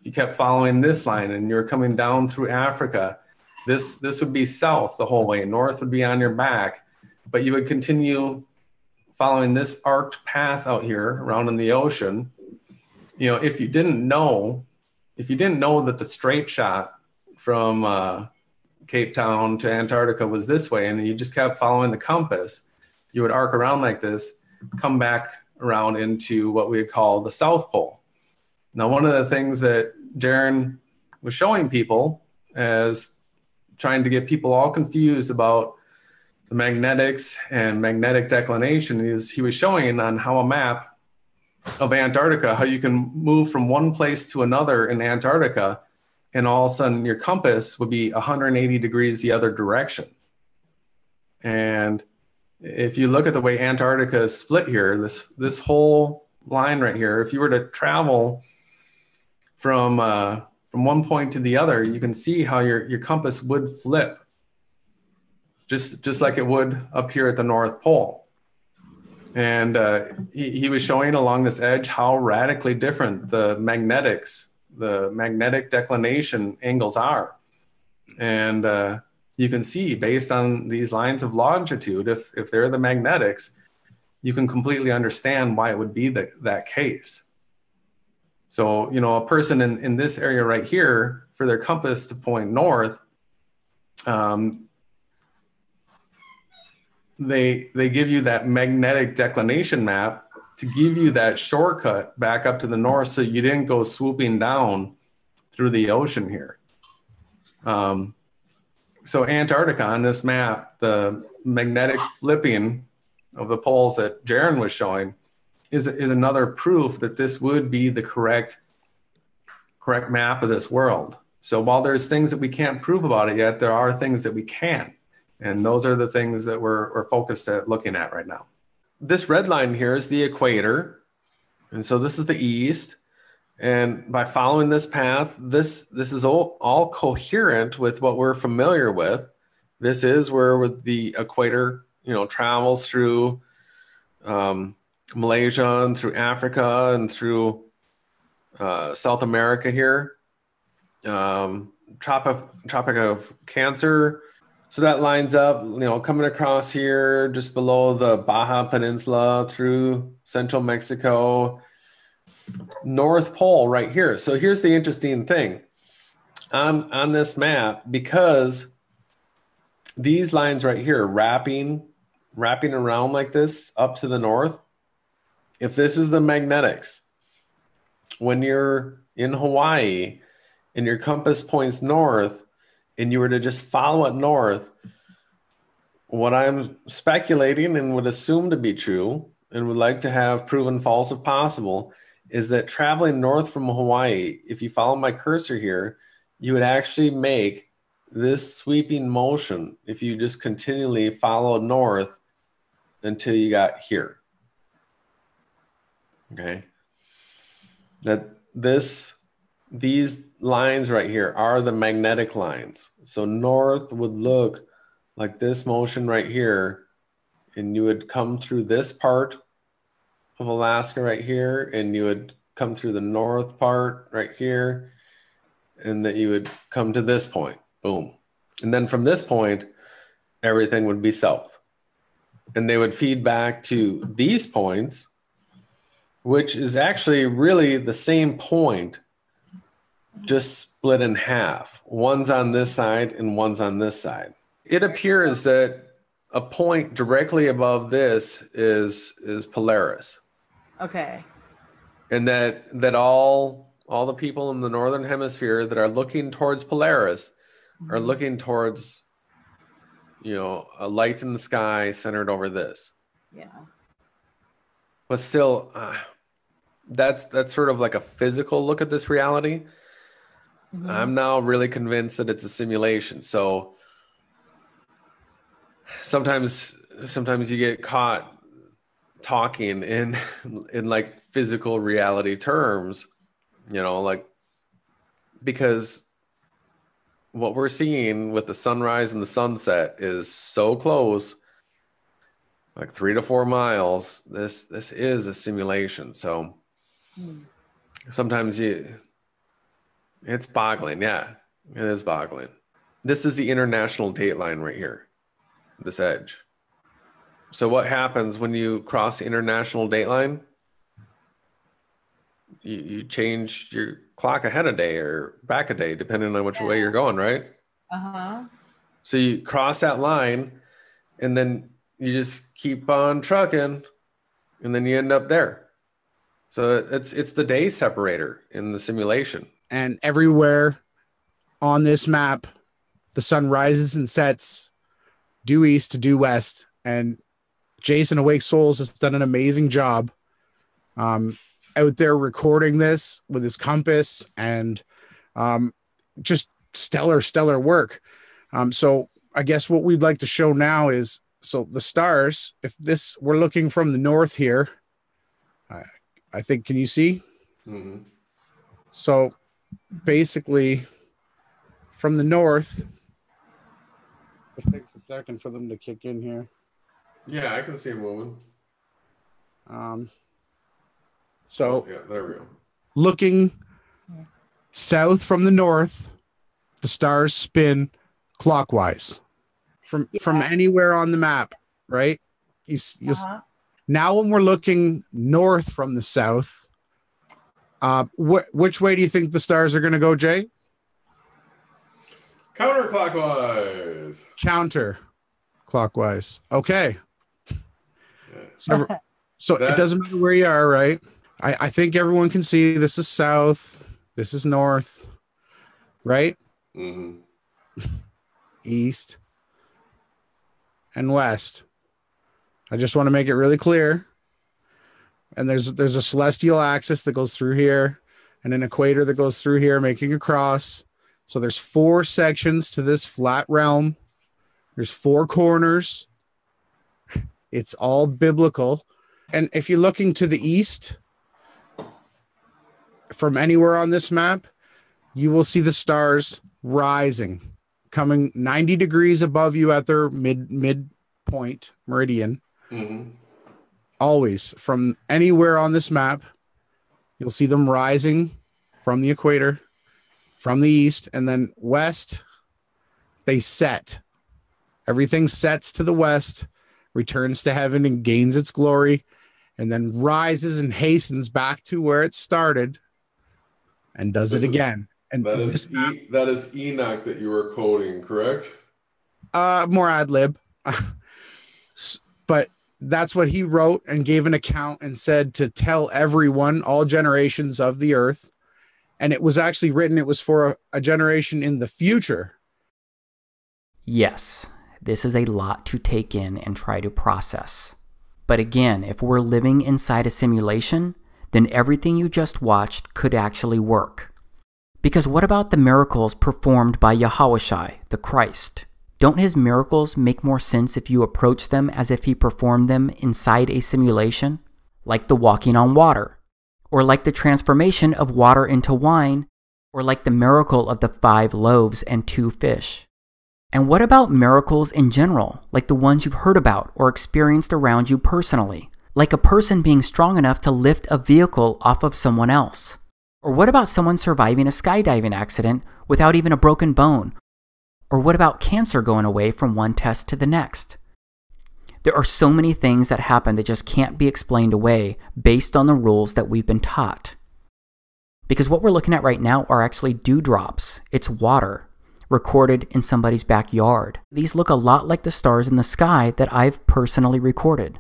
if you kept following this line and you're coming down through Africa, this would be south the whole way. North would be on your back, but you would continue following this arced path out here around in the ocean. You know, if you didn't know that the straight shot from Cape Town to Antarctica was this way, and you just kept following the compass, you would arc around like this, come back around into what we would call the South Pole. Now, one of the things that Jaron was showing people as trying to get people all confused about the magnetics and magnetic declination is he was showing on how a map of Antarctica, how you can move from one place to another in Antarctica, and all of a sudden your compass would be 180 degrees the other direction. And if you look at the way Antarctica is split here, this whole line right here, if you were to travel from one point to the other, you can see how your compass would flip, just like it would up here at the North Pole. And he was showing along this edge how radically different the magnetic declination angles are. And you can see based on these lines of longitude, if they're the magnetics, you can completely understand why it would be that case. So, you know, a person in this area right here, for their compass to point north, they give you that magnetic declination map to give you that shortcut back up to the north so you didn't go swooping down through the ocean here. So Antarctica on this map, the magnetic flipping of the poles that Jaron was showing is another proof that this would be the correct map of this world. So while there's things that we can't prove about it yet, there are things that we can. And those are the things that we're focused at looking at right now. This red line here is the equator. And so this is the east. And by following this path, this is all coherent with what we're familiar with. This is where the equator, you know, travels through Malaysia and through Africa and through South America here. Tropic of Cancer. So that lines up, you know, coming across here just below the Baja Peninsula through central Mexico, North Pole right here. So here's the interesting thing on this map, because these lines right here wrapping around like this up to the north, if this is the magnetics, when you're in Hawaii and your compass points north and you were to just follow it north, what I'm speculating and would assume to be true and would like to have proven false if possible is that traveling north from Hawaii, if you follow my cursor here, you would actually make this sweeping motion if you just continually follow north until you got here. Okay. These lines right here are the magnetic lines. So north would look like this motion right here, and you would come through this part of Alaska right here, and you would come through the north part right here, and that you would come to this point, boom. And then from this point, everything would be south. And they would feed back to these points, which is actually really the same point, just split in half. One's on this side and one's on this side. It appears that a point directly above this is Polaris. Okay. And that all the people in the northern hemisphere that are looking towards Polaris are looking towards, you know, a light in the sky centered over this. Yeah. But still, that's sort of like a physical look at this reality. I'm now really convinced that it's a simulation. So sometimes you get caught talking in like physical reality terms, you know, like, because what we're seeing with the sunrise and the sunset is so close, like 3 to 4 miles. This is a simulation. So sometimes It's boggling. Yeah, it is boggling. This is the international date line right here, this edge. So what happens when you cross the international date line? You change your clock ahead a day or back a day, depending on which way you're going, right? Uh-huh. So you cross that line, and then you just keep on trucking, and then you end up there. So it's the day separator in the simulation. And everywhere on this map, the sun rises and sets due east to due west. And Jason Awake Souls has done an amazing job out there recording this with his compass, and just stellar work. So I guess what we'd like to show now is, so the stars, if this, we're looking from the north here, I think, can you see? Mm-hmm. So basically from the north, it takes a second for them to kick in here. Yeah, I can see him moving. So yeah, there we go. Looking south from the north, the stars spin clockwise from anywhere on the map, right? Now when we're looking north from the south, which way do you think the stars are going to go, Jay? Counterclockwise. Counterclockwise. Okay. So it doesn't matter where you are, right? I think everyone can see this is south, this is north, right? Mm-hmm. East and west. I just want to make it really clear. And there's a celestial axis that goes through here and an equator that goes through here, making a cross. So there's 4 sections to this flat realm. There's 4 corners. It's all biblical. And if you're looking to the east from anywhere on this map, you will see the stars rising, coming 90 degrees above you at their midpoint meridian. Mm-hmm. Always from anywhere on this map, you'll see them rising from the equator, from the east, and then west, they set. Everything sets to the west, returns to heaven and gains its glory, and then rises and hastens back to where it started and does it again. And that is Enoch that you were quoting, correct? More ad lib. But that's what he wrote and gave an account and said to tell everyone, all generations of the earth. And it was actually written, it was for a generation in the future. Yes, this is a lot to take in and try to process. But again, if we're living inside a simulation, then everything you just watched could actually work. Because what about the miracles performed by Yahawashi, the Christ? Don't his miracles make more sense if you approach them as if he performed them inside a simulation? Like the walking on water, or like the transformation of water into wine, or like the miracle of the 5 loaves and 2 fish. And what about miracles in general, like the ones you've heard about or experienced around you personally? Like a person being strong enough to lift a vehicle off of someone else? Or what about someone surviving a skydiving accident without even a broken bone? Or what about cancer going away from one test to the next? There are so many things that happen that just can't be explained away based on the rules that we've been taught. Because what we're looking at right now are actually dewdrops. It's water recorded in somebody's backyard. These look a lot like the stars in the sky that I've personally recorded.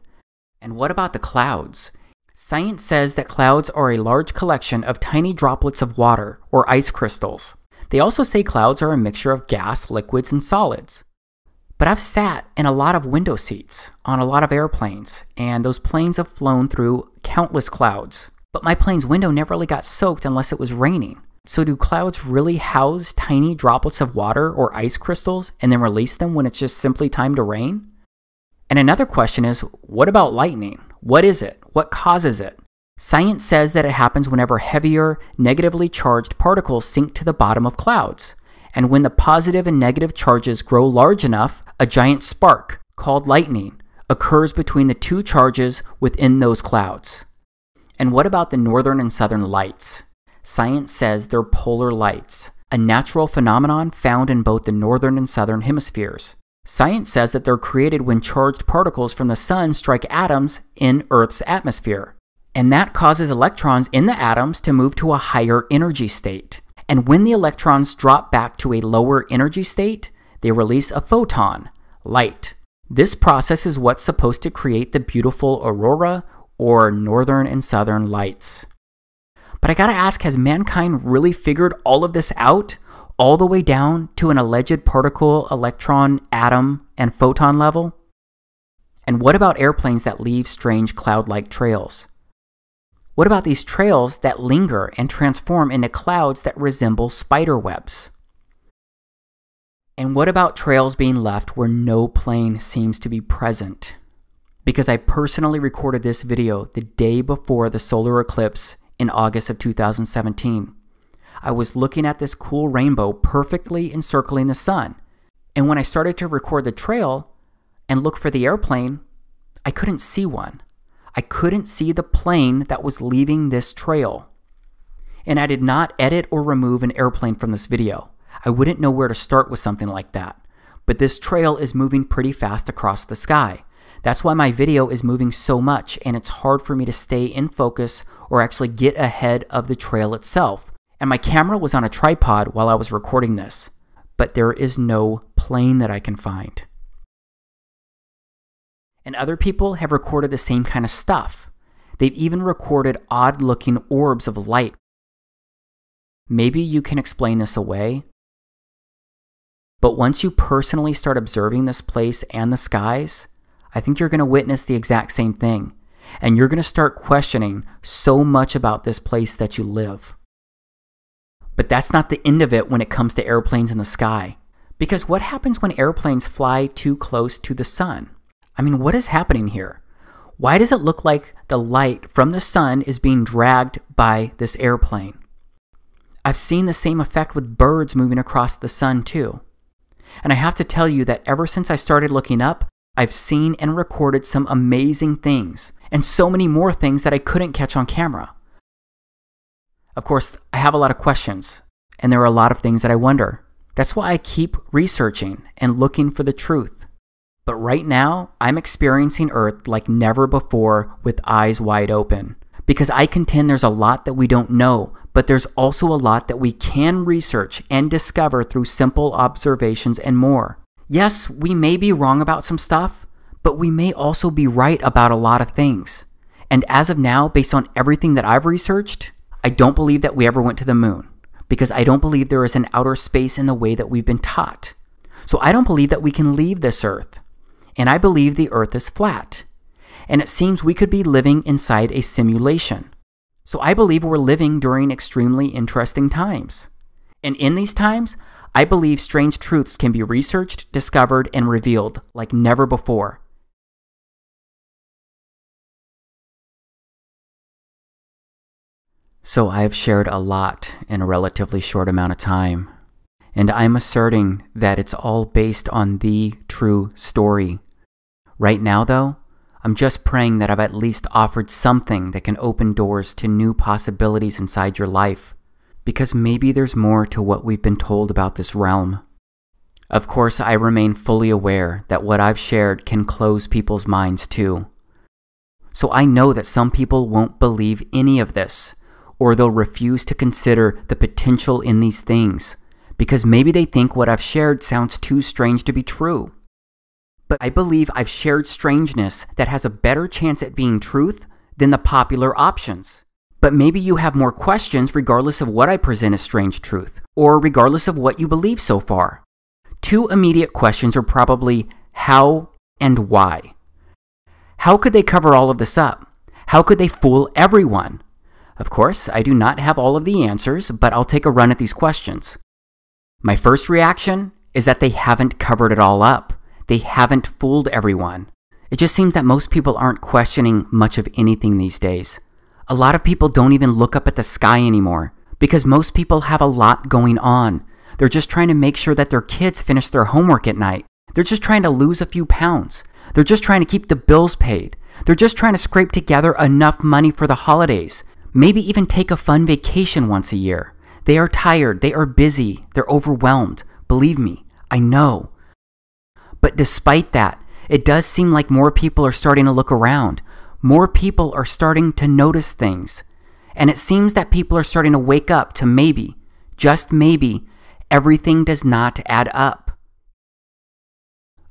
And what about the clouds? Science says that clouds are a large collection of tiny droplets of water or ice crystals. They also say clouds are a mixture of gas, liquids, and solids. But I've sat in a lot of window seats on a lot of airplanes, and those planes have flown through countless clouds. But my plane's window never really got soaked unless it was raining. So do clouds really house tiny droplets of water or ice crystals and then release them when it's just simply time to rain? And another question is, what about lightning? What is it? What causes it? Science says that it happens whenever heavier, negatively charged particles sink to the bottom of clouds. And when the positive and negative charges grow large enough, a giant spark, called lightning, occurs between the 2 charges within those clouds. And what about the northern and southern lights? science says they're polar lights, a natural phenomenon found in both the northern and southern hemispheres. Science says that they're created when charged particles from the sun strike atoms in Earth's atmosphere. And that causes electrons in the atoms to move to a higher energy state. And when the electrons drop back to a lower energy state, they release a photon, light. This process is what's supposed to create the beautiful aurora or northern and southern lights. But I gotta ask, has mankind really figured all of this out, all the way down to an alleged particle, electron, atom, and photon level? And what about airplanes that leave strange cloud-like trails? What about these trails that linger and transform into clouds that resemble spider webs? And what about trails being left where no plane seems to be present? Because I personally recorded this video the day before the solar eclipse in August of 2017. I was looking at this cool rainbow perfectly encircling the sun. And when I started to record the trail and look for the airplane, I couldn't see one. I couldn't see the plane that was leaving this trail. And I did not edit or remove an airplane from this video. I wouldn't know where to start with something like that. But this trail is moving pretty fast across the sky. That's why my video is moving so much, and it's hard for me to stay in focus or actually get ahead of the trail itself. And my camera was on a tripod while I was recording this, but there is no plane that I can find. And other people have recorded the same kind of stuff. They've even recorded odd-looking orbs of light. Maybe you can explain this away, but once you personally start observing this place and the skies, I think you're going to witness the exact same thing, and you're going to start questioning so much about this place that you live. But that's not the end of it when it comes to airplanes in the sky. Because what happens when airplanes fly too close to the sun? I mean, what is happening here? Why does it look like the light from the sun is being dragged by this airplane? I've seen the same effect with birds moving across the sun too. And I have to tell you that ever since I started looking up, I've seen and recorded some amazing things, and so many more things that I couldn't catch on camera. Of course, I have a lot of questions, and there are a lot of things that I wonder. That's why I keep researching and looking for the truth. But right now, I'm experiencing Earth like never before with eyes wide open. Because I contend there's a lot that we don't know, but there's also a lot that we can research and discover through simple observations and more. Yes, we may be wrong about some stuff, but we may also be right about a lot of things. And as of now, based on everything that I've researched, I don't believe that we ever went to the moon, because I don't believe there is an outer space in the way that we've been taught. So I don't believe that we can leave this Earth. And I believe the Earth is flat. And it seems we could be living inside a simulation. So I believe we're living during extremely interesting times. And in these times, I believe strange truths can be researched, discovered, and revealed like never before. So I've shared a lot in a relatively short amount of time. And I'm asserting that it's all based on the true story. Right now, though, I'm just praying that I've at least offered something that can open doors to new possibilities inside your life. Because maybe there's more to what we've been told about this realm. Of course, I remain fully aware that what I've shared can close people's minds too. So I know that some people won't believe any of this, or they'll refuse to consider the potential in these things, because maybe they think what I've shared sounds too strange to be true. But I believe I've shared strangeness that has a better chance at being truth than the popular options. But maybe you have more questions regardless of what I present as strange truth, or regardless of what you believe so far. Two immediate questions are probably how and why. How could they cover all of this up? How could they fool everyone? Of course, I do not have all of the answers, but I'll take a run at these questions. My first reaction is that they haven't covered it all up. They haven't fooled everyone. It just seems that most people aren't questioning much of anything these days. A lot of people don't even look up at the sky anymore because most people have a lot going on. They're just trying to make sure that their kids finish their homework at night. They're just trying to lose a few pounds. They're just trying to keep the bills paid. They're just trying to scrape together enough money for the holidays. Maybe even take a fun vacation once a year. They are tired, they are busy, they're overwhelmed. Believe me, I know. But despite that, it does seem like more people are starting to look around. More people are starting to notice things. And it seems that people are starting to wake up to maybe, just maybe, everything does not add up.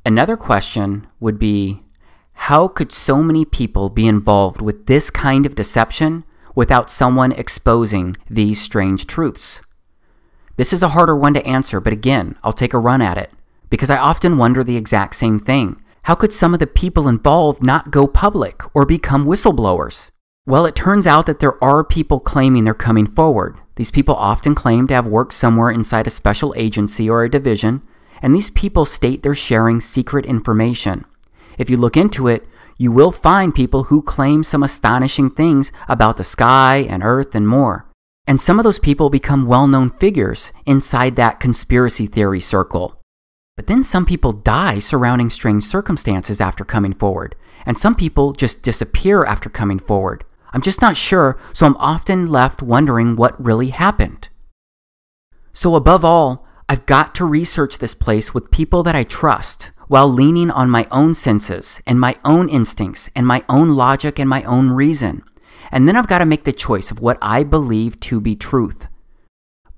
Another question would be, how could so many people be involved with this kind of deception without someone exposing these strange truths? This is a harder one to answer, but again, I'll take a run at it, because I often wonder the exact same thing. How could some of the people involved not go public or become whistleblowers? Well, it turns out that there are people claiming they're coming forward. These people often claim to have worked somewhere inside a special agency or a division, and these people state they're sharing secret information. If you look into it, you will find people who claim some astonishing things about the sky and earth and more. And some of those people become well-known figures inside that conspiracy theory circle. But then some people die surrounding strange circumstances after coming forward, and some people just disappear after coming forward. I'm just not sure, so I'm often left wondering what really happened. So above all, I've got to research this place with people that I trust, while leaning on my own senses and my own instincts and my own logic and my own reason. And then I've got to make the choice of what I believe to be truth.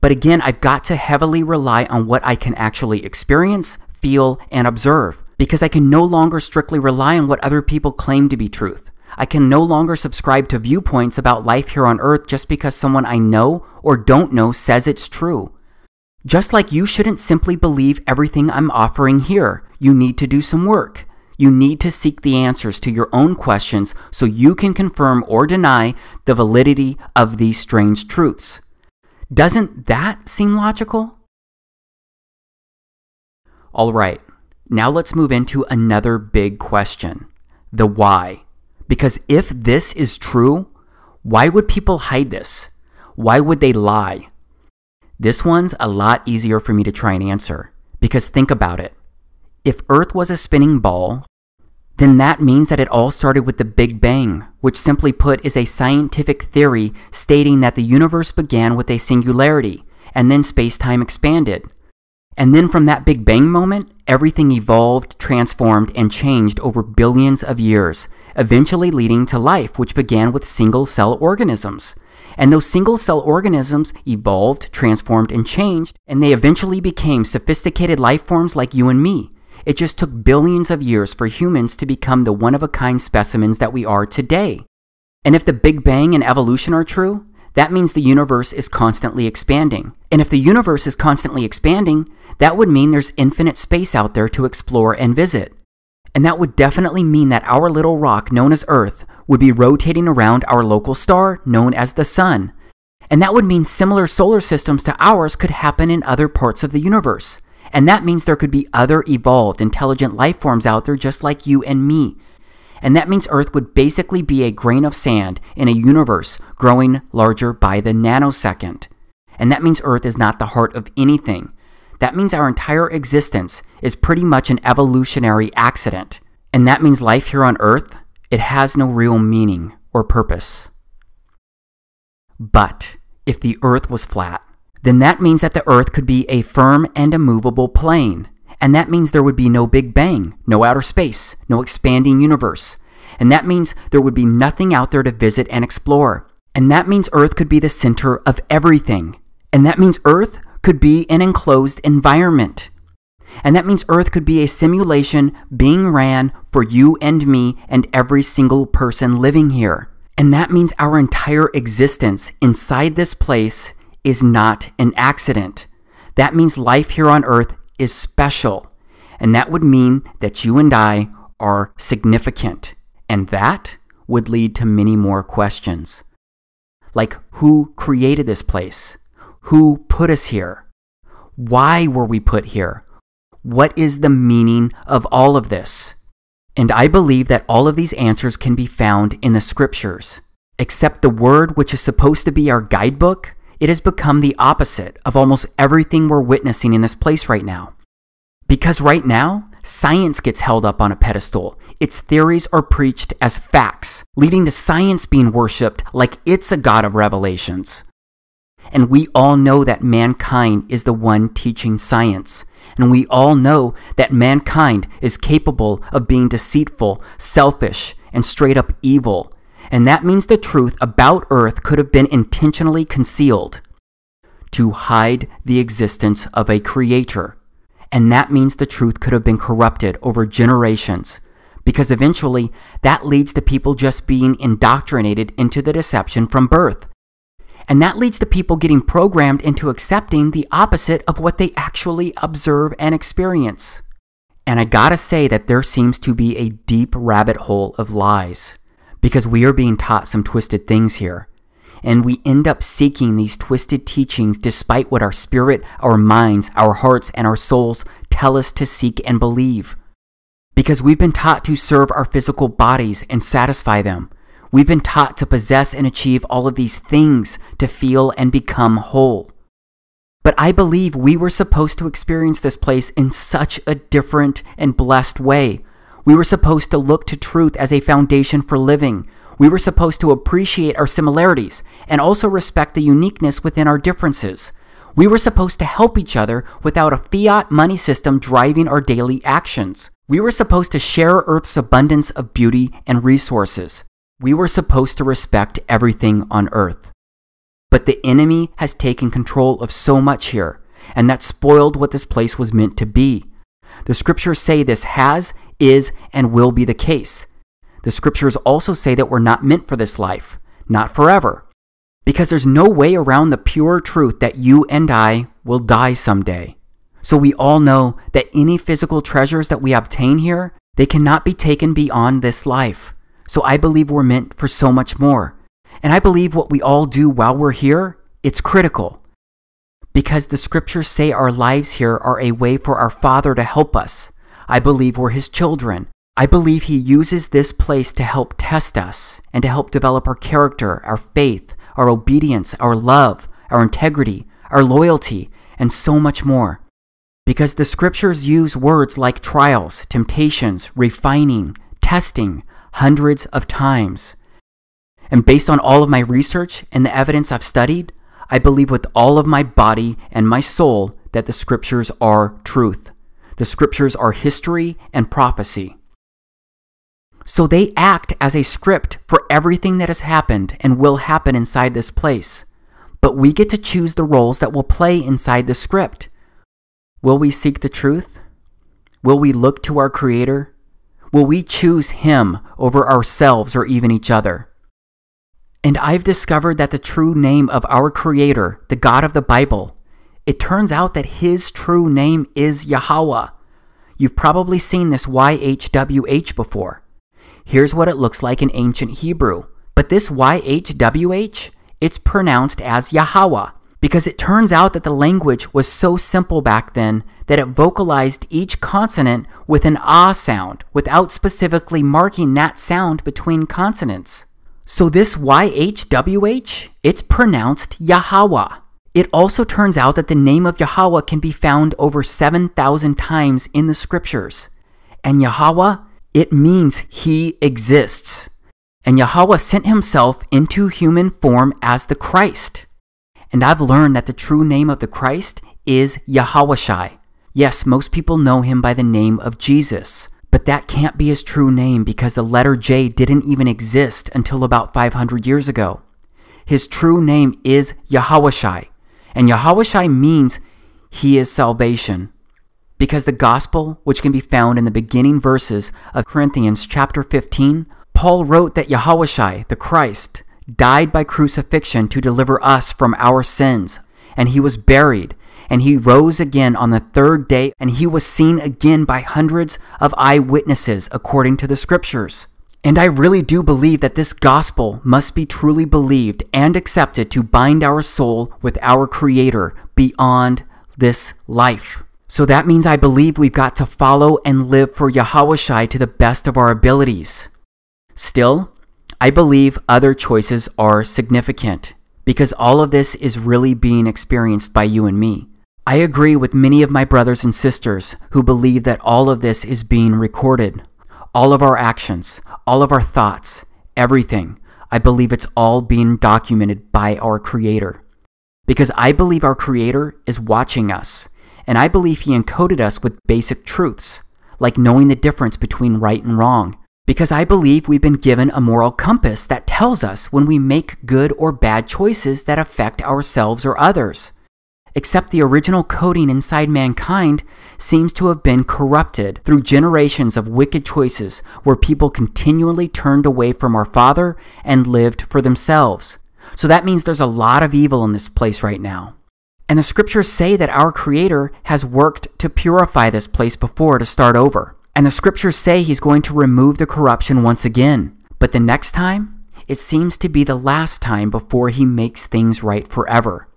But again, I've got to heavily rely on what I can actually experience, feel, and observe, because I can no longer strictly rely on what other people claim to be truth. I can no longer subscribe to viewpoints about life here on Earth just because someone I know or don't know says it's true. Just like you shouldn't simply believe everything I'm offering here, you need to do some work. You need to seek the answers to your own questions so you can confirm or deny the validity of these strange truths. Doesn't that seem logical? All right, now let's move into another big question, the why. Because if this is true, why would people hide this? Why would they lie? This one's a lot easier for me to try and answer, because think about it. If Earth was a spinning ball, then that means that it all started with the Big Bang, which simply put is a scientific theory stating that the universe began with a singularity, and then space-time expanded. And then from that Big Bang moment, everything evolved, transformed, and changed over billions of years, eventually leading to life, which began with single-cell organisms. And those single-cell organisms evolved, transformed, and changed, and they eventually became sophisticated life forms like you and me. It just took billions of years for humans to become the one-of-a-kind specimens that we are today. And if the Big Bang and evolution are true, that means the universe is constantly expanding. And if the universe is constantly expanding, that would mean there's infinite space out there to explore and visit. And that would definitely mean that our little rock known as Earth would be rotating around our local star known as the Sun. And that would mean similar solar systems to ours could happen in other parts of the universe. And that means there could be other evolved, intelligent life forms out there just like you and me. And that means Earth would basically be a grain of sand in a universe growing larger by the nanosecond. And that means Earth is not the heart of anything. That means our entire existence is pretty much an evolutionary accident. And that means life here on Earth, it has no real meaning or purpose. But if the Earth was flat, then that means that the Earth could be a firm and immovable plane. And that means there would be no Big Bang, no outer space, no expanding universe. And that means there would be nothing out there to visit and explore. And that means Earth could be the center of everything. And that means Earth could be an enclosed environment. And that means Earth could be a simulation being ran for you and me and every single person living here. And that means our entire existence inside this place is not an accident. That means life here on Earth is special. And that would mean that you and I are significant. And that would lead to many more questions. Like, who created this place? Who put us here? Why were we put here? What is the meaning of all of this? And I believe that all of these answers can be found in the scriptures. Except the word which is supposed to be our guidebook, it has become the opposite of almost everything we're witnessing in this place right now. Because right now, science gets held up on a pedestal. Its theories are preached as facts, leading to science being worshipped like it's a god of revelations. And we all know that mankind is the one teaching science. And we all know that mankind is capable of being deceitful, selfish, and straight up evil. And that means the truth about Earth could have been intentionally concealed to hide the existence of a creator. And that means the truth could have been corrupted over generations, because eventually that leads to people just being indoctrinated into the deception from birth. And that leads to people getting programmed into accepting the opposite of what they actually observe and experience. And I gotta say that there seems to be a deep rabbit hole of lies, because we are being taught some twisted things here. And we end up seeking these twisted teachings despite what our spirit, our minds, our hearts, and our souls tell us to seek and believe. Because we've been taught to serve our physical bodies and satisfy them. We've been taught to possess and achieve all of these things to feel and become whole. But I believe we were supposed to experience this place in such a different and blessed way. We were supposed to look to truth as a foundation for living. We were supposed to appreciate our similarities and also respect the uniqueness within our differences. We were supposed to help each other without a fiat money system driving our daily actions. We were supposed to share Earth's abundance of beauty and resources. We were supposed to respect everything on Earth. But the enemy has taken control of so much here, and that spoiled what this place was meant to be. The scriptures say this has, is, and will be the case. The scriptures also say that we're not meant for this life, not forever, because there's no way around the pure truth that you and I will die someday. So we all know that any physical treasures that we obtain here, they cannot be taken beyond this life. So I believe we're meant for so much more. And I believe what we all do while we're here, it's critical. Because the scriptures say our lives here are a way for our Father to help us. I believe we're His children. I believe He uses this place to help test us and to help develop our character, our faith, our obedience, our love, our integrity, our loyalty, and so much more. Because the scriptures use words like trials, temptations, refining, testing, hundreds of times. And based on all of my research and the evidence I've studied, I believe with all of my body and my soul that the scriptures are truth. The scriptures are history and prophecy. So they act as a script for everything that has happened and will happen inside this place. But we get to choose the roles that will play inside the script. Will we seek the truth? Will we look to our Creator? Will we choose Him over ourselves or even each other? And I've discovered that the true name of our Creator, the God of the Bible, it turns out that His true name is Yahweh. You've probably seen this YHWH before. Here's what it looks like in ancient Hebrew. But this YHWH, it's pronounced as Yahweh, because it turns out that the language was so simple back then that it vocalized each consonant with an ah sound without specifically marking that sound between consonants. So this YHWH, it's pronounced Yahweh. It also turns out that the name of Yahweh can be found over 7,000 times in the scriptures. And Yahweh, it means He exists. And Yahweh sent Himself into human form as the Christ. And I've learned that the true name of the Christ is Yahawashi. Yes, most people know Him by the name of Jesus, but that can't be His true name because the letter J didn't even exist until about 500 years ago. His true name is Yahawashi, and Yahawashi means He is salvation. Because the gospel, which can be found in the beginning verses of Corinthians chapter 15, Paul wrote that Yahawashi, the Christ, died by crucifixion to deliver us from our sins, and He was buried, and He rose again on the third day, and He was seen again by hundreds of eyewitnesses according to the scriptures. And I really do believe that this gospel must be truly believed and accepted to bind our soul with our Creator beyond this life. So that means I believe we've got to follow and live for Yahawashi to the best of our abilities. Still, I believe other choices are significant because all of this is really being experienced by you and me. I agree with many of my brothers and sisters who believe that all of this is being recorded. All of our actions, all of our thoughts, everything. I believe it's all being documented by our Creator. Because I believe our Creator is watching us, and I believe He encoded us with basic truths, like knowing the difference between right and wrong. Because I believe we've been given a moral compass that tells us when we make good or bad choices that affect ourselves or others. Except the original coding inside mankind seems to have been corrupted through generations of wicked choices where people continually turned away from our Father and lived for themselves. So that means there's a lot of evil in this place right now. And the scriptures say that our Creator has worked to purify this place before to start over. And the scriptures say He's going to remove the corruption once again. But the next time, it seems to be the last time before He makes things right forever.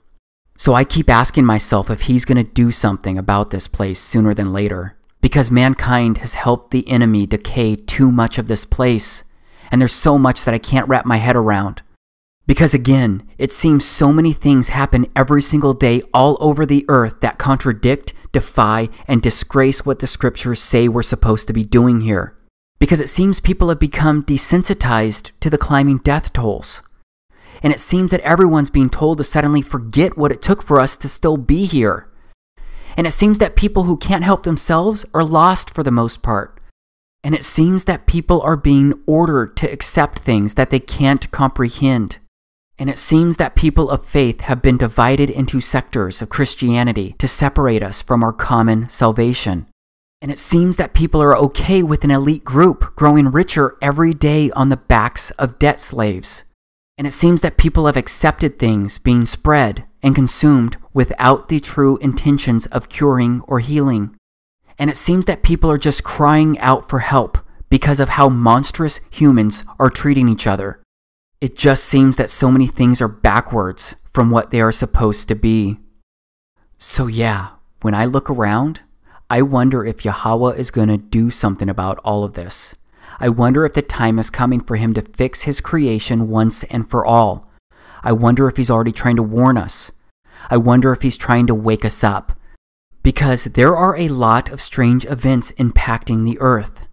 So I keep asking myself if He's going to do something about this place sooner than later. Because mankind has helped the enemy decay too much of this place. And there's so much that I can't wrap my head around. Because again, it seems so many things happen every single day all over the earth that contradict, defy, and disgrace what the scriptures say we're supposed to be doing here. Because it seems people have become desensitized to the climbing death tolls. And it seems that everyone's being told to suddenly forget what it took for us to still be here. And it seems that people who can't help themselves are lost for the most part. And it seems that people are being ordered to accept things that they can't comprehend. And it seems that people of faith have been divided into sectors of Christianity to separate us from our common salvation. And it seems that people are okay with an elite group growing richer every day on the backs of debt slaves. And it seems that people have accepted things being spread and consumed without the true intentions of curing or healing. And it seems that people are just crying out for help because of how monstrous humans are treating each other. It just seems that so many things are backwards from what they are supposed to be. So yeah, when I look around, I wonder if Yahweh is going to do something about all of this. I wonder if the time is coming for Him to fix His creation once and for all. I wonder if He's already trying to warn us. I wonder if He's trying to wake us up. Because there are a lot of strange events impacting the earth.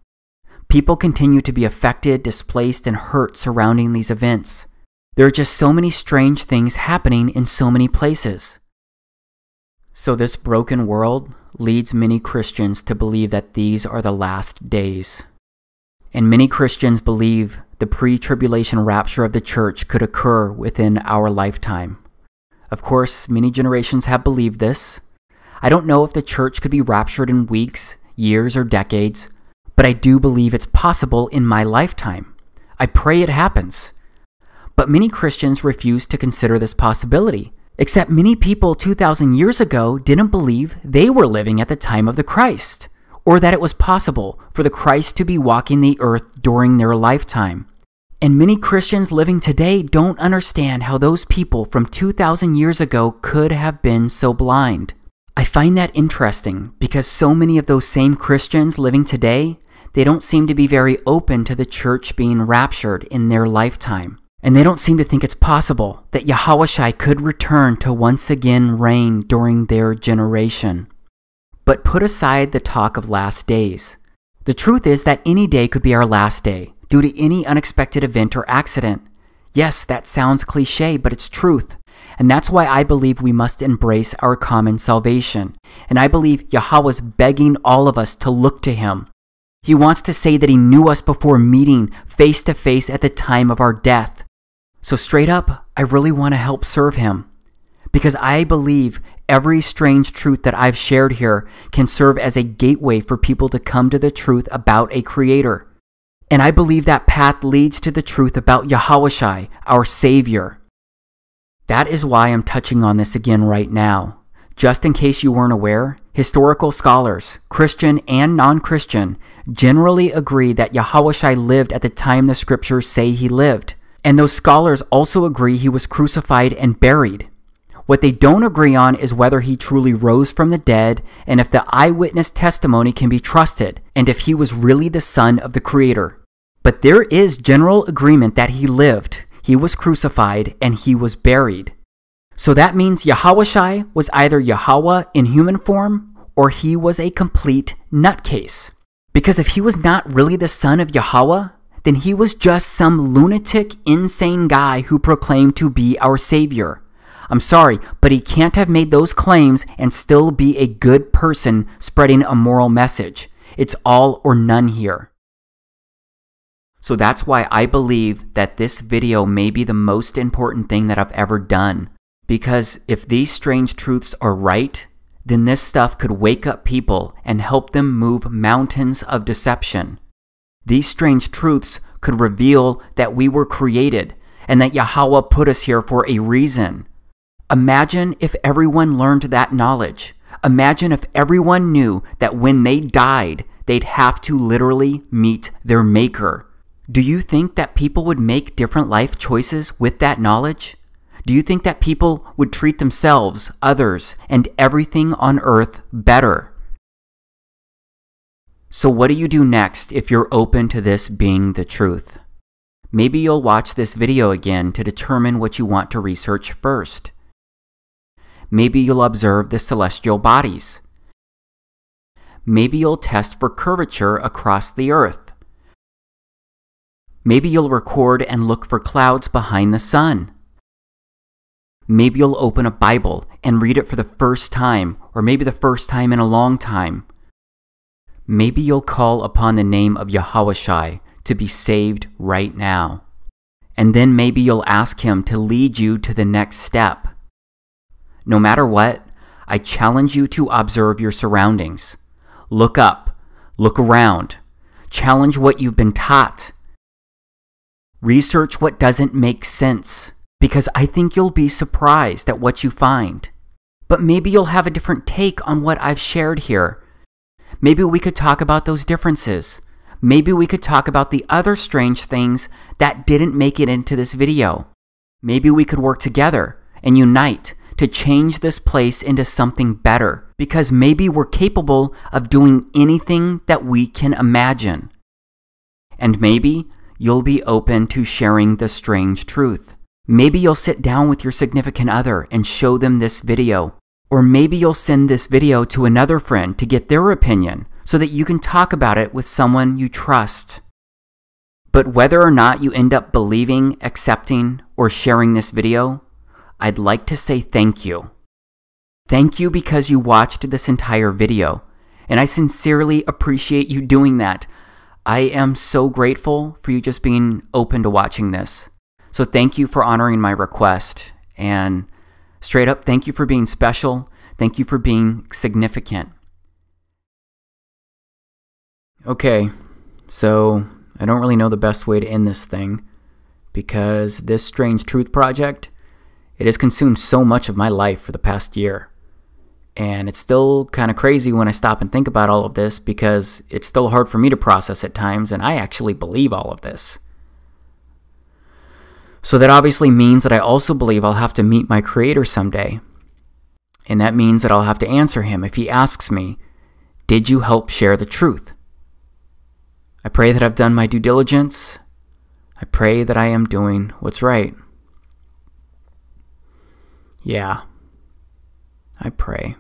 People continue to be affected, displaced, and hurt surrounding these events. There are just so many strange things happening in so many places. So this broken world leads many Christians to believe that these are the last days. And many Christians believe the pre-tribulation rapture of the church could occur within our lifetime. Of course, many generations have believed this. I don't know if the church could be raptured in weeks, years, or decades, but I do believe it's possible in my lifetime. I pray it happens. But many Christians refuse to consider this possibility, except many people 2,000 years ago didn't believe they were living at the time of the Christ, or that it was possible for the Christ to be walking the earth during their lifetime. And many Christians living today don't understand how those people from 2,000 years ago could have been so blind. I find that interesting because so many of those same Christians living today, they don't seem to be very open to the church being raptured in their lifetime. And they don't seem to think it's possible that Yahawashi could return to once again reign during their generation. But put aside the talk of last days. The truth is that any day could be our last day due to any unexpected event or accident. Yes, that sounds cliche, but it's truth. And that's why I believe we must embrace our common salvation. And I believe Yahweh's begging all of us to look to Him. He wants to say that He knew us before meeting face to face at the time of our death. So straight up, I really want to help serve Him. Because I believe every strange truth that I've shared here can serve as a gateway for people to come to the truth about a Creator. And I believe that path leads to the truth about Yahawashi, our Savior. That is why I'm touching on this again right now. Just in case you weren't aware, historical scholars, Christian and non-Christian, generally agree that Yahawashi lived at the time the scriptures say He lived. And those scholars also agree He was crucified and buried. What they don't agree on is whether He truly rose from the dead and if the eyewitness testimony can be trusted and if He was really the Son of the Creator. But there is general agreement that He lived, He was crucified, and He was buried. So that means Yahawashi was either Yahweh in human form or he was a complete nutcase. Because if he was not really the son of Yahweh, then he was just some lunatic, insane guy who proclaimed to be our savior. I'm sorry, but he can't have made those claims and still be a good person spreading a moral message. It's all or none here. So that's why I believe that this video may be the most important thing that I've ever done. Because if these strange truths are right, then this stuff could wake up people and help them move mountains of deception. These strange truths could reveal that we were created and that Yahweh put us here for a reason. Imagine if everyone learned that knowledge. Imagine if everyone knew that when they died, they'd have to literally meet their maker. Do you think that people would make different life choices with that knowledge? Do you think that people would treat themselves, others, and everything on earth better? So what do you do next if you're open to this being the truth? Maybe you'll watch this video again to determine what you want to research first. Maybe you'll observe the celestial bodies. Maybe you'll test for curvature across the earth. Maybe you'll record and look for clouds behind the sun. Maybe you'll open a Bible and read it for the first time, or maybe the first time in a long time. Maybe you'll call upon the name of Yahawashi to be saved right now. And then maybe you'll ask him to lead you to the next step. No matter what, I challenge you to observe your surroundings. Look up, look around, challenge what you've been taught. Research what doesn't make sense, because I think you'll be surprised at what you find. But maybe you'll have a different take on what I've shared here. Maybe we could talk about those differences. Maybe we could talk about the other strange things that didn't make it into this video. Maybe we could work together and unite to change this place into something better, because maybe we're capable of doing anything that we can imagine. And maybe you'll be open to sharing the strange truth. Maybe you'll sit down with your significant other and show them this video. Or maybe you'll send this video to another friend to get their opinion so that you can talk about it with someone you trust. But whether or not you end up believing, accepting, or sharing this video, I'd like to say thank you. Thank you because you watched this entire video, and I sincerely appreciate you doing that. I am so grateful for you just being open to watching this. So thank you for honoring my request, and straight up, thank you for being special. Thank you for being significant. Okay, so I don't really know the best way to end this thing, because this Strange Truth project, it has consumed so much of my life for the past year. And it's still kind of crazy when I stop and think about all of this, because it's still hard for me to process at times, and I actually believe all of this. So that obviously means that I also believe I'll have to meet my Creator someday. And that means that I'll have to answer him if he asks me, did you help share the truth? I pray that I've done my due diligence. I pray that I am doing what's right. Yeah, I pray.